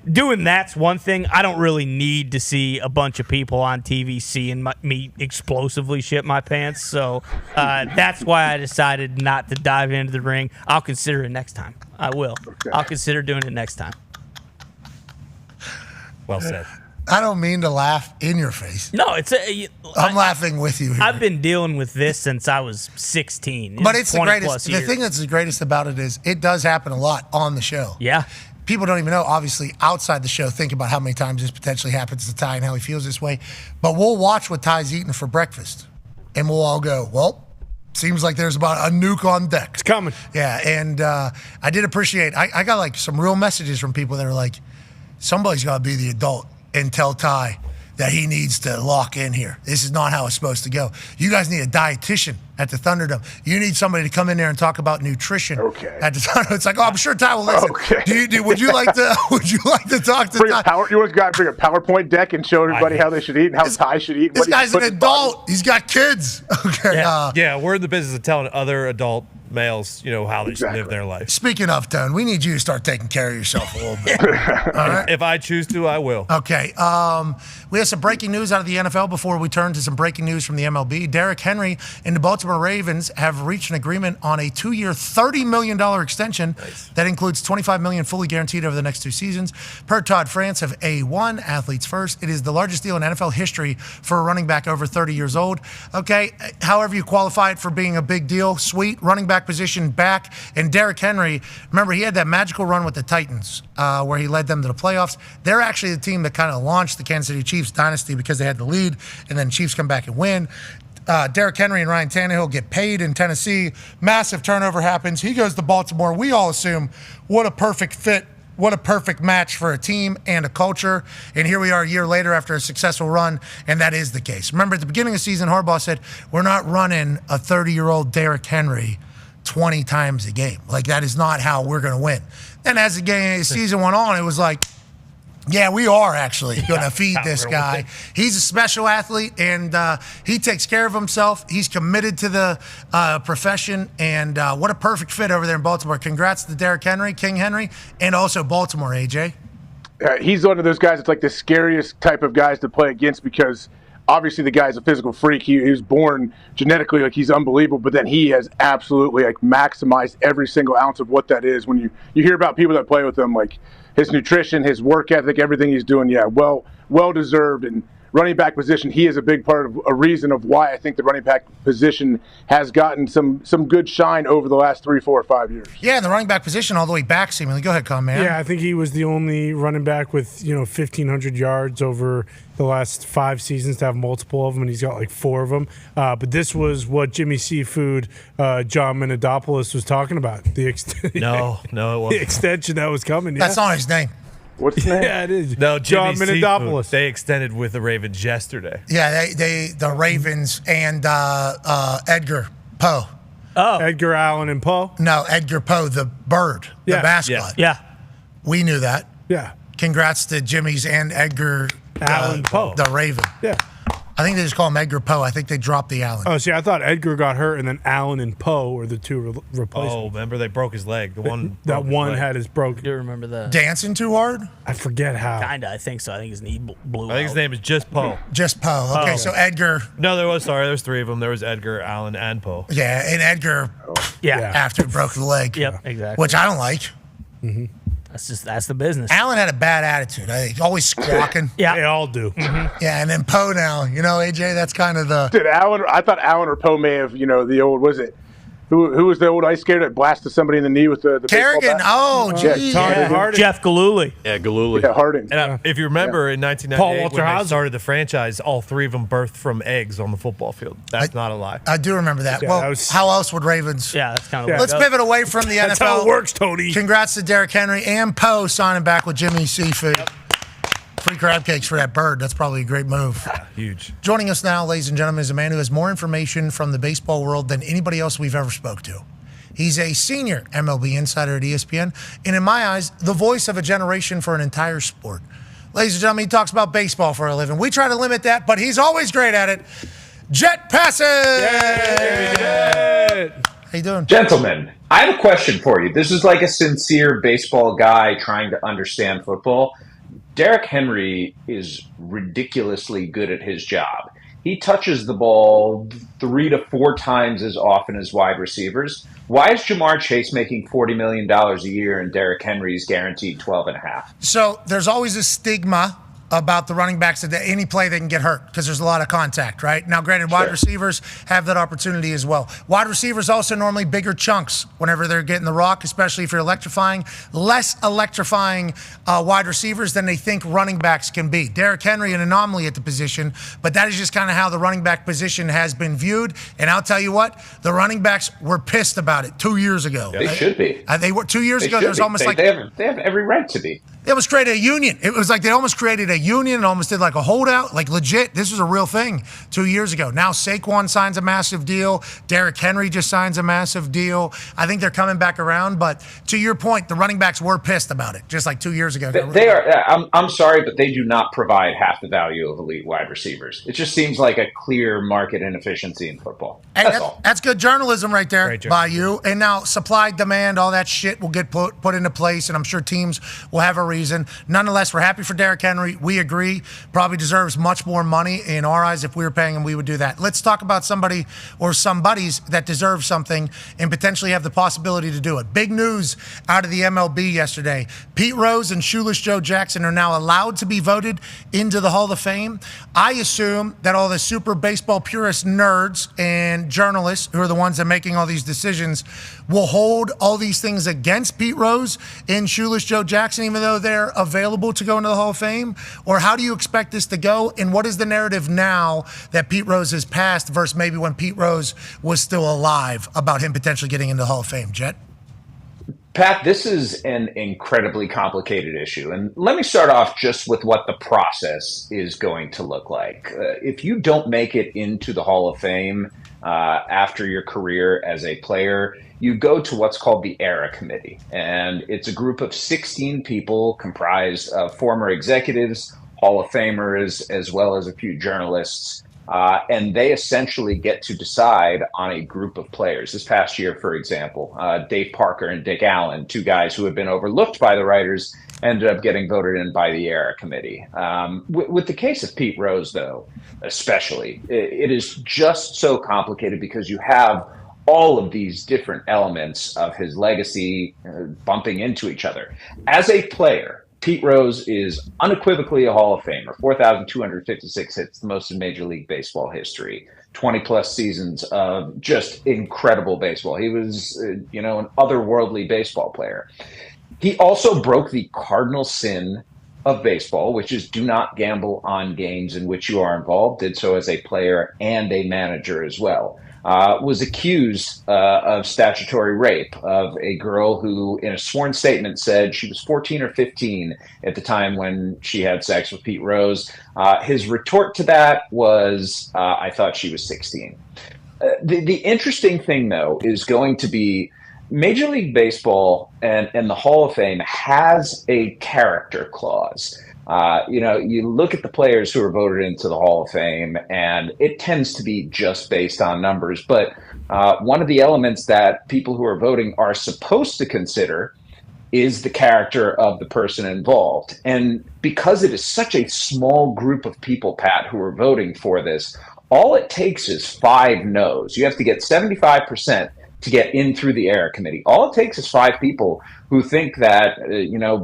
doing that's one thing. I don't really need to see a bunch of people on TV seeing me explosively shit my pants. So that's why I decided not to dive into the ring. I'll consider it next time. I will. Okay. I'll consider doing it next time. Well said. I don't mean to laugh in your face. No, I'm laughing with you here. I've been dealing with this since I was 16. But it's the greatest. The thing that's the greatest about it is it does happen a lot on the show. Yeah. People don't even know, obviously, outside the show, think about how many times this potentially happens to Ty and how he feels this way. But we'll watch what Ty's eating for breakfast. And we'll all go, well, seems like there's about a nuke on deck. It's coming. Yeah, and I did appreciate, I got like some real messages from people that are like, somebody's got to be the adult and tell Ty that he needs to lock in here. This is not how it's supposed to go. You guys need a dietitian at the Thunderdome. You need somebody to come in there and talk about nutrition. Okay. At the Thunderdome. It's like, I'm sure Ty will listen. Okay. Would you like to talk to Ty? You want to bring a PowerPoint deck and show everybody how they should eat and how Ty should eat? This guy's an adult. He's got kids. Okay. Yeah, we're in the business of telling other adult males, how they should live their life. Speaking of, Dahn, we need you to start taking care of yourself a little bit. All right? If I choose to, I will. Okay. We have some breaking news out of the NFL before we turn to some breaking news from the MLB. Derrick Henry and the Baltimore Ravens have reached an agreement on a 2-year, $30 million extension that includes $25 million fully guaranteed over the next 2 seasons. Per Todd France of A1, Athletes First, it is the largest deal in NFL history for a running back over 30 years old. Okay, however you qualify it for being a big deal, sweet. Running back position back. And Derrick Henry, remember, he had that magical run with the Titans where he led them to the playoffs. They're actually the team that kind of launched the Kansas City Chiefs dynasty because they had the lead, and then Chiefs come back and win. Derrick Henry and Ryan Tannehill get paid in Tennessee. Massive turnover happens. He goes to Baltimore. We all assume what a perfect fit, what a perfect match for a team and a culture. And here we are a year later after a successful run, and that is the case. Remember, at the beginning of the season, Harbaugh said, we're not running a 30-year-old Derrick Henry 20 times a game. Like, that is not how we're going to win. Then as the season went on, it was like, yeah, we are actually going to feed this guy. He's a special athlete, and he takes care of himself. He's committed to the profession, and what a perfect fit over there in Baltimore. Congrats to Derrick Henry, King Henry, and also Baltimore, AJ. He's one of those guys that's like the scariest type of guys to play against because obviously the guy's a physical freak. He was born genetically like he's unbelievable, but then he has absolutely like maximized every single ounce of what that is. When you hear about people that play with him, like his nutrition, his work ethic, everything he's doing, well deserved. And running back position, he is a big part of a reason of why I think the running back position has gotten some good shine over the last 3, 4, 5 years. Yeah, and the running back position all the way back seemingly. Go ahead, man. Yeah, I think he was the only running back with 1,500 yards over the last 5 seasons to have multiple of them, and he's got like 4 of them. But this was what Jimmy Seafood, John Menadopoulos was talking about. No, it wasn't. The extension that was coming. That's not his name. What's his name? Yeah, it is. No, John Jimmy Menadopoulos. They extended with the Ravens yesterday. Yeah, the Ravens and Edgar Poe. Oh. Edgar Allan and Poe? No, Edgar Poe, the bird, the mascot. Yeah. We knew that. Yeah. Congrats to Jimmy's and Edgar Allan Poe. The Raven. Yeah. I think they just call him Edgar Poe. I think they dropped the Allen. Oh, see, I thought Edgar got hurt, and then Allen and Poe were the two replacements. Oh, remember they broke his leg. The one that one had his broke. I do remember that. Dancing too hard? I forget how. Kinda, I think so. I think his knee blew I think his name is just Poe. Just Poe. Okay, so Edgar. No, there was 3 of them. There was Edgar, Allen, and Poe. Yeah, and Edgar. Yeah. After he broke the leg. Yep, exactly. Which I don't like. Mm-hmm. That's the business. Allen had a bad attitude. He's always squawking. Yeah, they all do. Mm-hmm. Yeah, and then Poe now. AJ, that's kind of the. Did Allen? I thought Allen or Poe may have. The old was it? Who was the old ice skater that blasted somebody in the knee with the Kerrigan? Oh, geez. Jeff Galooly. Yeah, Galooly. Yeah, Harding. And if you remember in 1998 when they started the franchise, all three of them birthed from eggs on the football field. That's not a lie. I do remember that. How else would Ravens? Yeah, that's kind of. Let's pivot away from the NFL. That's how it works, Tony. Congrats to Derrick Henry and Poe signing back with Jimmy Seafood. Yep. Free crab cakes for that bird. That's probably a great move. Huge. Joining us now, ladies and gentlemen, is a man who has more information from the baseball world than anybody else we've ever spoke to. He's a senior MLB insider at ESPN, and in my eyes, the voice of a generation for an entire sport. Ladies and gentlemen, he talks about baseball for a living. We try to limit that, but he's always great at it. Jet Passes! How you doing? Gentlemen, I have a question for you. This is like a sincere baseball guy trying to understand football. Derrick Henry is ridiculously good at his job. He touches the ball 3 to 4 times as often as wide receivers. Why is Jamar Chase making $40 million a year and Derrick Henry's guaranteed $12.5? So there's always a stigma about the running backs that any play they can get hurt because there's a lot of contact, right? Now, granted, wide receivers have that opportunity as well. Wide receivers also normally bigger chunks whenever they're getting the rock, especially if you're electrifying. Less electrifying wide receivers than they think running backs can be. Derrick Henry, an anomaly at the position, but that is just kind of how the running back position has been viewed. And I'll tell you what, the running backs were pissed about it 2 years ago. They should be. They were 2 years ago. There was almost they have every right to be. They almost created a union. It was like they almost created a union and almost did like a holdout. Like legit, this was a real thing 2 years ago. Now Saquon signs a massive deal. Derrick Henry just signs a massive deal. I think they're coming back around. But to your point, the running backs were pissed about it just like 2 years ago. They are. I'm sorry, but they do not provide half the value of elite wide receivers. It just seems like a clear market inefficiency in football. That's all. That's good journalism right there by you. And now supply, demand, all that shit will get put into place, and I'm sure teams will have a reason. Nonetheless, we're happy for Derrick Henry. We agree. Probably deserves much more money in our eyes. If we were paying him, we would do that. Let's talk about somebody or somebodies that deserve something and potentially have the possibility to do it. Big news out of the MLB yesterday. Pete Rose and Shoeless Joe Jackson are now allowed to be voted into the Hall of Fame. I assume that all the super baseball purist nerds and journalists who are the ones that are making all these decisions will hold all these things against Pete Rose and Shoeless Joe Jackson, even though they're available to go into the Hall of Fame? Or how do you expect this to go? And what is the narrative now that Pete Rose has passed versus maybe when Pete Rose was still alive about him potentially getting into the Hall of Fame? Jet? Pat, this is an incredibly complicated issue. And let me start off just with what the process is going to look like. If you don't make it into the Hall of Fame after your career as a player, you go to what's called the ERA Committee. And it's a group of 16 people comprised of former executives, Hall of Famers, as well as a few journalists. And they essentially get to decide on a group of players. This past year, for example, Dave Parker and Dick Allen, two guys who had been overlooked by the writers, ended up getting voted in by the ERA Committee. With the case of Pete Rose, though, especially, it is just so complicated because you have all of these different elements of his legacy bumping into each other. As a player, Pete Rose is unequivocally a Hall of Famer. 4,256 hits, the most in Major League Baseball history. 20-plus seasons of just incredible baseball. He was, an otherworldly baseball player. He also broke the cardinal sin of baseball, which is do not gamble on games in which you are involved. Did so as a player and a manager as well. Was accused of statutory rape of a girl who, in a sworn statement, said she was 14 or 15 at the time when she had sex with Pete Rose. His retort to that was, I thought she was 16. The interesting thing, though, is going to be Major League Baseball and the Hall of Fame has a character clause. You look at the players who are voted into the Hall of Fame, and it tends to be just based on numbers. But one of the elements that people who are voting are supposed to consider is the character of the person involved. And because it is such a small group of people, Pat, who are voting for this, all it takes is 5 no's. You have to get 75% to get in through the ERA committee. All it takes is 5 people who think that,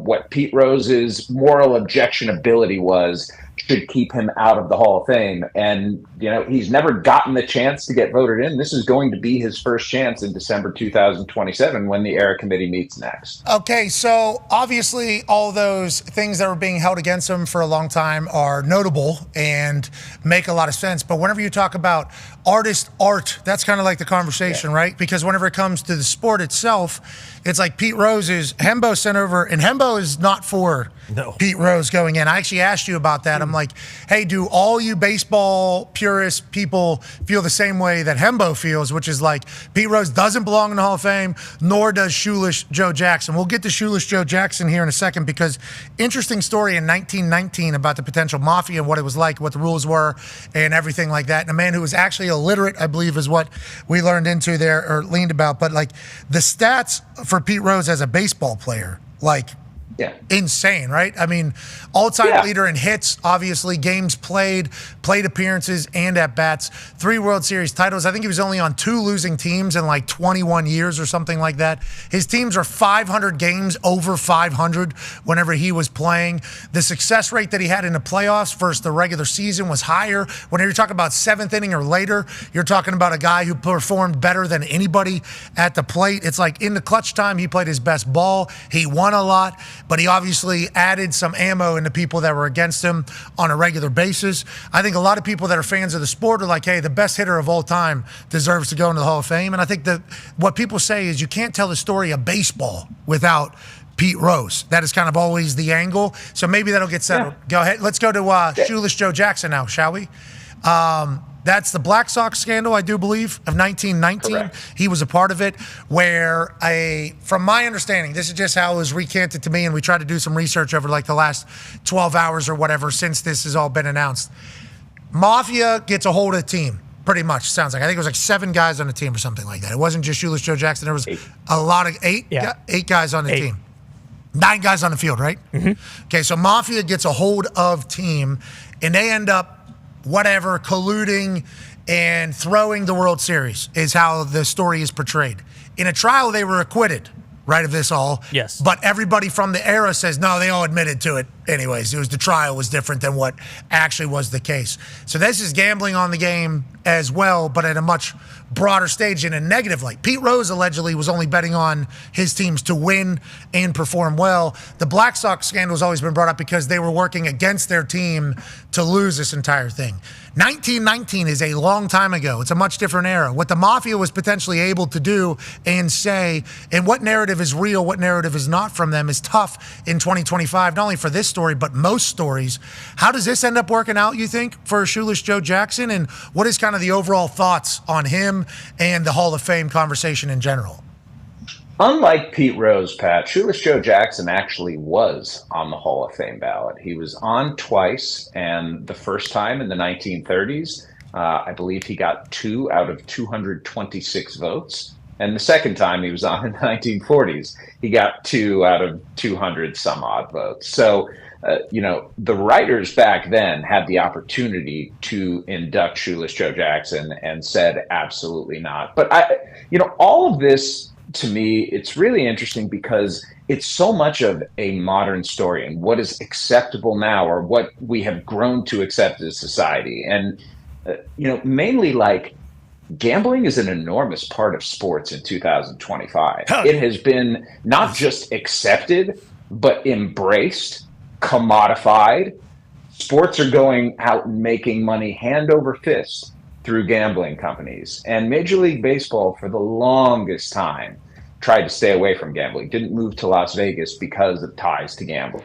what Pete Rose's moral objectionability was should keep him out of the Hall of Fame. And, he's never gotten the chance to get voted in. This is going to be his first chance in December 2027 when the ERA committee meets next. Okay, so obviously all those things that were being held against him for a long time are notable and make a lot of sense. But whenever you talk about art, that's kind of like the conversation, right? Because whenever it comes to the sport itself, it's like Pete Rose is Hembo sent over, and Hembo is not for Pete Rose going in. I actually asked you about that. I'm like, hey, do all you baseball purist people feel the same way that Hembo feels, which is like Pete Rose doesn't belong in the Hall of Fame, nor does Shoeless Joe Jackson. We'll get to Shoeless Joe Jackson here in a second, because interesting story in 1919 about the potential mafia and what it was like, what the rules were, and everything like that. And a man who was actually illiterate, I believe, is what we learned into there, or leaned about. But like the stats for Pete Rose as a baseball player, insane, right? I mean, all-time leader in hits, obviously, games played appearances, and at-bats. 3 World Series titles. I think he was only on 2 losing teams in 21 years or something like that. His teams are 500 games over 500 whenever he was playing. The success rate that he had in the playoffs versus the regular season was higher. Whenever you're talking about 7th inning or later, you're talking about a guy who performed better than anybody at the plate. It's like in the clutch time, he played his best ball. He won a lot, but he obviously added some ammo into people that were against him on a regular basis. I think a lot of people that are fans of the sport are like, hey, the best hitter of all time deserves to go into the Hall of Fame. And I think that what people say is you can't tell the story of baseball without Pete Rose. That is kind of always the angle. So maybe that'll get settled. Yeah. Go ahead. Let's go to Shoeless Joe Jackson now, shall we? That's the Black Sox scandal, I do believe, of 1919. Correct. He was a part of it, where from my understanding, this is just how it was recanted to me, and we tried to do some research over the last 12 hours or whatever since this has all been announced. Mafia gets a hold of the team, pretty much, sounds like. I think it was 7 guys on the team or something like that. It wasn't just Shoeless Joe Jackson. There was 8. A lot of 8 guys on the team. 9 guys on the field, right? Mm-hmm. Okay, so Mafia gets a hold of team, and they end up colluding and throwing the World Series is how the story is portrayed. In a trial, they were acquitted, right, of this all. Yes. But everybody from the era says, no, they all admitted to it anyways. The trial was different than what actually was the case. So this is gambling on the game as well, but at a much broader stage in a negative light. Pete Rose allegedly was only betting on his teams to win and perform well. The Black Sox scandal has always been brought up because they were working against their team to lose this entire thing. 1919 is a long time ago. It's a much different era. What the Mafia was potentially able to do and say, and what narrative is real, what narrative is not from them, is tough in 2025, not only for this story, but most stories. How does this end up working out, you think, for Shoeless Joe Jackson? And what is kind of the overall thoughts on him and the Hall of Fame conversation in general? Unlike Pete Rose, Pat, Shoeless Joe Jackson actually was on the Hall of Fame ballot. He was on twice, and the first time in the 1930s, I believe he got 2 out of 226 votes. And the second time he was on in the 1940s, he got 2 out of 200 some odd votes. So, the writers back then had the opportunity to induct Shoeless Joe Jackson and said absolutely not. But all of this, to me, it's really interesting because it's so much of a modern story and what is acceptable now, or what we have grown to accept as society. And, mainly gambling is an enormous part of sports in 2025. It has been not just accepted, but embraced, commodified. Sports are going out and making money hand over fist through gambling companies. And Major League Baseball, for the longest time, tried to stay away from gambling, didn't move to Las Vegas because of ties to gambling.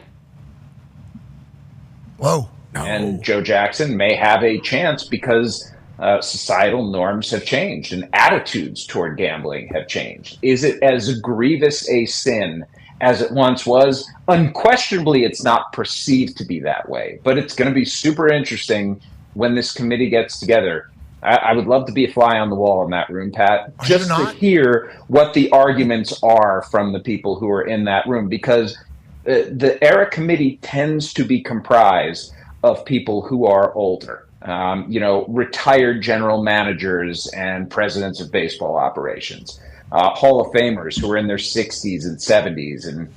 Whoa. No. And Joe Jackson may have a chance because societal norms have changed and attitudes toward gambling have changed. Is it as grievous a sin as it once was? Unquestionably, it's not perceived to be that way, but it's going to be super interesting when this committee gets together. I would love to be a fly on the wall in that room, Pat, just to hear what the arguments are from the people who are in that room, because the ERA committee tends to be comprised of people who are older, retired general managers and presidents of baseball operations. Hall of Famers who are in their 60s and 70s and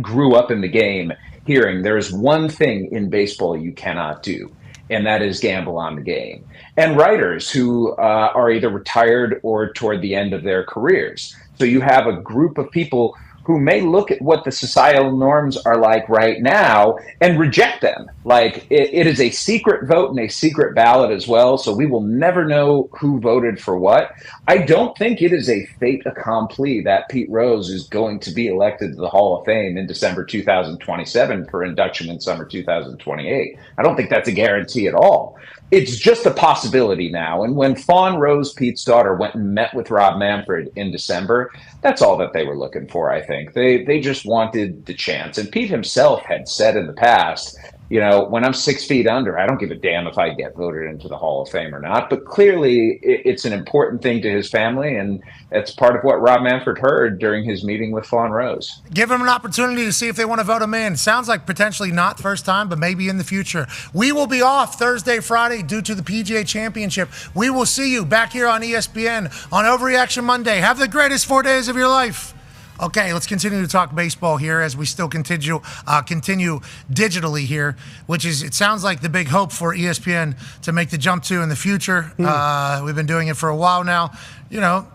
grew up in the game hearing there's one thing in baseball you cannot do, and that is gamble on the game. And writers who are either retired or toward the end of their careers. So you have a group of people who may look at what the societal norms are like right now and reject them. Like it is a secret vote and a secret ballot as well, so we will never know who voted for what. I don't think it is a fait accompli that Pete Rose is going to be elected to the Hall of Fame in December 2027 for induction in summer 2028. I don't think that's a guarantee at all. It's just a possibility now. And when Fawn Rose, Pete's daughter, went and met with Rob Manfred in December, that's all that they were looking for, I think. They just wanted the chance. And Pete himself had said in the past, you know, when I'm 6 feet under, I don't give a damn if I get voted into the Hall of Fame or not. But clearly, it's an important thing to his family, and it's part of what Rob Manfred heard during his meeting with Fawn Rose. Give him an opportunity to see if they want to vote him in. Sounds like potentially not first time, but maybe in the future. We will be off Thursday, Friday due to the PGA Championship. We will see you back here on ESPN on Overreaction Monday. Have the greatest 4 days of your life. Okay, let's continue to talk baseball here as we still continue digitally here, which is, it sounds like the big hope for ESPN to make the jump to in the future. We've been doing it for a while now. You know,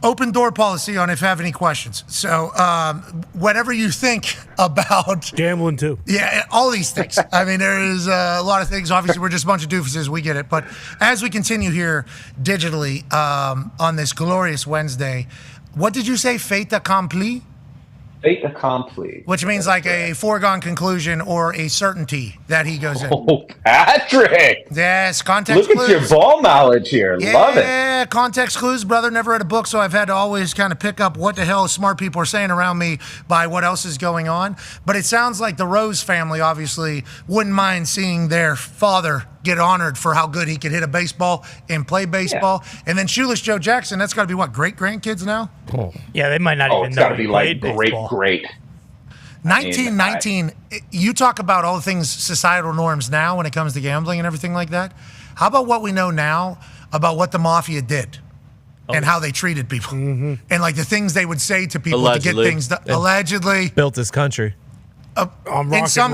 open door policy on if you have any questions. So whatever you think about gambling too. Yeah, all these things. I mean, there is a lot of things. Obviously, we're just a bunch of doofuses. We get it. But as we continue here digitally on this glorious Wednesday, what did you say? Fait accompli? Fait accompli. Which means like a foregone conclusion or a certainty that he goes in. Oh, Patrick! Yes, context Look clues. at your ball knowledge here. Love it. Yeah, context clues, brother. Never read a book, so I've had to always kind of pick up what the hell smart people are saying around me by what else is going on. But it sounds like the Rose family obviously wouldn't mind seeing their father get honored for how good he could hit a baseball and play baseball. Yeah. And then Shoeless Joe Jackson, that's got to be what, great-grandkids now? Oh. Yeah, they might not even know got to be like great. 1919, you talk about all the things, societal norms now when it comes to gambling and everything like that. How about what we know now about what the mafia did and how they treated people? And like the things they would say to people to get things done. Allegedly. Built this country. In some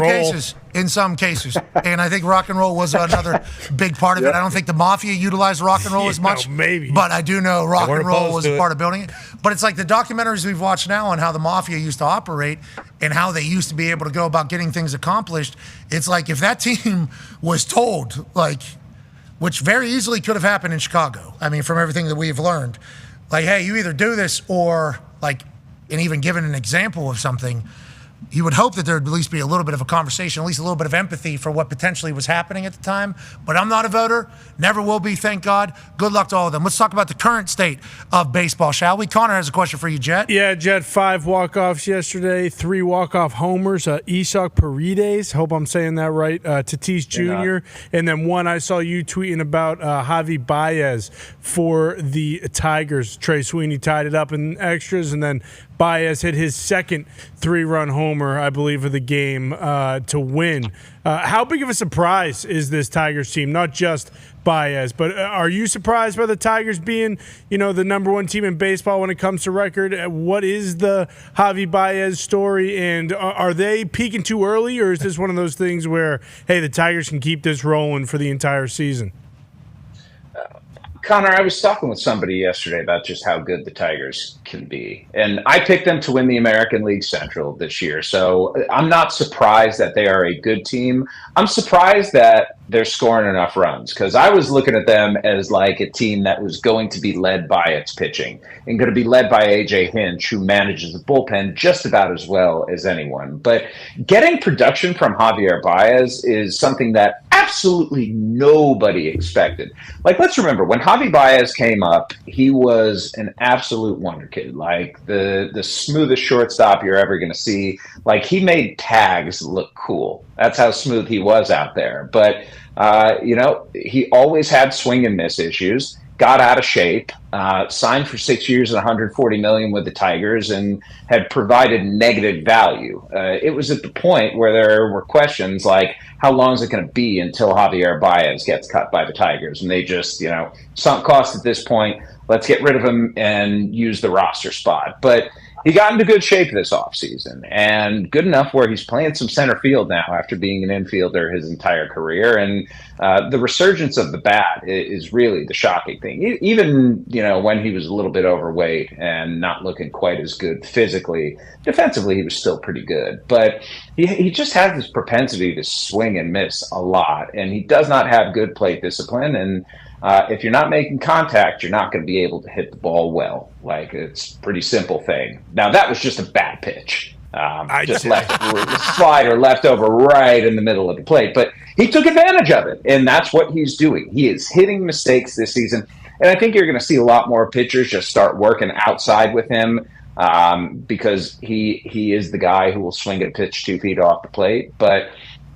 cases. And I think rock and roll was another big part of it. I don't think the mafia utilized rock and roll as much. Maybe. But I do know rock and roll was a part of building it. But it's like the documentaries we've watched now on how the mafia used to operate and how they used to be able to go about getting things accomplished. It's like if that team was told, like, which very easily could have happened in Chicago. I mean, from everything that we've learned, like, hey, you either do this or, like, and even given an example of something, you would hope that there would at least be a little bit of a conversation, at least a little bit of empathy for what potentially was happening at the time. But I'm not a voter, never will be, thank God. Good luck to all of them. Let's talk about the current state of baseball, shall we? Connor has a question for you, Jet. Yeah, Jet, 5 walk-offs yesterday, 3 walk-off homers. Isak Paredes, hope I'm saying that right, Tatis Jr., and then one I saw you tweeting about Javi Baez for the Tigers. Trey Sweeney tied it up in extras, and then Baez hit his second 3-run homer, I believe, of the game to win. How big of a surprise is this Tigers team? Not just Baez, but are you surprised by the Tigers being, you know, the number 1 team in baseball when it comes to record? What is the Javi Baez story, and are they peaking too early, or is this one of those things where, hey, the Tigers can keep this rolling for the entire season? Connor, I was talking with somebody yesterday about just how good the Tigers can be. And I picked them to win the American League Central this year. So I'm not surprised that they are a good team. I'm surprised that they're scoring enough runs, because I was looking at them as like a team that was going to be led by its pitching and going to be led by A.J. Hinch, who manages the bullpen just about as well as anyone. But getting production from Javier Baez is something that absolutely nobody expected. Like, let's remember, when Javi Baez came up, he was an absolute wonder kid, like the smoothest shortstop you're ever going to see. Like, he made tags look cool. That's how smooth he was out there. But He always had swing and miss issues, got out of shape, signed for 6 years and $140 million with the Tigers, and had provided negative value. It was at the point where there were questions like, how long is it going to be until Javier Baez gets cut by the Tigers? And they just, sunk cost at this point. Let's get rid of him and use the roster spot. But he got into good shape this offseason, and good enough where he's playing some center field now after being an infielder his entire career. And the resurgence of the bat is really the shocking thing. Even, when he was a little bit overweight and not looking quite as good physically, defensively he was still pretty good. But he just has this propensity to swing and miss a lot, and he does not have good plate discipline. And if you're not making contact, you're not going to be able to hit the ball well. It's a pretty simple thing. Now, that was just a bad pitch. Slider left over right in the middle of the plate. But he took advantage of it, and that's what he's doing. He is hitting mistakes this season. And I think you're going to see a lot more pitchers just start working outside with him because he is the guy who will swing a pitch 2 feet off the plate. But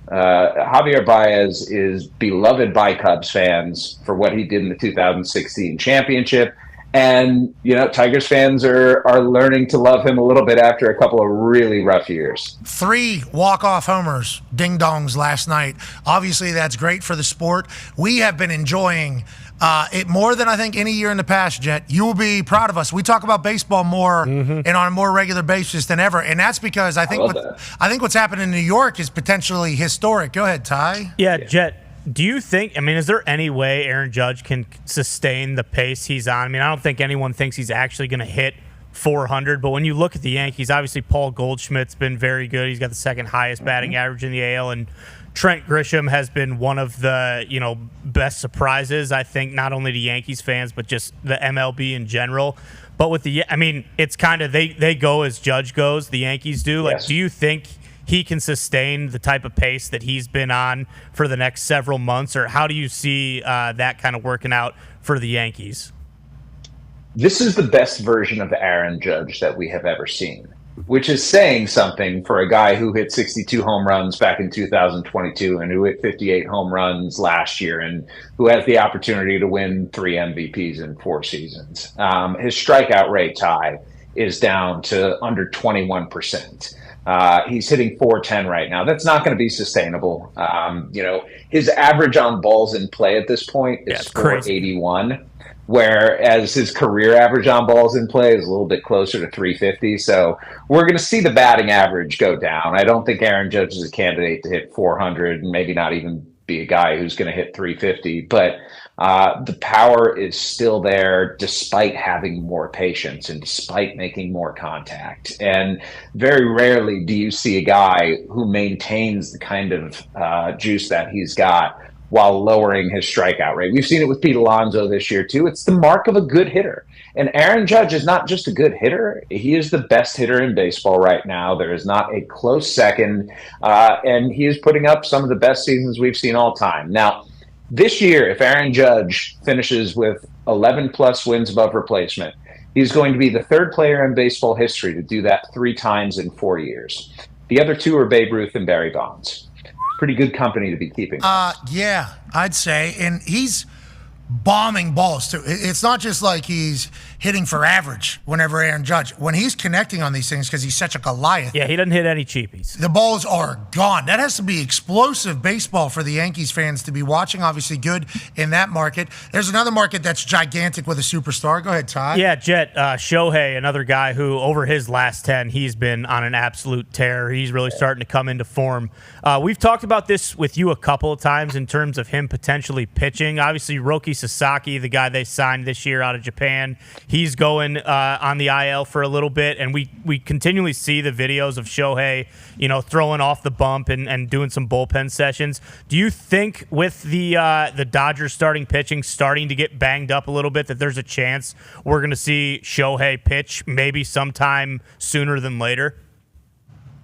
Javier Baez is beloved by Cubs fans for what he did in the 2016 championship. And, Tigers fans are learning to love him a little bit after a couple of really rough years. 3 walk-off homers, ding-dongs last night. Obviously, that's great for the sport. We have been enjoying it more than I think any year in the past, Jet. You will be proud of us. We talk about baseball more and on a more regular basis than ever, and that's because I think what's happened in New York is potentially historic. Go ahead, Ty. Yeah, Jet. Do you think, is there any way Aaron Judge can sustain the pace he's on? I don't think anyone thinks he's actually going to hit 400, but when you look at the Yankees, obviously Paul Goldschmidt's been very good. He's got the second highest batting average in the AL, and Trent Grisham has been one of the, best surprises, I think, not only to Yankees fans, but just the MLB in general. But with it's kind of, they go as Judge goes, the Yankees do. Yes. Do you think he can sustain the type of pace that he's been on for the next several months, or how do you see that kind of working out for the Yankees? This is the best version of Aaron Judge that we have ever seen, which is saying something for a guy who hit 62 home runs back in 2022 and who hit 58 home runs last year and who has the opportunity to win 3 MVPs in 4 seasons. His strikeout rate, Ty, is down to under 21%. He's hitting 410 right now. That's not going to be sustainable. His average on balls in play at this point is 481, whereas his career average on balls in play is a little bit closer to 350. So we're going to see the batting average go down. I don't think Aaron Judge is a candidate to hit 400 and maybe not even be a guy who's going to hit 350. But the power is still there despite having more patience and despite making more contact. And very rarely do you see a guy who maintains the kind of juice that he's got while lowering his strikeout rate. We've seen it with Pete Alonso this year, too. It's the mark of a good hitter. And Aaron Judge is not just a good hitter. He is the best hitter in baseball right now. There is not a close second. And he is putting up some of the best seasons we've seen all time. Now, this year, if Aaron Judge finishes with 11-plus wins above replacement, he's going to be the 3rd player in baseball history to do that 3 times in 4 years. The other 2 are Babe Ruth and Barry Bonds. Pretty good company to be keeping. Yeah, I'd say. And he's bombing balls, too. It's not just like he's hitting for average whenever Aaron Judge. When he's connecting on these things, because he's such a Goliath. Yeah, he doesn't hit any cheapies. The balls are gone. That has to be explosive baseball for the Yankees fans to be watching. Obviously good in that market. There's another market that's gigantic with a superstar. Go ahead, Todd. Yeah, Jet, Shohei, another guy who over his last 10, he's been on an absolute tear. He's really starting to come into form. We've talked about this with you a couple of times in terms of him potentially pitching. Obviously, Roki Sasaki, the guy they signed this year out of Japan, he's going on the IL for a little bit, and we continually see the videos of Shohei, throwing off the bump and doing some bullpen sessions. Do you think with the Dodgers starting pitching starting to get banged up a little bit that there's a chance we're going to see Shohei pitch maybe sometime sooner than later?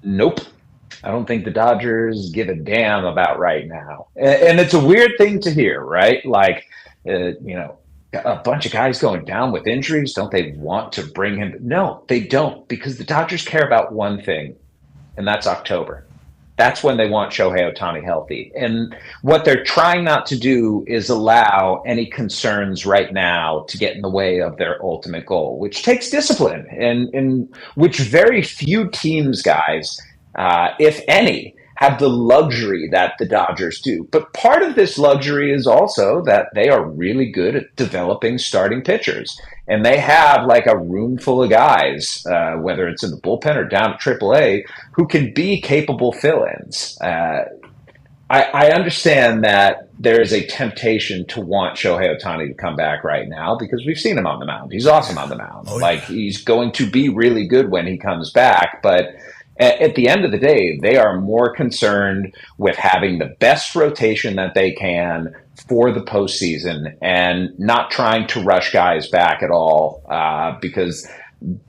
Nope. I don't think the Dodgers give a damn about right now. And it's a weird thing to hear, right? Like, a bunch of guys going down with injuries. Don't they want to bring him? No, they don't, because the Dodgers care about one thing, and that's October. That's when they want Shohei Ohtani healthy. And what they're trying not to do is allow any concerns right now to get in the way of their ultimate goal, which takes discipline, and which very few teams, guys, if any, have the luxury that the Dodgers do. But part of this luxury is also that they are really good at developing starting pitchers. And they have like a room full of guys, whether it's in the bullpen or down at AAA, who can be capable fill-ins. I understand that there is a temptation to want Shohei Ohtani to come back right now because we've seen him on the mound. He's awesome on the mound. Like, he's going to be really good when he comes back. But at the end of the day, they are more concerned with having the best rotation that they can for the postseason and not trying to rush guys back at all because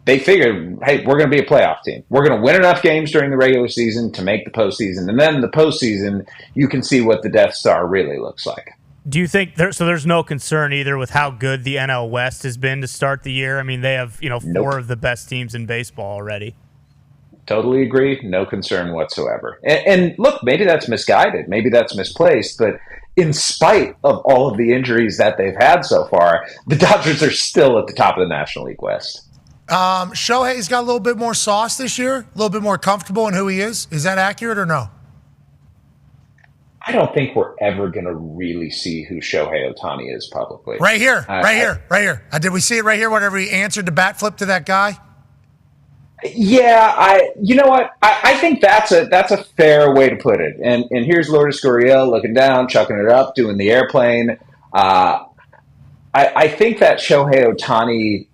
they figured, hey, we're going to be a playoff team. We're going to win enough games during the regular season to make the postseason. And then the postseason, you can see what the Death Star really looks like. Do you think there's no concern either with how good the NL West has been to start the year? I mean, they have, four of the best teams in baseball already. Totally agree. No concern whatsoever. And look, maybe that's misguided. Maybe that's misplaced. But in spite of all of the injuries that they've had so far, the Dodgers are still at the top of the National League West. Shohei's got a little bit more sauce this year, a little bit more comfortable in who he is. Is that accurate or no? I don't think we're ever going to really see who Shohei Ohtani is publicly. Right here. Did we see it right here whenever he answered the bat flip to that guy? Yeah, you know what? I think that's a fair way to put it. And here's Lourdes Gurriel looking down, chucking it up, doing the airplane. I think that Shohei Ohtani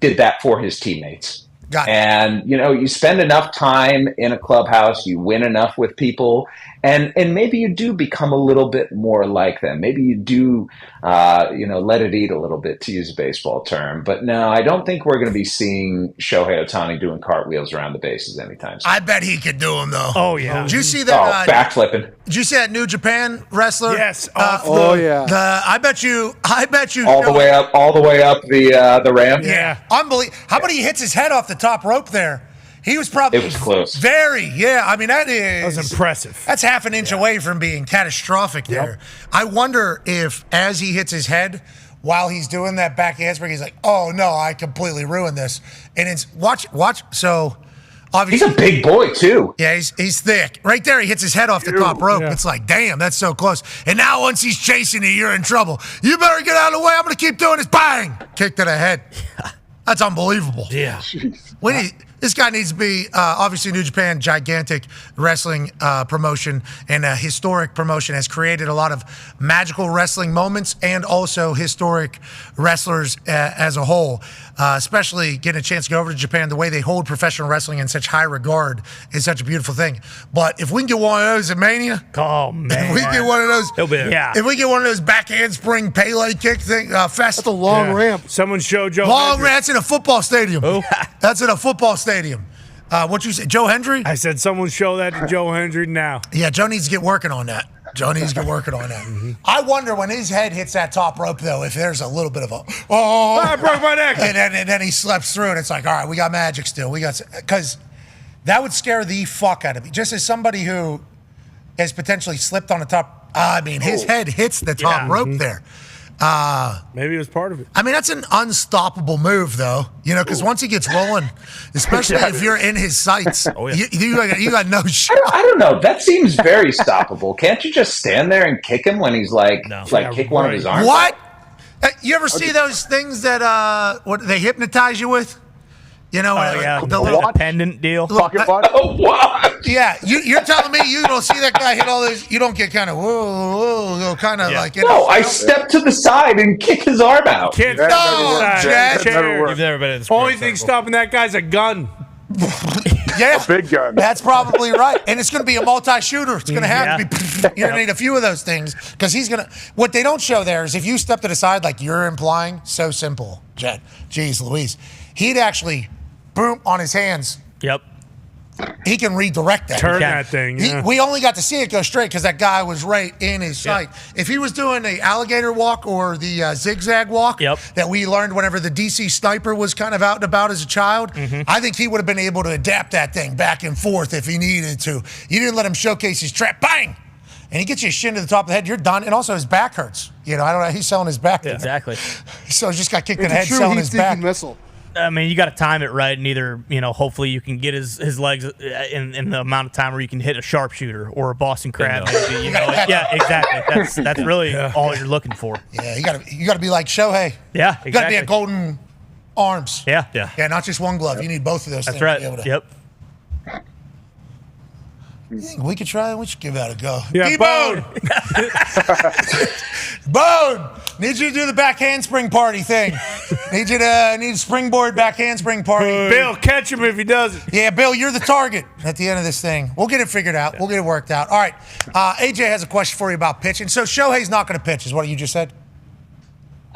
did that for his teammates. Got it. And, you spend enough time in a clubhouse, you win enough with people, and maybe you do become a little bit more like them. Maybe you do, let it eat a little bit, to use a baseball term. But no, I don't think we're going to be seeing Shohei Ohtani doing cartwheels around the bases anytime soon. I bet he could do them, though. Oh, yeah. Did you see that? Backflipping. Did you see that New Japan wrestler? Yes. I bet you. All the way up the ramp. Yeah. Unbelievable. How about he hits his head off the top rope there? He was probably. It was close. Very. Yeah. I mean, that was impressive. That's half an inch away from being catastrophic there. Yep. I wonder if, as he hits his head, while he's doing that back handspring, he's like, "Oh no, I completely ruined this." And it's watch. So. Obviously, he's a big boy, too. Yeah, he's thick. Right there, he hits his head off the top rope. Yeah. It's like, damn, that's so close. And now once he's chasing you, you're in trouble. You better get out of the way. I'm going to keep doing this. Bang! Kick to the head. That's unbelievable. Yeah. This guy needs to be, obviously, New Japan, gigantic wrestling promotion and a historic promotion, has created a lot of magical wrestling moments and also historic wrestlers as a whole. Especially getting a chance to go over to Japan, the way they hold professional wrestling in such high regard is such a beautiful thing. But if we can get one of those at Mania, oh man, if we get one of those, if we get one of those back handspring Pele kick thing, fest. That's a long ramp. Someone showed Joe. Long ramp. That's in a football stadium. Oh. That's in a football stadium. What you say, Joe Hendry? I said someone show that to Joe Hendry now. Yeah, Joe needs to get working on that. Mm-hmm. I wonder when his head hits that top rope, though, if there's a little bit of I broke my neck. And then he slips through, and it's like, all right, we got magic still. Because that would scare the fuck out of me. Just as somebody who has potentially slipped on the top, his head hits the top rope there. Maybe it was part of it. I mean, that's an unstoppable move, though. Because once he gets rolling, especially if you're in his sights, you got no shot. I don't know. That seems very stoppable. Can't you just stand there and kick him when he's kick one of his arms? What? You ever see those things that what they hypnotize you with? The little pendant deal. Pocket watch? What? Yeah, you're telling me you don't see that guy hit all those. You don't get kind of kind of like. I step to the side and kick his arm out. Can't Chad. You've never been in the sports Only thing stopping that guy's a gun. Yeah, a big gun. That's probably right, and it's going to be a multi-shooter. It's going to have to be. You're going to need a few of those things because he's going to. What they don't show there is if you step to the side, like you're implying, so simple, Jed. Jeez, Louise, he'd actually boom on his hands. Yep. he can redirect that. Turn that thing. Yeah. We only got to see it go straight because that guy was right in his sight. If he was doing the alligator walk or the zigzag walk that we learned whenever the DC sniper was kind of out and about as a child, I think he would have been able to adapt that thing back and forth if he needed to. You didn't let him showcase his trap. Bang! And he gets you a shin to the top of the head, you're done. And also his back hurts. You know, I don't know. He's selling his back. Exactly. So he just got kicked in the head selling his back. Missile. I mean, you got to time it right, and either, hopefully you can get his legs in the amount of time where you can hit a sharpshooter or a Boston Crab. Maybe, yeah, exactly. That's really all you're looking for. Yeah, you got to be like Shohei. Yeah, exactly. You got to be at Golden Arms. Yeah. Yeah, not just one glove. You need both of those things. That's right. To be able to, Yep. You think we could try it? We should give that a go. Yeah, D-Bone! Bone! Need you to do the back handspring party thing. Need a springboard back handspring party. Bill, catch him if he doesn't. Yeah, Bill, you're the target at the end of this thing. We'll get it figured out. We'll get it worked out. All right. AJ has a question for you about pitching. So Shohei's not going to pitch, is what you just said?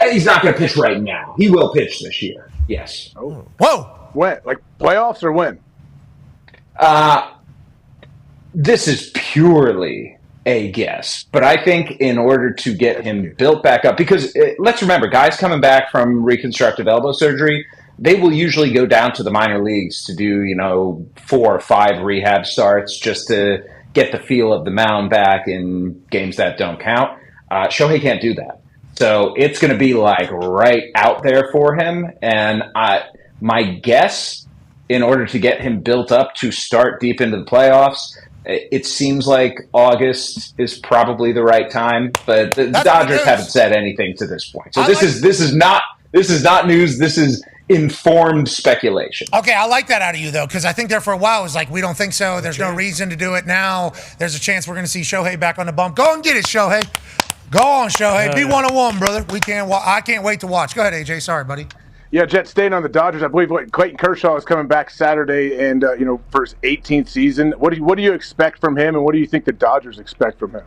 He's not going to pitch right now. He will pitch this year. Yes. Oh. Whoa. When? Like playoffs or when? This is purely a guess, but I think in order to get him built back up, because let's remember, guys coming back from reconstructive elbow surgery, they will usually go down to the minor leagues to do, 4 or 5 rehab starts just to get the feel of the mound back in games that don't count. Shohei can't do that. So it's going to be like right out there for him. And my guess, in order to get him built up to start deep into the playoffs, it seems like August is probably the right time, but the Dodgers haven't said anything to this point. So this is not news. This is informed speculation. Okay, I like that out of you, though, because I think there for a while it was like, we don't think so. There's no reason to do it now. There's a chance we're going to see Shohei back on the bump. Go and get it, Shohei. Go on, Shohei. Be 101, brother. I can't wait to watch. Go ahead, AJ. Sorry, buddy. Yeah, Jet, staying on the Dodgers, I believe Clayton Kershaw is coming back Saturday, and for his 18th season. What do you expect from him, and what do you think the Dodgers expect from him?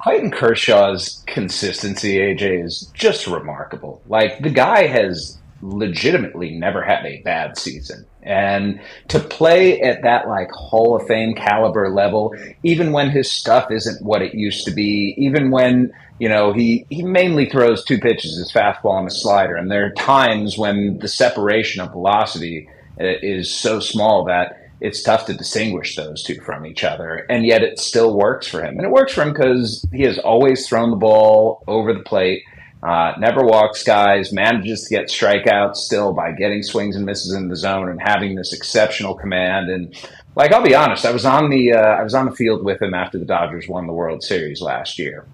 Clayton Kershaw's consistency, AJ, is just remarkable. Like, the guy has legitimately never had a bad season. And to play at that Hall of Fame caliber level, even when his stuff isn't what it used to be, even when he mainly throws 2 pitches, his fastball and his slider, and there are times when the separation of velocity is so small that it's tough to distinguish those two from each other, and yet it still works for him. And it works for him because he has always thrown the ball over the plate, never walks guys, manages to get strikeouts still by getting swings and misses in the zone and having this exceptional command. And I'll be honest, I was on the field with him after the Dodgers won the World Series last year.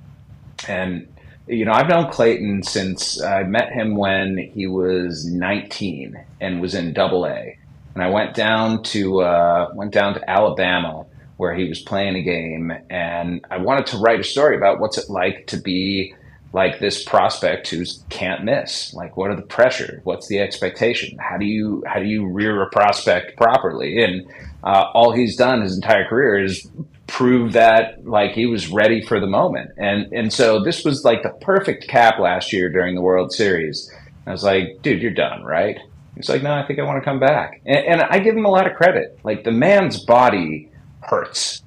And, I've known Clayton since I met him when he was 19 and was in Double-A. And I went down to Alabama where he was playing a game, and I wanted to write a story about what's it like to be like this prospect who can't miss. Like, what are the pressure? What's the expectation? How do you rear a prospect properly? And all he's done his entire career is prove that he was ready for the moment. And so this was the perfect cap last year during the World Series. I was like, dude, you're done, right? He's like, no, I think I want to come back. And I give him a lot of credit. The man's body hurts.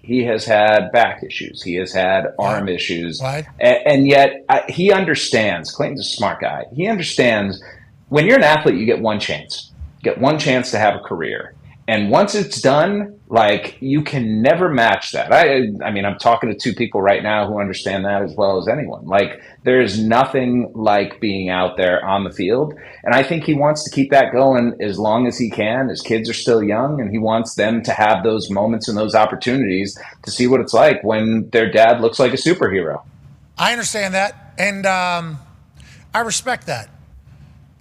He has had back issues. He has had arm issues. Right. And yet he understands. Clayton's a smart guy. He understands when you're an athlete, you get one chance. You get one chance to have a career. And once it's done, you can never match that. I mean, I'm talking to 2 people right now who understand that as well as anyone. There is nothing like being out there on the field. And I think he wants to keep that going as long as he can. His kids are still young, and he wants them to have those moments and those opportunities to see what it's like when their dad looks like a superhero. I understand that, and I respect that.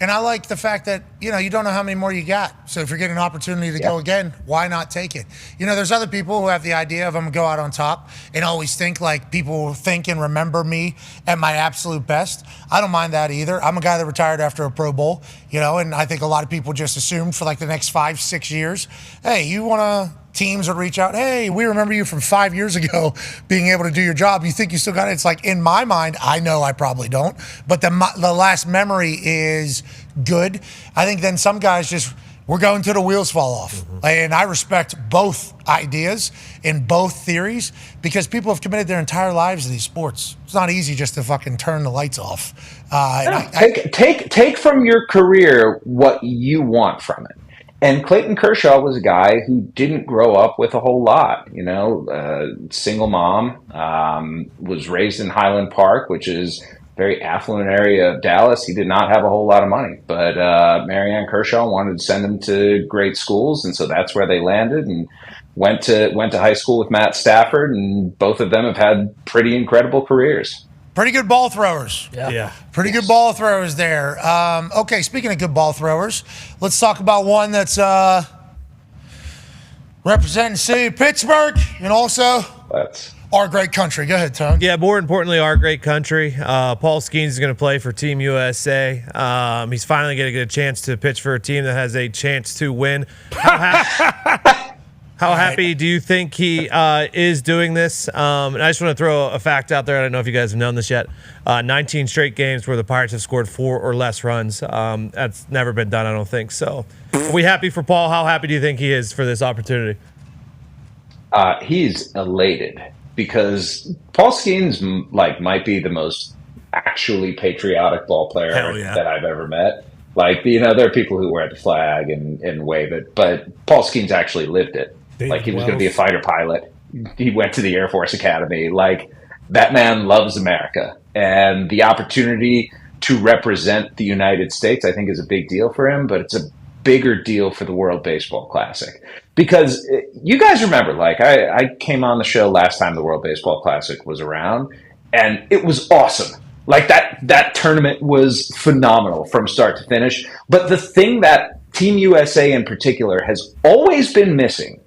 And I like the fact that, you don't know how many more you got. So if you're getting an opportunity to go again, why not take it? There's other people who have the idea of I'm going to go out on top and always think people think and remember me at my absolute best. I don't mind that either. I'm a guy that retired after a Pro Bowl, and I think a lot of people just assumed for the next 5-6 years, hey, you want to... Teams would reach out, hey, we remember you from 5 years ago being able to do your job. You think you still got it? It's in my mind, I know I probably don't, but the last memory is good. I think then some guys just we're going till the wheels fall off. And I respect both ideas and both theories because people have committed their entire lives to these sports. It's not easy just to fucking turn the lights off. Take from your career what you want from it. And Clayton Kershaw was a guy who didn't grow up with a whole lot, single mom, was raised in Highland Park, which is a very affluent area of Dallas. He did not have a whole lot of money, but Marianne Kershaw wanted to send him to great schools, and so that's where they landed and went to high school with Matt Stafford, and both of them have had pretty incredible careers. Pretty good ball throwers. Yeah. Pretty good ball throwers there. Okay, speaking of good ball throwers, let's talk about one that's representing the city of Pittsburgh and also our great country. Go ahead, Tone. Yeah, more importantly, our great country. Paul Skeens is going to play for Team USA. He's finally going to get a chance to pitch for a team that has a chance to win. How happy do you think he is doing this? And I just want to throw a fact out there. I don't know if you guys have known this yet. 19 straight games where the Pirates have scored 4 or less runs. That's never been done, I don't think. So are we happy for Paul? How happy do you think he is for this opportunity? He's elated because Paul Skeens might be the most actually patriotic ball player that I've ever met. There are people who wear the flag and wave it, but Paul Skeens actually lived it. He was going to be a fighter pilot. He went to the Air Force Academy. That man loves America. And the opportunity to represent the United States, I think, is a big deal for him, but it's a bigger deal for the World Baseball Classic. Because you guys remember, I came on the show last time the World Baseball Classic was around, and it was awesome. That tournament was phenomenal from start to finish. But the thing that Team USA in particular has always been missing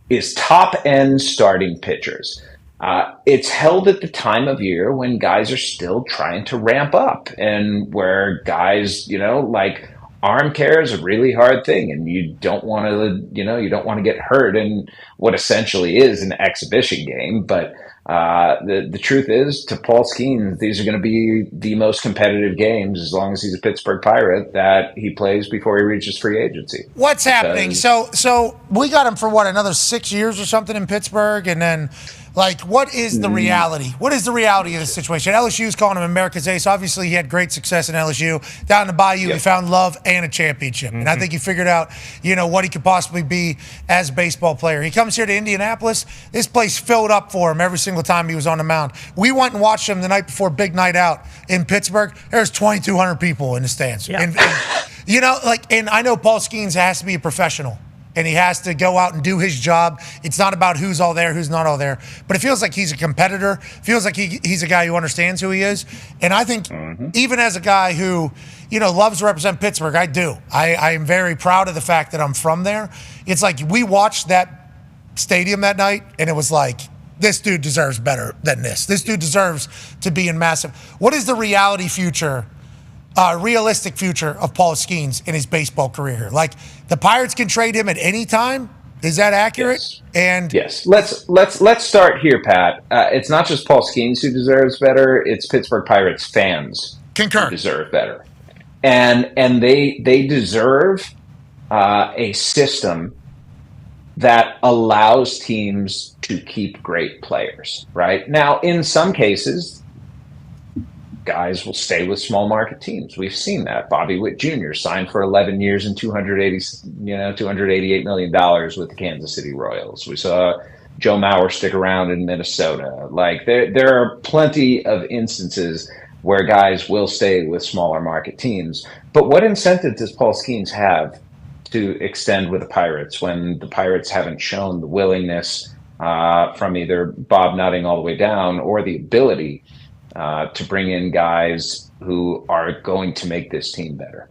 is top-end starting pitchers. It's held at the time of year when guys are still trying to ramp up and where guys, arm care is a really hard thing, and you don't want to get hurt in what essentially is an exhibition game. But the truth is, to Paul Skeens, these are going to be the most competitive games as long as he's a Pittsburgh Pirate that he plays before he reaches free agency. What's happening? So we got him for another 6 years or something in Pittsburgh, and then what is the reality? What is the reality of the situation? LSU's calling him America's ace. Obviously, he had great success in LSU. Down in the Bayou, he found love and a championship. And I think he figured out, what he could possibly be as a baseball player. He comes here to Indianapolis. This place filled up for him every single time he was on the mound. We went and watched him the night before Big Night Out in Pittsburgh. There's 2,200 people in the stands. Yeah. And I know Paul Skeens has to be a professional. And he has to go out and do his job. It's not about who's all there, who's not all there. But it feels like he's a competitor. Feels like he's a guy who understands who he is. And I think even as a guy who, loves to represent Pittsburgh, I do. I am very proud of the fact that I'm from there. It's like we watched that stadium that night, and it was like, this dude deserves better than this. This dude deserves to be in massive. What is the realistic future of Paul Skeens in his baseball career? The Pirates can trade him at any time. Is that accurate? Yes. And yes, let's start here, Pat. It's not just Paul Skeens who deserves better; it's Pittsburgh Pirates fans who deserve better, and they deserve a system that allows teams to keep great players. Right now, in some cases, guys will stay with small market teams. We've seen that. Bobby Witt Jr. signed for 11 years and $288 million with the Kansas City Royals. We saw Joe Mauer stick around in Minnesota. There are plenty of instances where guys will stay with smaller market teams. But what incentive does Paul Skeens have to extend with the Pirates when the Pirates haven't shown the willingness from either Bob Nutting all the way down or the ability to bring in guys who are going to make this team better?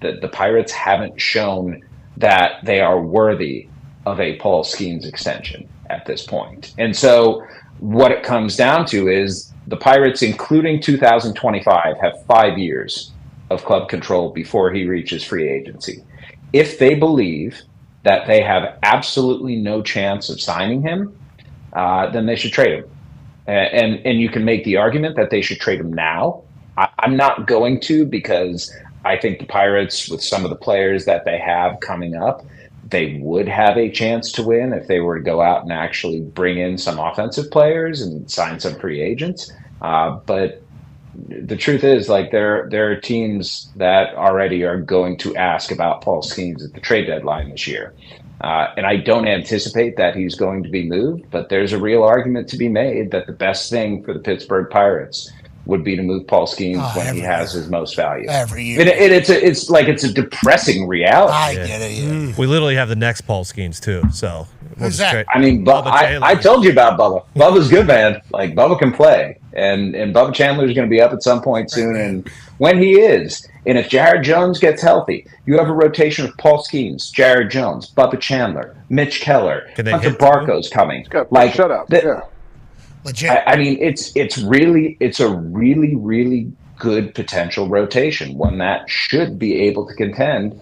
The Pirates haven't shown that they are worthy of a Paul Skeens extension at this point. And so what it comes down to is the Pirates, including 2025, have 5 years of club control before he reaches free agency. If they believe that they have absolutely no chance of signing him, then they should trade him. And you can make the argument that they should trade him now. I'm not going to, because I think the Pirates, with some of the players that they have coming up, they would have a chance to win if they were to go out and actually bring in some offensive players and sign some free agents. But the truth is, like, there are teams that already are going to ask about Paul Skeens at the trade deadline this year. And I don't anticipate that he's going to be moved, but there's a real argument to be made that the best thing for the Pittsburgh Pirates would be to move Paul Skeens when he has his most value. Every year. And it's a depressing reality. I get it. Yeah. We literally have the next Paul Skeens too. So Who's that? I mean, I told you about Bubba. Bubba's good, man. Like, Bubba can play. And Bubba Chandler is going to be up at some point soon. And when he is, and if Jared Jones gets healthy, you have a rotation of Paul Skeens, Jared Jones, Bubba Chandler, Mitch Keller, Hunter Barco's coming. Like, shut up. Yeah. Legit. I mean, it's a really, really good potential rotation, one that should be able to contend.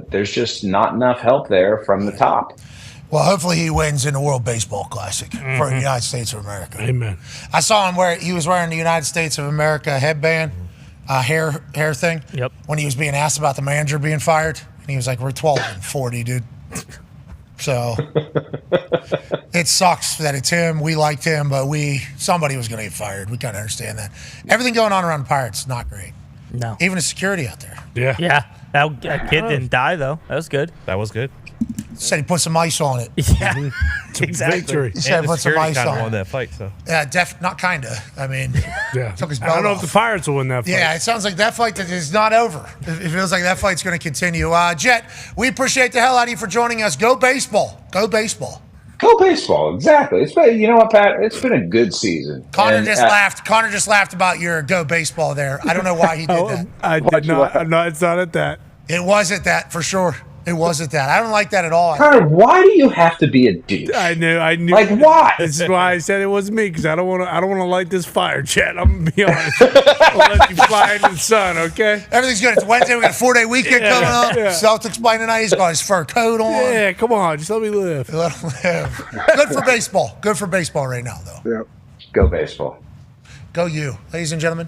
There's just not enough help there from the top. Well, hopefully he wins in the World Baseball Classic for the United States of America. Amen. I saw him he was wearing the United States of America headband, hair thing. Yep. When he was being asked about the manager being fired, and he was like, "We're 12 and 40, dude." So it sucks that it's him. We liked him, but somebody was going to get fired. We kind of understand that. Everything going on around the Pirates, not great. No. Even the security out there. Yeah. Yeah. That kid didn't die, though. That was good. That was good. Said he put some ice on it. Yeah. Exactly. Victory. He said put some ice on won it. that fight. So Yeah, not kinda. I mean, Yeah. took his I don't belt know off. if the Pirates will win that fight. Yeah, it sounds like that fight is not over. It feels like that fight's going to continue. Jet, we appreciate the hell out of you for joining us. Go baseball. Go baseball. Go baseball, exactly. It's been, you know what, Pat? It's been a good season. Connor just laughed. Connor just laughed about your go baseball there. I don't know why he did that. I did not. It's not at that. It wasn't that for sure. It wasn't that. I don't like that at all. Connor, why do you have to be a douche? I knew. Like, why? This is why I said it was me, because I don't want to light this fire, Chet. I'm gonna be honest. I'll let you fly into the sun, okay? Everything's good. It's Wednesday. We got a 4-day weekend coming up. Yeah. Celtics playing tonight. He's got his fur coat on. Yeah, come on. Just let me live. Let him live. Good for baseball. Good for baseball right now, though. Yeah. Go baseball. Go you, ladies and gentlemen.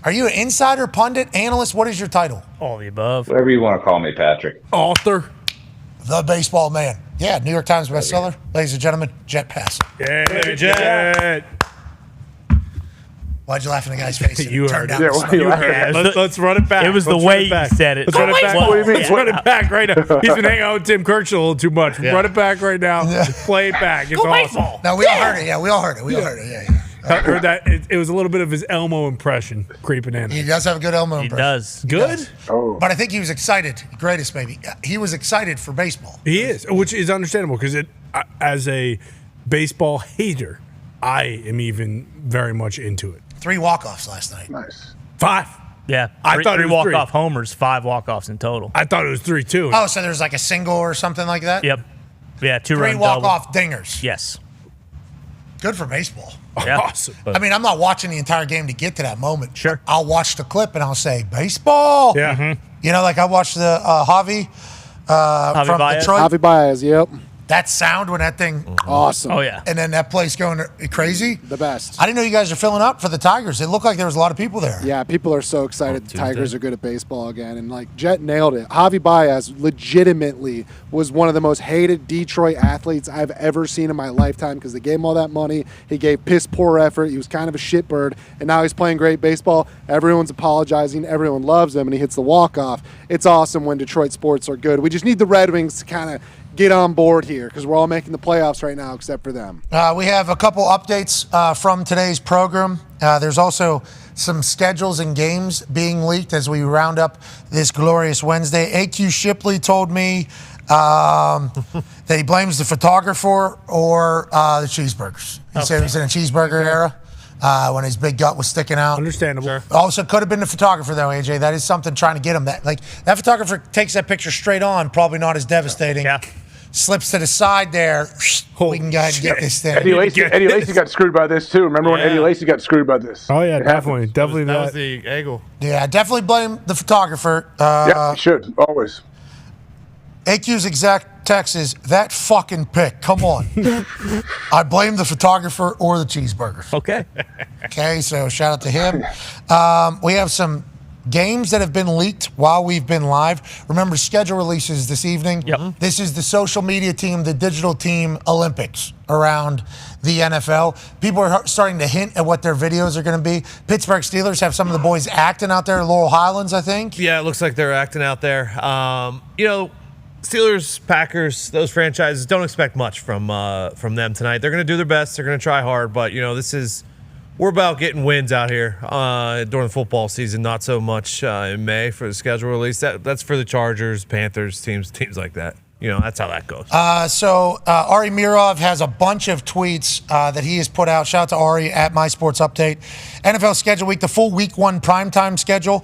Are you an insider, pundit, analyst? What is your title? All the above. Whatever you want to call me, Patrick. Author. The baseball man. Yeah, New York Times bestseller. Ladies and gentlemen, Jet Pass. Yeah, Jet. Why'd you laugh in the guy's face? You heard it. Yeah, Let's run it back. It was the way you said it. Let's run it back. What do you mean? Let's run it back right now. He's been hanging out with Tim Kirchner a little too much. Run it back right now. Play it back. It's awesome. No, we all heard it. Yeah, we all heard it. We all heard it. Yeah. I heard that it was a little bit of his Elmo impression creeping in. He does have a good Elmo impression. He does. Good? Oh. But I think he was excited. Greatest, maybe. He was excited for baseball. He is, which is understandable because as a baseball hater, I am even very much into it. 3 walk-offs last night. Nice. 5. Yeah. I thought it three was 3. walk-off homers, 5 walk-offs in total. I thought it was 3 too. Oh, so there's like a single or something like that? Yep. Yeah, 3 2-run walk-off dingers. Yes. Good for baseball. Yeah. Awesome. I mean, I'm not watching the entire game to get to that moment. Sure. I'll watch the clip and I'll say, baseball. Yeah. Mm-hmm. You know, like I watched the Javi from Baez. Detroit. Javi Baez, yep. That sound when that thing, Awesome. Oh, yeah. and then that place going crazy. The best. I didn't know you guys are filling up for the Tigers. It looked like there was a lot of people there. Yeah, people are so excited the Tigers are good at baseball again. And, like, Jet nailed it. Javi Baez legitimately was one of the most hated Detroit athletes I've ever seen in my lifetime because they gave him all that money. He gave piss-poor effort. He was kind of a shitbird. And now he's playing great baseball. Everyone's apologizing. Everyone loves him, and he hits the walk-off. It's awesome when Detroit sports are good. We just need the Red Wings to kind of get on board here because we're all making the playoffs right now except for them. We have a couple updates from today's program. There's also some schedules and games being leaked as we round up this glorious Wednesday. AQ Shipley told me that he blames the photographer or the cheeseburgers. He said he was in a cheeseburger era when his big gut was sticking out. Understandable. Sure. Also, could have been the photographer, though, AJ. That is something trying to get him. That photographer takes that picture straight on, probably not as devastating. Yeah. Slips to the side there. We can go ahead and get this thing. Eddie Lacy got screwed by this too. Remember when Eddie Lacy got screwed by this? Oh yeah, definitely that was that. the angle. Yeah, definitely blame the photographer. Yeah, you should always. AQ's exact text is, that fucking pic. Come on. I blame the photographer or the cheeseburgers. Okay. Okay, so shout out to him. We have some games that have been leaked while we've been live. Remember, schedule releases this evening. Yep. This is the social media team, the digital team Olympics around the NFL. People are starting to hint at what their videos are going to be. Pittsburgh Steelers have some of the boys acting out there at Laurel Highlands, I think. Yeah, it looks like they're acting out there. Steelers, Packers, those franchises, don't expect much from them tonight. They're going to do their best. They're going to try hard, but we're about getting wins out here during the football season, not so much in May for the schedule release. That's for the Chargers, Panthers, teams like that. That's how that goes. So Ari Mirov has a bunch of tweets that he has put out. Shout out to Ari at My Sports Update. NFL schedule week, the full week 1 primetime schedule.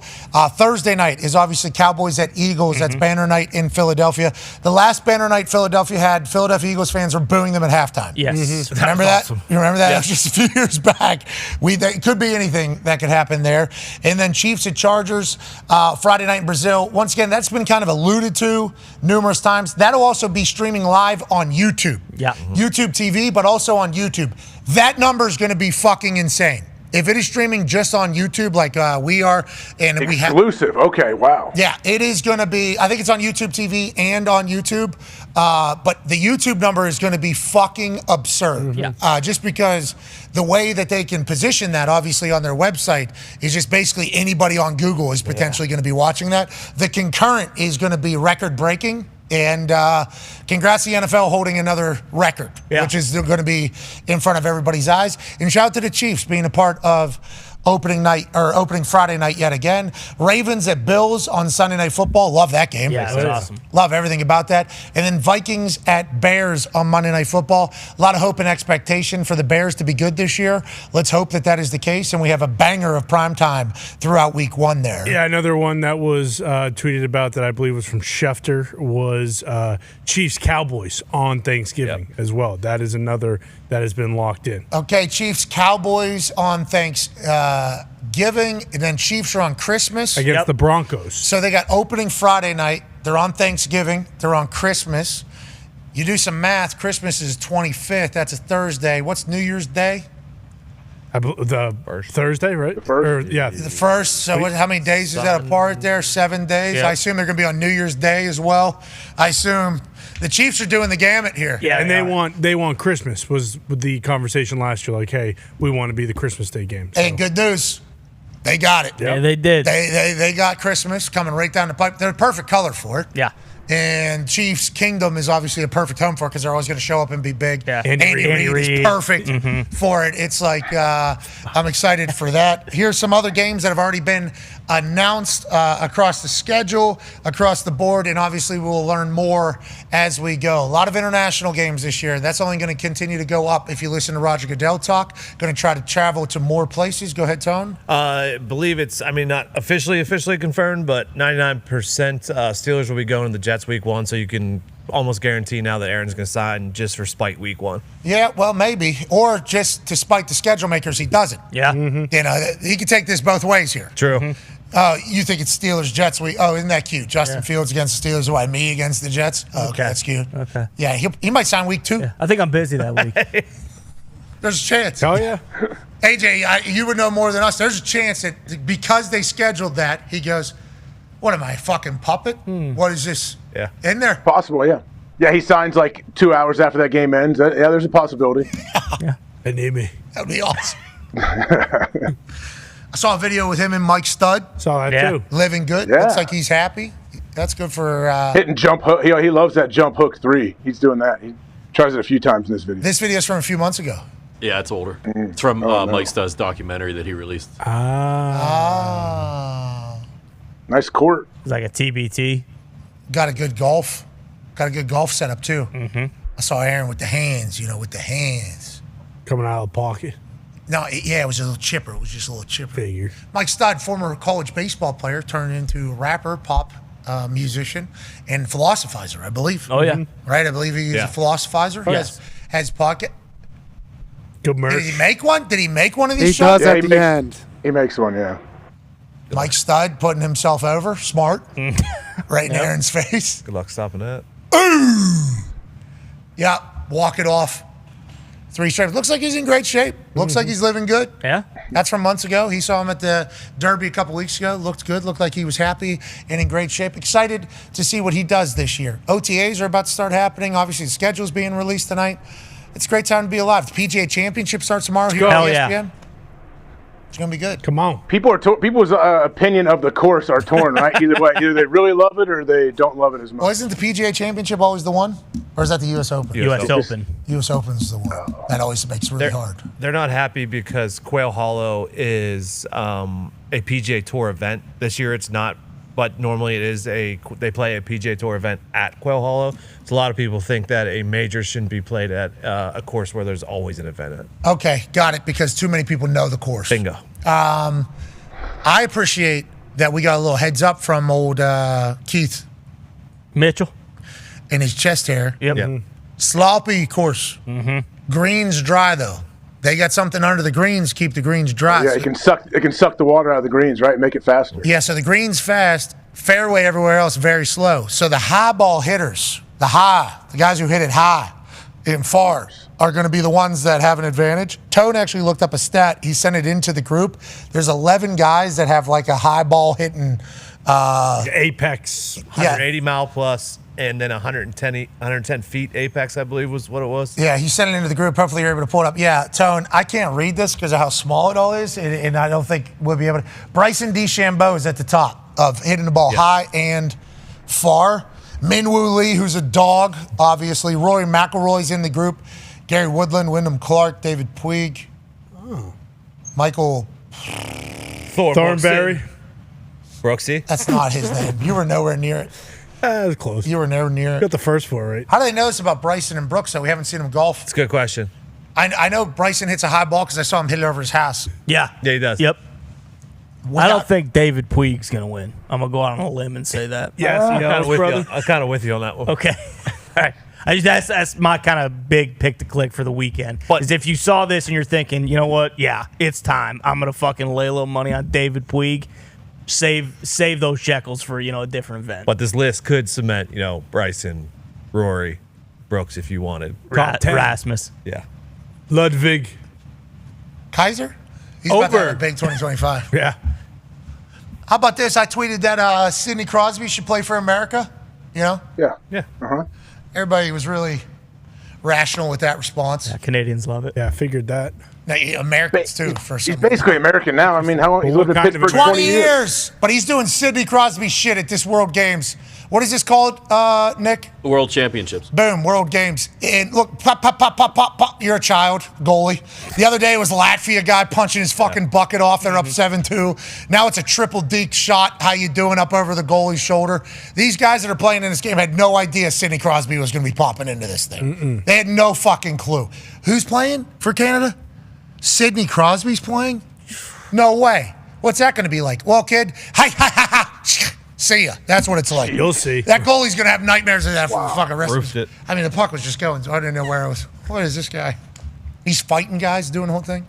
Thursday night is obviously Cowboys at Eagles. That's banner night in Philadelphia. The last banner night Philadelphia had, Philadelphia Eagles fans were booing them at halftime. Yes. Remember that? Awesome. You remember that? Yeah. It was just a few years back. It could be anything that could happen there. And then Chiefs at Chargers, Friday night in Brazil. Once again, that's been kind of alluded to numerous times. That'll also be streaming live on YouTube. Yeah. YouTube TV, but also on YouTube. That number is going to be fucking insane. If it is streaming just on YouTube like we are, and we have exclusive. Okay, wow. Yeah, it is going to be. I think it's on YouTube TV and on YouTube, but the YouTube number is going to be fucking absurd. Yeah. Just because the way that they can position that, obviously on their website, is just basically anybody on Google is potentially going to be watching that. The concurrent is going to be record breaking. And congrats to the NFL holding another record, which is going to be in front of everybody's eyes. And shout out to the Chiefs being a part of opening Friday night yet again. Ravens at Bills on Sunday Night Football. Love that game. Yeah, it's awesome. Love everything about that. And then Vikings at Bears on Monday Night Football. A lot of hope and expectation for the Bears to be good this year. Let's hope that is the case. And we have a banger of primetime throughout week 1 there. Yeah, another one that was tweeted about that I believe was from Schefter was Chiefs-Cowboys on Thanksgiving as well. That is another that has been locked in. Okay, Chiefs-Cowboys on Thanksgiving, and then Chiefs are on Christmas. Against the Broncos. So they got opening Friday night. They're on Thanksgiving. They're on Christmas. You do some math. Christmas is 25th. That's a Thursday. What's New Year's Day? The first. Thursday, right? The first. The first. So how many days is that apart there? 7 days? Yeah. I assume they're going to be on New Year's Day as well. I assume the Chiefs are doing the gamut here. Yeah, and they want Christmas was the conversation last year. Like, hey, we want to be the Christmas Day game. So. Hey, good news. They got it. Yeah, they did. They got Christmas coming right down the pipe. They're a perfect color for it. Yeah. And Chiefs Kingdom is obviously a perfect home for it because they're always going to show up and be big. Yeah. Andy Reid is perfect for it. It's like I'm excited for that. Here's some other games that have already been announced across the schedule, across the board, and obviously we'll learn more as we go. A lot of international games this year. That's only going to continue to go up if you listen to Roger Goodell talk. Going to try to travel to more places. Go ahead, Tone. I believe it's, not officially confirmed, but 99% Steelers will be going to the Jets week 1, so you can almost guarantee now that Aaron's going to sign just for spite week 1. Yeah, well, maybe. Or just to spite the schedule makers, he doesn't. Yeah. He can take this both ways here. True. You think it's Steelers-Jets week. Oh, isn't that cute? Justin Fields against the Steelers. Why, me against the Jets? Oh, okay, that's cute. Okay. Yeah, he might sign week 2. Yeah, I think I'm busy that week. There's a chance. Oh, yeah. AJ, you would know more than us. There's a chance that because they scheduled that, he goes, what am I, a fucking puppet? What is this? Yeah. In there? Possible, yeah. Yeah, he signs like 2 hours after that game ends. Yeah, there's a possibility. Yeah. They need me. That would be awesome. I saw a video with him and Mike Stud. Saw that too. Living good. Yeah. Looks like he's happy. That's good for... hitting jump hook. He loves that jump hook 3. He's doing that. He tries it a few times in this video. This video's from a few months ago. Yeah, it's older. It's from Mike Studd's documentary that he released. Nice court. It's like a TBT. Got a good golf setup too. I saw Aaron with the hands, with the hands. Coming out of the pocket. No, it was a little chipper. It was just a little chipper. Figure. Mike Stud, former college baseball player, turned into rapper, pop musician, and philosophizer, I believe. Oh, yeah. Right? I believe he's a philosophizer. Yes. Has pocket. Good merch. Did he make one? Did he make one of these He shots? does at the end. He makes one, yeah. Mike Stud putting himself over. Smart. Right in Aaron's face. Good luck stopping that. Yeah, walk it off. 3 straight. Looks like he's in great shape. Looks like he's living good. Yeah. That's from months ago. He saw him at the Derby a couple weeks ago. Looked good. Looked like he was happy and in great shape. Excited to see what he does this year. OTAs are about to start happening. Obviously, the schedule's being released tonight. It's a great time to be alive. The PGA Championship starts tomorrow here on ESPN. Yeah. It's going to be good. Come on. People's opinion of the course are torn, right? Either way, either they really love it or they don't love it as much. Well, isn't the PGA Championship always the one? Or is that the U.S. Open? U.S. Open. U.S. Open's the one. That always makes it really hard. They're not happy because Quail Hollow is a PGA Tour event. This year it's not, but normally it is they play a PGA Tour event at Quail Hollow. So a lot of people think that a major shouldn't be played at a course where there's always an event at. Okay, got it, because too many people know the course. Bingo. I appreciate that we got a little heads up from old Keith Mitchell in his chest hair. Yep. Sloppy course. Greens dry, though. They got something under the greens, keep the greens dry. Yeah, it can suck the water out of the greens, right? Make it faster. Yeah, so the greens fast, fairway everywhere else very slow. So the high ball hitters, the guys who hit it high and far, are going to be the ones that have an advantage. Tone actually looked up a stat. He sent it into the group. There's 11 guys that have like a high ball hitting. Apex. 180 mile plus, and then 110 feet apex, I believe was what it was. Yeah, he sent it into the group. Hopefully you're able to pull it up. Yeah, Tone, I can't read this because of how small it all is, and I don't think we'll be able to. Bryson DeChambeau is at the top of hitting the ball high and far. Minwoo Lee, who's a dog, obviously. Rory McIlroy's in the group. Gary Woodland, Wyndham Clark, David Puig, Michael Thornberry. Brooksy. That's not his name. You were nowhere near it. That was close. You were nowhere near it. Got the first 4 right. How do they know this about Bryson and Brooks, though? We haven't seen him golf. It's a good question. I know Bryson hits a high ball because I saw him hit it over his house. Yeah. Yeah, he does. Yep. I don't think David Puig's going to win. I'm going to go out on a limb and say that. Yes, I'm kind of with you on that one. Okay. All right. That's my kind of big pick to click for the weekend. Is if you saw this and you're thinking, you know what? Yeah, it's time. I'm going to fucking lay a little money on David Puig. Save those shekels for, a different event. But this list could cement, Bryson, Rory, Brooks if you wanted. Rasmus. Yeah. Ludwig. Kaiser? He's about to have a big 2025. Yeah. How about this? I tweeted that Sidney Crosby should play for America. Yeah. Everybody was really rational with that response. Yeah, Canadians love it. Yeah, I figured that. Now, Americans, too. For some He's basically American now. I mean, how long? He's lived in Pittsburgh 20 years. But he's doing Sidney Crosby shit at this World Games. What is this called, Nick? World Championships. Boom, World Games. And look, pop, pop, pop, pop, pop, pop. You're a child, goalie. The other day it was Latvia guy punching his fucking bucket off. They're up 7-2. Now it's a triple deke shot. How you doing up over the goalie's shoulder? These guys that are playing in this game had no idea Sidney Crosby was going to be popping into this thing. They had no fucking clue. Who's playing for Canada? Sidney Crosby's playing? No way. What's that going to be like? Well, kid, hi, hi, hi, hi. See ya. That's what it's like. You'll see. That goalie's going to have nightmares of that for the fucking rest Roofed of it. I mean, the puck was just going, so I didn't know where it was. What is this guy? He's fighting guys, doing the whole thing.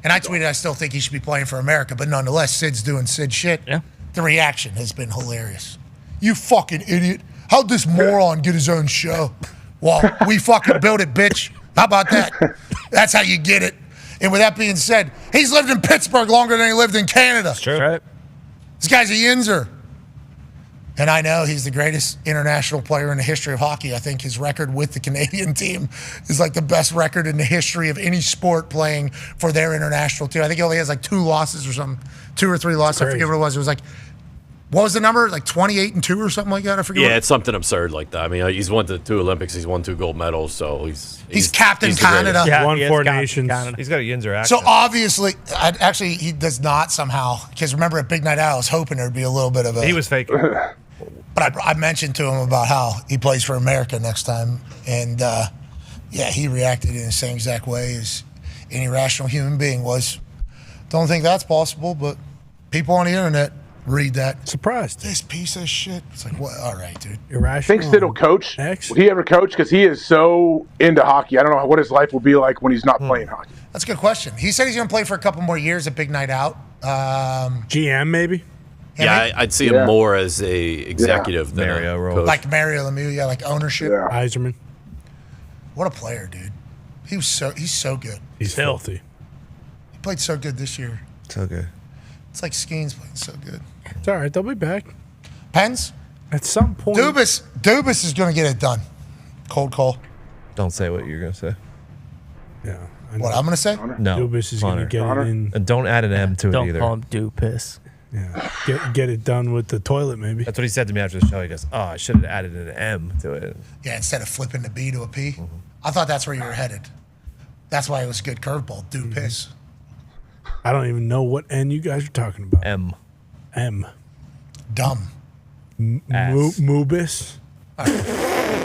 And I tweeted I still think he should be playing for America, but nonetheless, Sid's doing Sid shit. Yeah. The reaction has been hilarious. You fucking idiot. How'd this moron get his own show? Well, we fucking built it, bitch. How about that? That's how you get it. And with that being said, he's lived in Pittsburgh longer than he lived in Canada. That's true. Right. This guy's a Yinzer. And I know he's the greatest international player in the history of hockey. I think his record with the Canadian team is like the best record in the history of any sport playing for their international team. I think he only has like 2 losses or something, 2 or 3 losses. I forget what it was. It was like, what was the number? Like 28-2 or something like that? I forget. Yeah, it's something absurd like that. I mean, he's won the 2 Olympics. He's won 2 gold medals. So he's Captain he's Canada. Yeah, won 4 nations. He's got a Yinzer accent. So obviously, actually, he does not somehow. Because remember at Big Night Out, I was hoping there'd be a little bit of a. He was faking. But I mentioned to him about how he plays for America next time. And, yeah, he reacted in the same exact way as any rational human being was. Don't think that's possible, but people on the internet read that. Surprised. This piece of shit. It's like, what? All right, dude. Irrational. Think Sid will coach? Would he ever coach? Because he is so into hockey. I don't know what his life will be like when he's not playing hockey. That's a good question. He said he's going to play for a couple more years at Big Night Out. GM, maybe? Yeah, I'd see him more as a executive than Mario a role. coach. Like Mario Lemieux, like ownership. Yzerman. What a player, dude. He's so good. He's filthy. He played so good this year. So good. It's like Skeens playing so good. It's all right. They'll be back. Pens? At some point. Dubas is going to get it done. Cold call. Don't say what you're going to say. Yeah. What I'm going to say? No. Dubas is going to get it in. And don't add an M to it Don't either. call him Dupis. Yeah. Get it done with the toilet, maybe. That's what he said to me after the show. He goes, "Oh, I should have added an M to it." Yeah, instead of flipping the B to a P. I thought that's where you were headed. That's why it was a good curveball. Dupis. I don't even know what N you guys are talking about. M. Dumb. Mubis.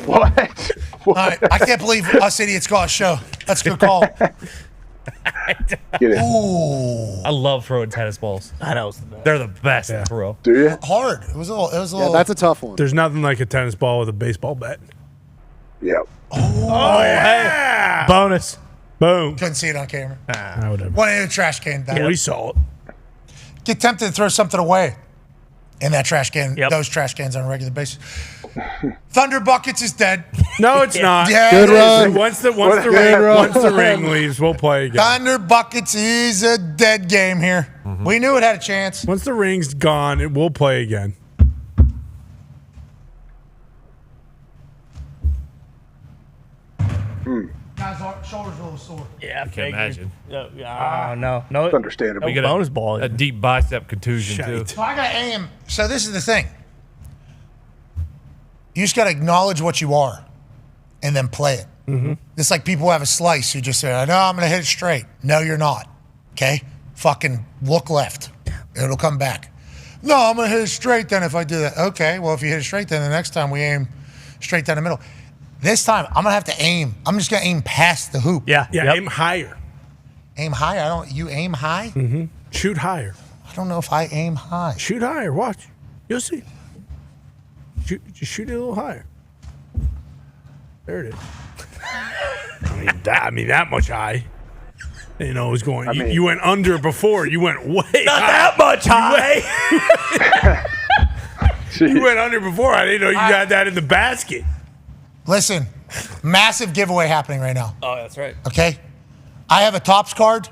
What? All right. I can't believe us idiots got a show. That's a good call. Get it. Ooh. I love throwing tennis balls. I know. It's the best. They're the best to throw. Do you? Hard. It was a little. Yeah, that's a tough one. There's nothing like a tennis ball with a baseball bat. Yep. Oh, yeah. Bonus. Boom. Couldn't see it on camera. Whatever. One in the trash can. Yeah, we saw it. Get tempted to throw something away in that trash can. Those trash cans on a regular basis. Thunder Buckets is dead. No, it's not. Yeah, Good it is. run. Once the ring leaves, we'll play again. Thunder Buckets is a dead game here. We knew it had a chance. Once the ring's gone, it will play again. Guys, our shoulders a little sore. Yeah, I Can't imagine. No. It's understandable. No bonus ball. A deep bicep contusion, too. So I got to aim. So this is the thing. You just got to acknowledge what you are and then play it. It's like people who have a slice who just say, I know I'm going to hit it straight. No, you're not. Okay? Fucking look left. It'll come back. No, I'm going to hit it straight then if I do that. Okay, well, if you hit it straight, then the next time we aim straight down the middle. This time, I'm going to have to aim. I'm just going to aim past the hoop. Yeah, aim higher. Aim higher? You aim high? Mm-hmm. Shoot higher. I don't know if I aim high. Shoot higher. Watch. You'll see. Just shoot it a little higher. There it is. I mean that much high. You know, it was going. You went under before. You went way. Not that much high. You went under before. I didn't know you got that in the basket. Listen, massive giveaway happening right now. Oh, that's right. Okay? I have a Topps card.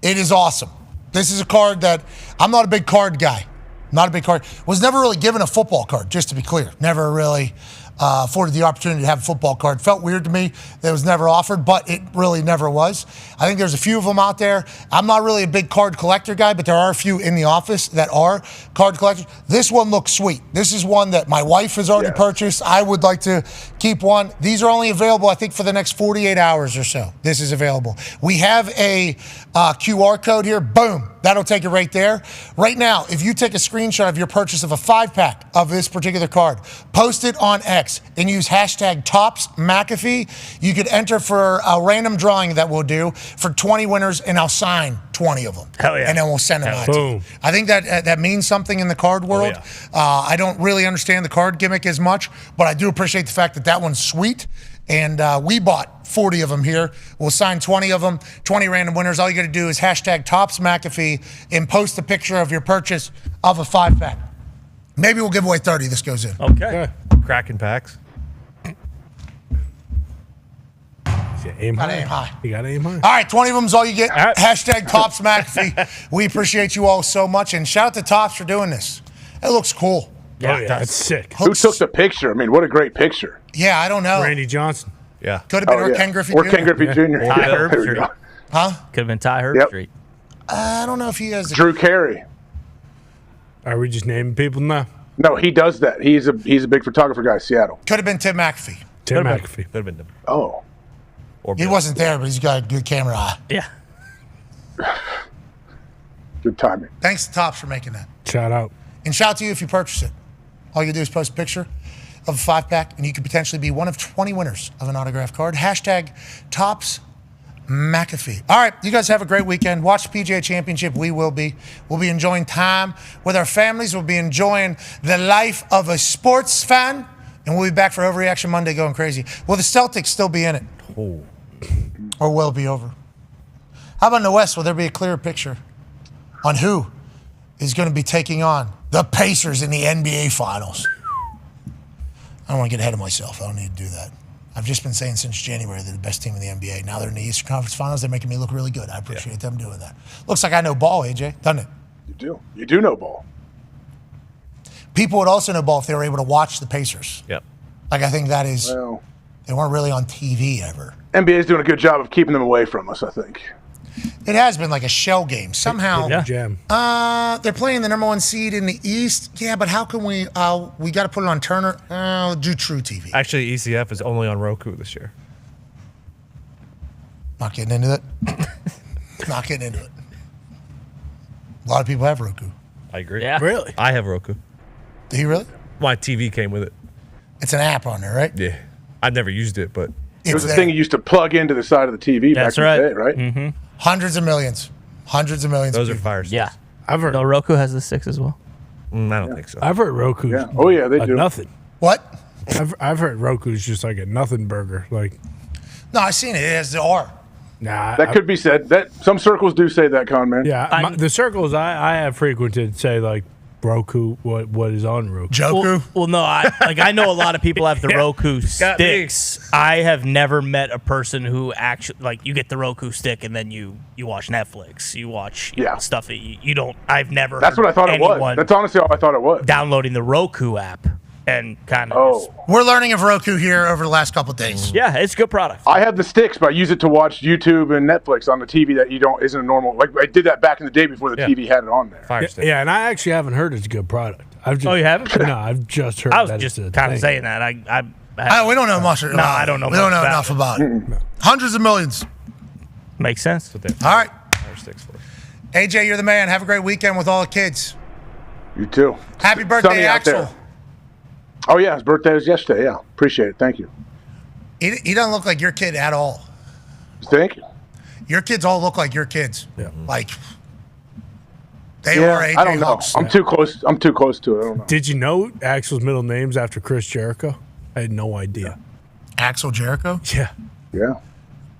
It is awesome. This is a card that I'm not a big card guy. Not a big card. Was never really given a football card, just to be clear. Never really afforded the opportunity to have a football card. Felt weird to me that it was never offered, but it really never was. I think there's a few of them out there. I'm not really a big card collector guy, but there are a few in the office that are card collectors. This one looks sweet. This is one that my wife has already purchased. I would like to keep one. These are only available, I think, for the next 48 hours or so. This is available. We have a QR code here. Boom. That'll take it right there. Right now, if you take a screenshot of your purchase of a 5-pack of this particular card, post it on X, and use hashtag Topps McAfee, you could enter for a random drawing that we'll do for 20 winners, and I'll sign 20 of them. Hell yeah. And then we'll send them out to you. I think that means something in the card world. I don't really understand the card gimmick as much, but I do appreciate the fact that one's sweet. And we bought 40 of them here. We'll sign 20 of them, 20 random winners. All you got to do is hashtag Topps McAfee and post a picture of your purchase of a 5-pack. Maybe we'll give away 30. This goes in. Okay. Cracking packs. Aim Gotta high. aim high. You got to aim high. All right, 20 of them is all you get. Hashtag Topps McAfee. We appreciate you all so much. And shout out to Topps for doing this. It looks cool. Yeah, that's sick. Who took the picture? I mean, what a great picture. Yeah, I don't know. Randy Johnson. Yeah. Could have been Ken Griffey Or Jr. Ken Griffey Jr. Ty Yeah, Herb there we Street. go. Huh? Could have been Ty Herb Street. I don't know if he has. Drew Carey. Are we just naming people now? No, he does that. He's a big photographer guy, Seattle. Could have been Tim McAfee. Tim McAfee. Could have been them. Oh. Or He wasn't there, but he's got a good camera eye. Yeah. Good timing. Thanks to Topps for making that. Shout out. And shout out to you if you purchase it. All you do is post a picture of a 5-pack, and you could potentially be one of 20 winners of an autographed card. Hashtag Topps McAfee. All right, you guys have a great weekend. Watch the PGA Championship. We will be. We'll be enjoying time with our families. We'll be enjoying the life of a sports fan, and we'll be back for Overreaction Monday going crazy. Will the Celtics still be in it? Oh. Or will it be over? How about in the West? Will there be a clearer picture on who is going to be taking on the Pacers in the NBA Finals? I don't want to get ahead of myself. I don't need to do that. I've just been saying since January they're the best team in the NBA. Now they're in the Eastern Conference Finals. They're making me look really good. I appreciate them doing that. Looks like I know ball, AJ, doesn't it? You do. You do know ball. People would also know ball if they were able to watch the Pacers. Yep. Like, I think that is, they weren't really on TV ever. NBA's doing a good job of keeping them away from us, I think. It has been like a shell game. Somehow, Jam. they're playing the number 1 seed in the East. Yeah, but how can we got to put it on Turner. Do True TV. Actually, ECF is only on Roku this year. Not getting into it. Not getting into it. A lot of people have Roku. I agree. Yeah. Really? I have Roku. Do you really? My TV came with it. It's an app on there, right? Yeah. I've never used it, but It was a thing you used to plug into the side of the TV That's back in right. the day, right? Mm-hmm. Hundreds of millions. Hundreds of millions. those of are people. fire sticks. Yeah. I've heard. No, Roku has the 6 as well. I don't think so. I've heard Roku. Yeah. Oh, yeah, they do. Nothing. What? I've heard Roku's just like a nothing burger. Like, No, I've seen it. It has the R. nah. That could be said. That some circles do say that, Con man. Yeah, the circles I have frequented say like Roku. What is on Roku? Joku. Well, no, I know a lot of people have the Roku Got me. sticks. I have never met a person who actually you get the Roku stick and then you watch Netflix, you watch stuff that you don't. I've never. That's what I thought it was. anyone That's honestly all I thought it was. downloading the Roku app and kind of. We're learning of Roku here over the last couple of days. Yeah, it's a good product. I have the sticks, but I use it to watch YouTube and Netflix on the TV that isn't a normal. Like I did that back in the day before the TV had it on there. Fire stick. Yeah, and I actually haven't heard it's a good product. I've just, Oh, you haven't? No, I've just heard. I was that just it's a kind of thing. saying that. We don't know much about No, I don't know. We don't much know about enough it. about it. Hundreds of millions. Makes sense. All right. Fire sticks for. AJ, you're the man. Have a great weekend with all the kids. You too. Happy birthday, Sunny out Axel. there. Oh yeah, his birthday was yesterday. Yeah, appreciate it. Thank you. He doesn't look like your kid at all. Thank you. Your kids all look like your kids. Yeah. Like they are AJ I don't know. looks. I'm too close. I'm too close to it. I don't know. Did you know Axel's middle name's after Chris Jericho? I had no idea. Axel Jericho? Yeah. Yeah.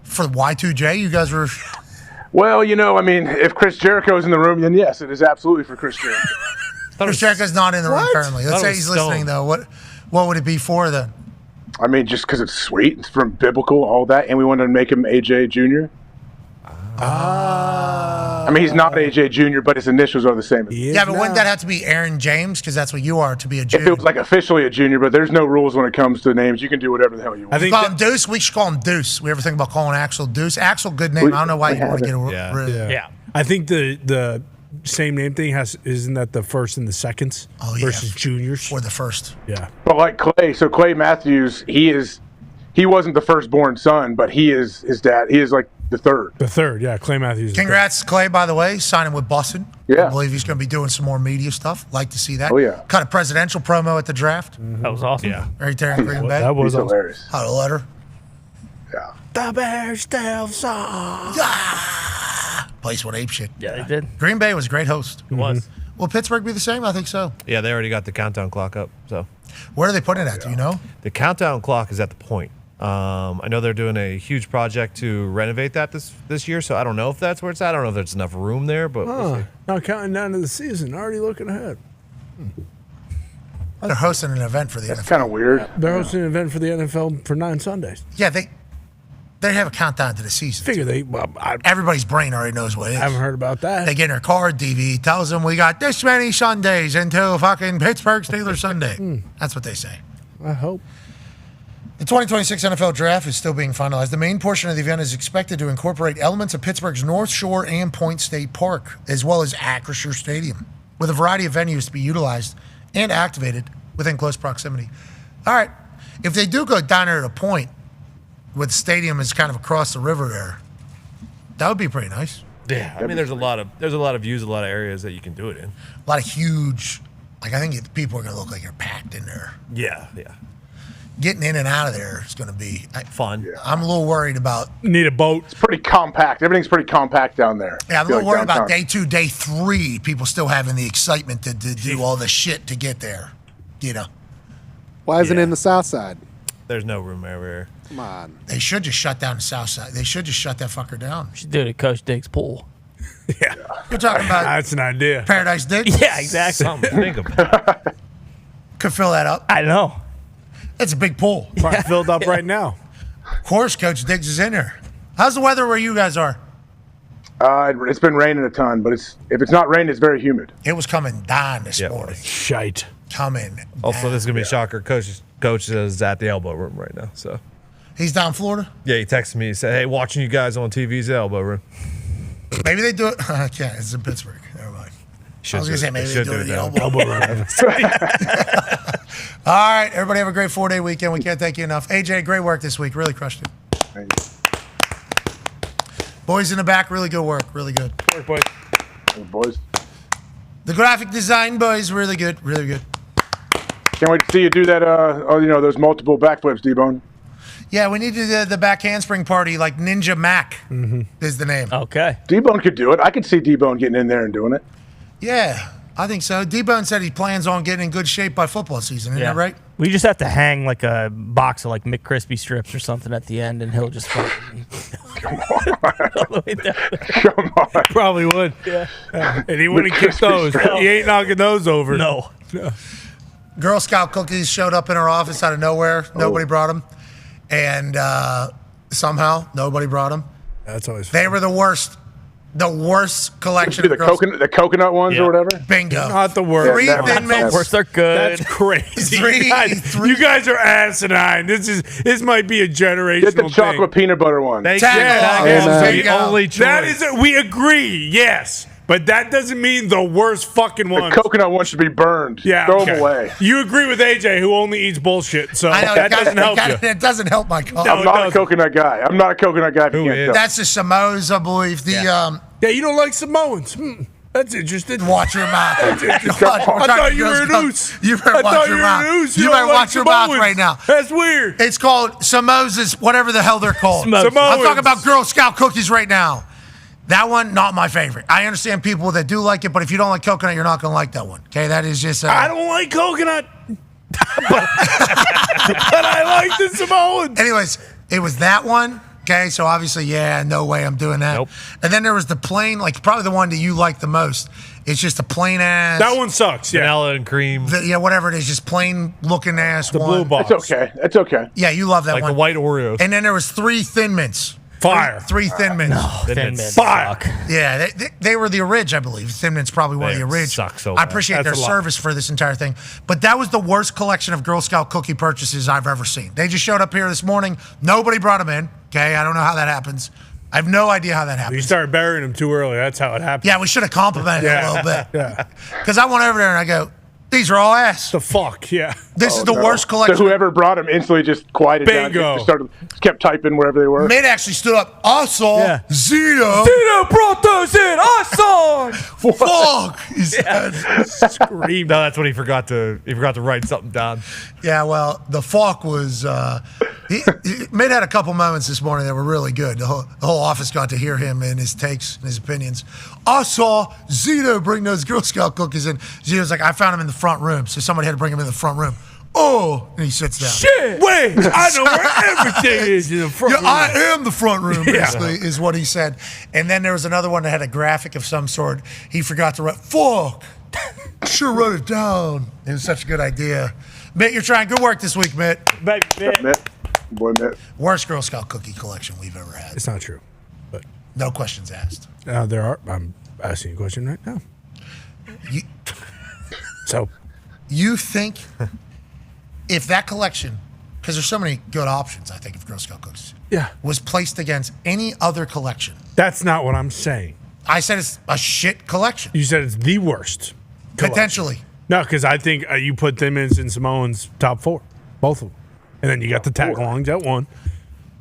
For Y2J, you guys were. Well, I mean, if Chris Jericho's in the room, then yes, it is absolutely for Chris Jericho. Chris Jericho's not in the room What? currently. Let's say he's listening though. What would it be for then? I mean, just because it's sweet, it's from biblical, all that, and we wanted to make him AJ Jr. I mean, he's not AJ Jr., but his initials are the same. Yeah, but wouldn't that have to be Aaron James? Because that's what you are to be a If junior. it was like officially a junior, but there's no rules when it comes to names. You can do whatever the hell you want. We call him Deuce. We should call him Deuce. We ever think about calling Axel Deuce? Axel, good name. I don't know why you want to get rid. I think the same name thing isn't that the first and the seconds versus juniors or the first? Yeah. But like Clay, so Clay Matthews, he wasn't the firstborn son, but he is his dad. He is like the third. The third, yeah. Clay Matthews. is Congrats, Clay, by the way, signing with Bussin. Yeah. I believe he's going to be doing some more media stuff. Like to see that. Oh, yeah. Cut a presidential promo at the draft. That was awesome. Yeah. Right there in Green Bay. That was He's awesome. hilarious. How the letter. Yeah. The Bears still suck. Place went ape shit. Yeah, they did. Green Bay was a great host. It was. Will Pittsburgh be the same? I think so. Yeah, they already got the countdown clock up. So Where are they putting it at? Do you know? the countdown clock is at the point. I know they're doing a huge project to renovate that this year, so I don't know if that's where it's at. I don't know if there's enough room there, but we'll see. Not counting down to the season. Already looking ahead. They're hosting an event for the That's NFL. kind of weird. They're hosting an event for the NFL for 9 Sundays. Yeah, they have a countdown to the season. Figure Everybody's brain already knows what it is. I haven't heard about that. They get in their car, DV tells them we got this many Sundays until fucking Pittsburgh Steelers Sunday. That's what they say. I hope. The 2026 NFL Draft is still being finalized. The main portion of the event is expected to incorporate elements of Pittsburgh's North Shore and Point State Park, as well as Acrisure Stadium, with a variety of venues to be utilized and activated within close proximity. All right, if they do go down there to Point, with the stadium is kind of across the river there, that would be pretty nice. Yeah, I mean, there's a lot of views, a lot of areas that you can do it in. A lot of huge, I think people are going to look like they're packed in there. Yeah. Getting in and out of there is going to be fun. I'm a little worried about. Need a boat. It's pretty compact. Everything's pretty compact down there. Yeah, I'm a I feel little worried about downtown. day 2, day 3, people still having the excitement to do all the shit to get there. You know, Why isn't it in the South Side? There's no room everywhere. Come on. they should just shut down the South Side. They should just shut that fucker down. Should do it at Coach Diggs' pool. You're talking about That's an idea. Paradise Dick? Yeah, exactly. Something to think about. Could fill that up. I know. It's a big pool. Probably filled up right now. Of course, Coach Diggs is in there. How's the weather where you guys are? It's been raining a ton, but if it's not raining, it's very humid. It was coming down this morning. Shite. Coming. Also, this is gonna be a shocker. Coach is at the elbow room right now. So he's down in Florida. Yeah, he texted me. He said, "Hey, watching you guys on TV's elbow room." Maybe they do it. Yeah, it's in Pittsburgh. Never mind. I was gonna say maybe they do it in the elbow room. All right, everybody have a great 4-day weekend. We can't thank you enough. AJ, great work this week. Really crushed it. Thank you. Boys in the back, really good work. Really good. Work, boys. Boys. The graphic design boys, really good. Really good. Can't wait to see you do that. Those multiple backflips, D-Bone. Yeah, we need to do the back handspring party like Ninja Mac is the name. Okay. D-Bone could do it. I could see D-Bone getting in there and doing it. Yeah, I think so. D-Bone said he plans on getting in good shape by football season. Isn't that right? We just have to hang like a box of like McCrispy strips or something at the end, and he'll just fucking all the way down. Come on. Probably would. Yeah. And he wouldn't kick those. He ain't knocking those over. No. Girl Scout cookies showed up in our office out of nowhere. Nobody brought them. And somehow nobody brought them. That's always fun. They were the worst. The worst collection The coconut ones or whatever? Bingo. Not the worst. Three Thin Mints. Worst, they're good. That's crazy. You guys are asinine. This might be a generational Get the chocolate peanut butter one. Thank Tag you. along. That There you is the go. only choice. That is we agree, yes. But that doesn't mean the worst fucking The ones. coconut one should be burned. Yeah, Throw okay. them away. You agree with AJ, who only eats bullshit, so I know, that doesn't help you. It doesn't help my cause. No, I'm not a coconut guy. I'm not a coconut guy. If you can't tell. That's the Samoas, I believe. Yeah, you don't like Samoans. That's interesting. Watch your mouth. I thought you were an oos. You better I watch thought your you were mouth. an oos. You You better don't like watch your mouth Samoans. right now. That's weird. It's called Samoa's, whatever the hell they're called. Samoans. I'm talking about Girl Scout cookies right now. That one, not my favorite. I understand people that do like it, but if you don't like coconut, you're not going to like that one. Okay, that is just. I don't like coconut, but I like the Samoans. Anyways, it was that one. Okay, so obviously, no way I'm doing that. Nope. And then there was the plain, like probably the one that you like the most. It's just a plain ass. That one sucks. Yeah, Vanilla and cream. Whatever it is, just plain looking ass the one. blue box. That's okay. That's okay. Yeah, you love that Like one. the white Oreos. And then there was 3 Thin Mints. Fire. Three Thin Mints. Thin Mints Fire. suck. Yeah, they were the orig, I believe. Thin Mints probably one of the They orig. suck so I bad. appreciate That's their a lot. service for this entire thing. But that was the worst collection of Girl Scout cookie purchases I've ever seen. They just showed up here this morning. Nobody brought them in. Okay, I don't know how that happens. I have no idea how that You happens. started burying them too early. That's how it happened. Yeah, we should have complimented it a little bit. Yeah. Because I went over there and I go, these are all ass. The fuck. Yeah. This is the No. worst collection. So whoever brought them instantly just quieted Bingo. down. Just kept typing wherever they were. Mid actually stood up. I saw Yeah. Zito. Dino brought those in. I saw. Fuck. He said. Scream. No, that's when he forgot to write something down. Yeah, well, the fuck was. Mid had a couple moments this morning that were really good. The whole office got to hear him and his takes and his opinions. I saw Zito bring those Girl Scout cookies in. Zito's like, I found him in the front room, so somebody had to bring him in the front room. Oh, and he sits down. Shit. Wait. I know where everything is in the front room. I am the front room, Yeah. basically, is what he said. And then there was another one that had a graphic of some sort. He forgot to write, fuck. I sure wrote it down. It was such a good idea. Mitt, you're trying good work this week, Mitt. Mitt. Boy, Mitt. Worst Girl Scout cookie collection we've ever had. It's not true. But No questions asked. there are. I'm asking you a question right now. So You think if that collection, because there's so many good options, I think, of Girl Scout cookies, yeah, was placed against any other collection, that's not what I'm saying. I said it's a shit collection. You said it's the worst. collection. Potentially. No, because I think you put Thin Mints and Samoans top 4, both of them, and then you got the tag-alongs at 1,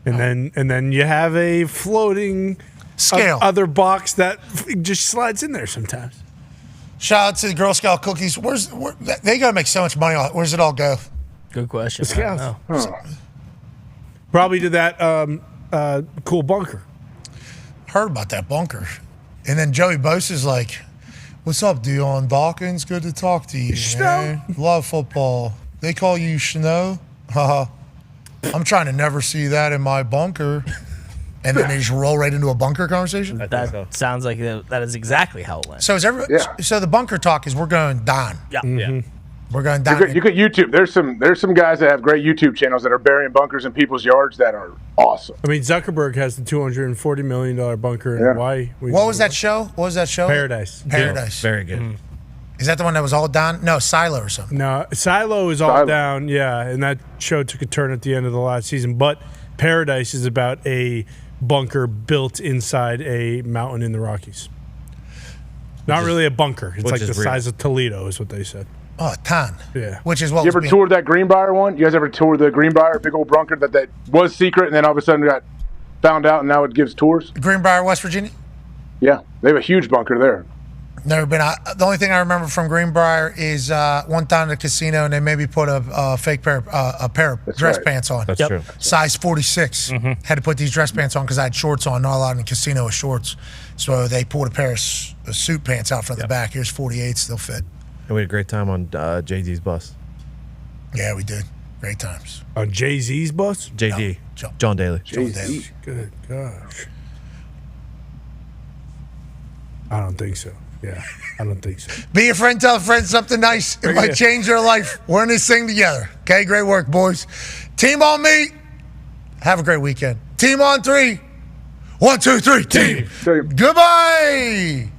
and then you have a floating Scale. other box that just slides in there sometimes. Shout out to the Girl Scout cookies. They got to make so much money on it. Where does it all go? Good question. The Scouts. Probably to that cool bunker. Heard about that bunker. And then Joey Bosa's like, what's up, Dion Dawkins? Good to talk to you, man. Love football. They call you Schno? Haha. I'm trying to never see that in my bunker. And then they just roll right into a bunker conversation? That sounds like that is exactly how it went. So is so the bunker talk is we're going Dahn. Yeah. Yeah. We're going You down. could YouTube. There's some guys that have great YouTube channels that are burying bunkers in people's yards that are awesome. I mean, Zuckerberg has the $240 million bunker in Hawaii. What was that show? Paradise. Paradise. Very good. Is that the one that was all down? No, Silo or something. No, Silo is all down, yeah, and that show took a turn at the end of the last season. But Paradise is about a bunker built inside a mountain in the Rockies. Not really a bunker. It's like the size of Toledo is what they said. Oh, a ton. Yeah. Which is what you ever toured that Greenbrier one? You guys ever toured the Greenbrier, big old bunker that was secret and then all of a sudden got found out and now it gives tours? Greenbrier, West Virginia? Yeah. They have a huge bunker there. Never been. The only thing I remember from Greenbrier is one time at the casino and they maybe put a fake pair of dress pants on. That's true. Size 46. Had to put these dress pants on because I had shorts on. Not allowed in the casino with shorts. So they pulled a pair of suit pants out from the back. Here's 48s. They'll fit. And we had a great time on JD's bus. Yeah, we did. Great times. On Jay-Z's bus? JD. No, John Daly. John Daly. Good gosh. I don't think so. Yeah, I don't think so. Be a friend, tell a friend something nice. It might change their life. We're in this thing together. Okay, great work, boys. Team on me. Have a great weekend. Team on 3. 1, 2, 3. Team. Goodbye.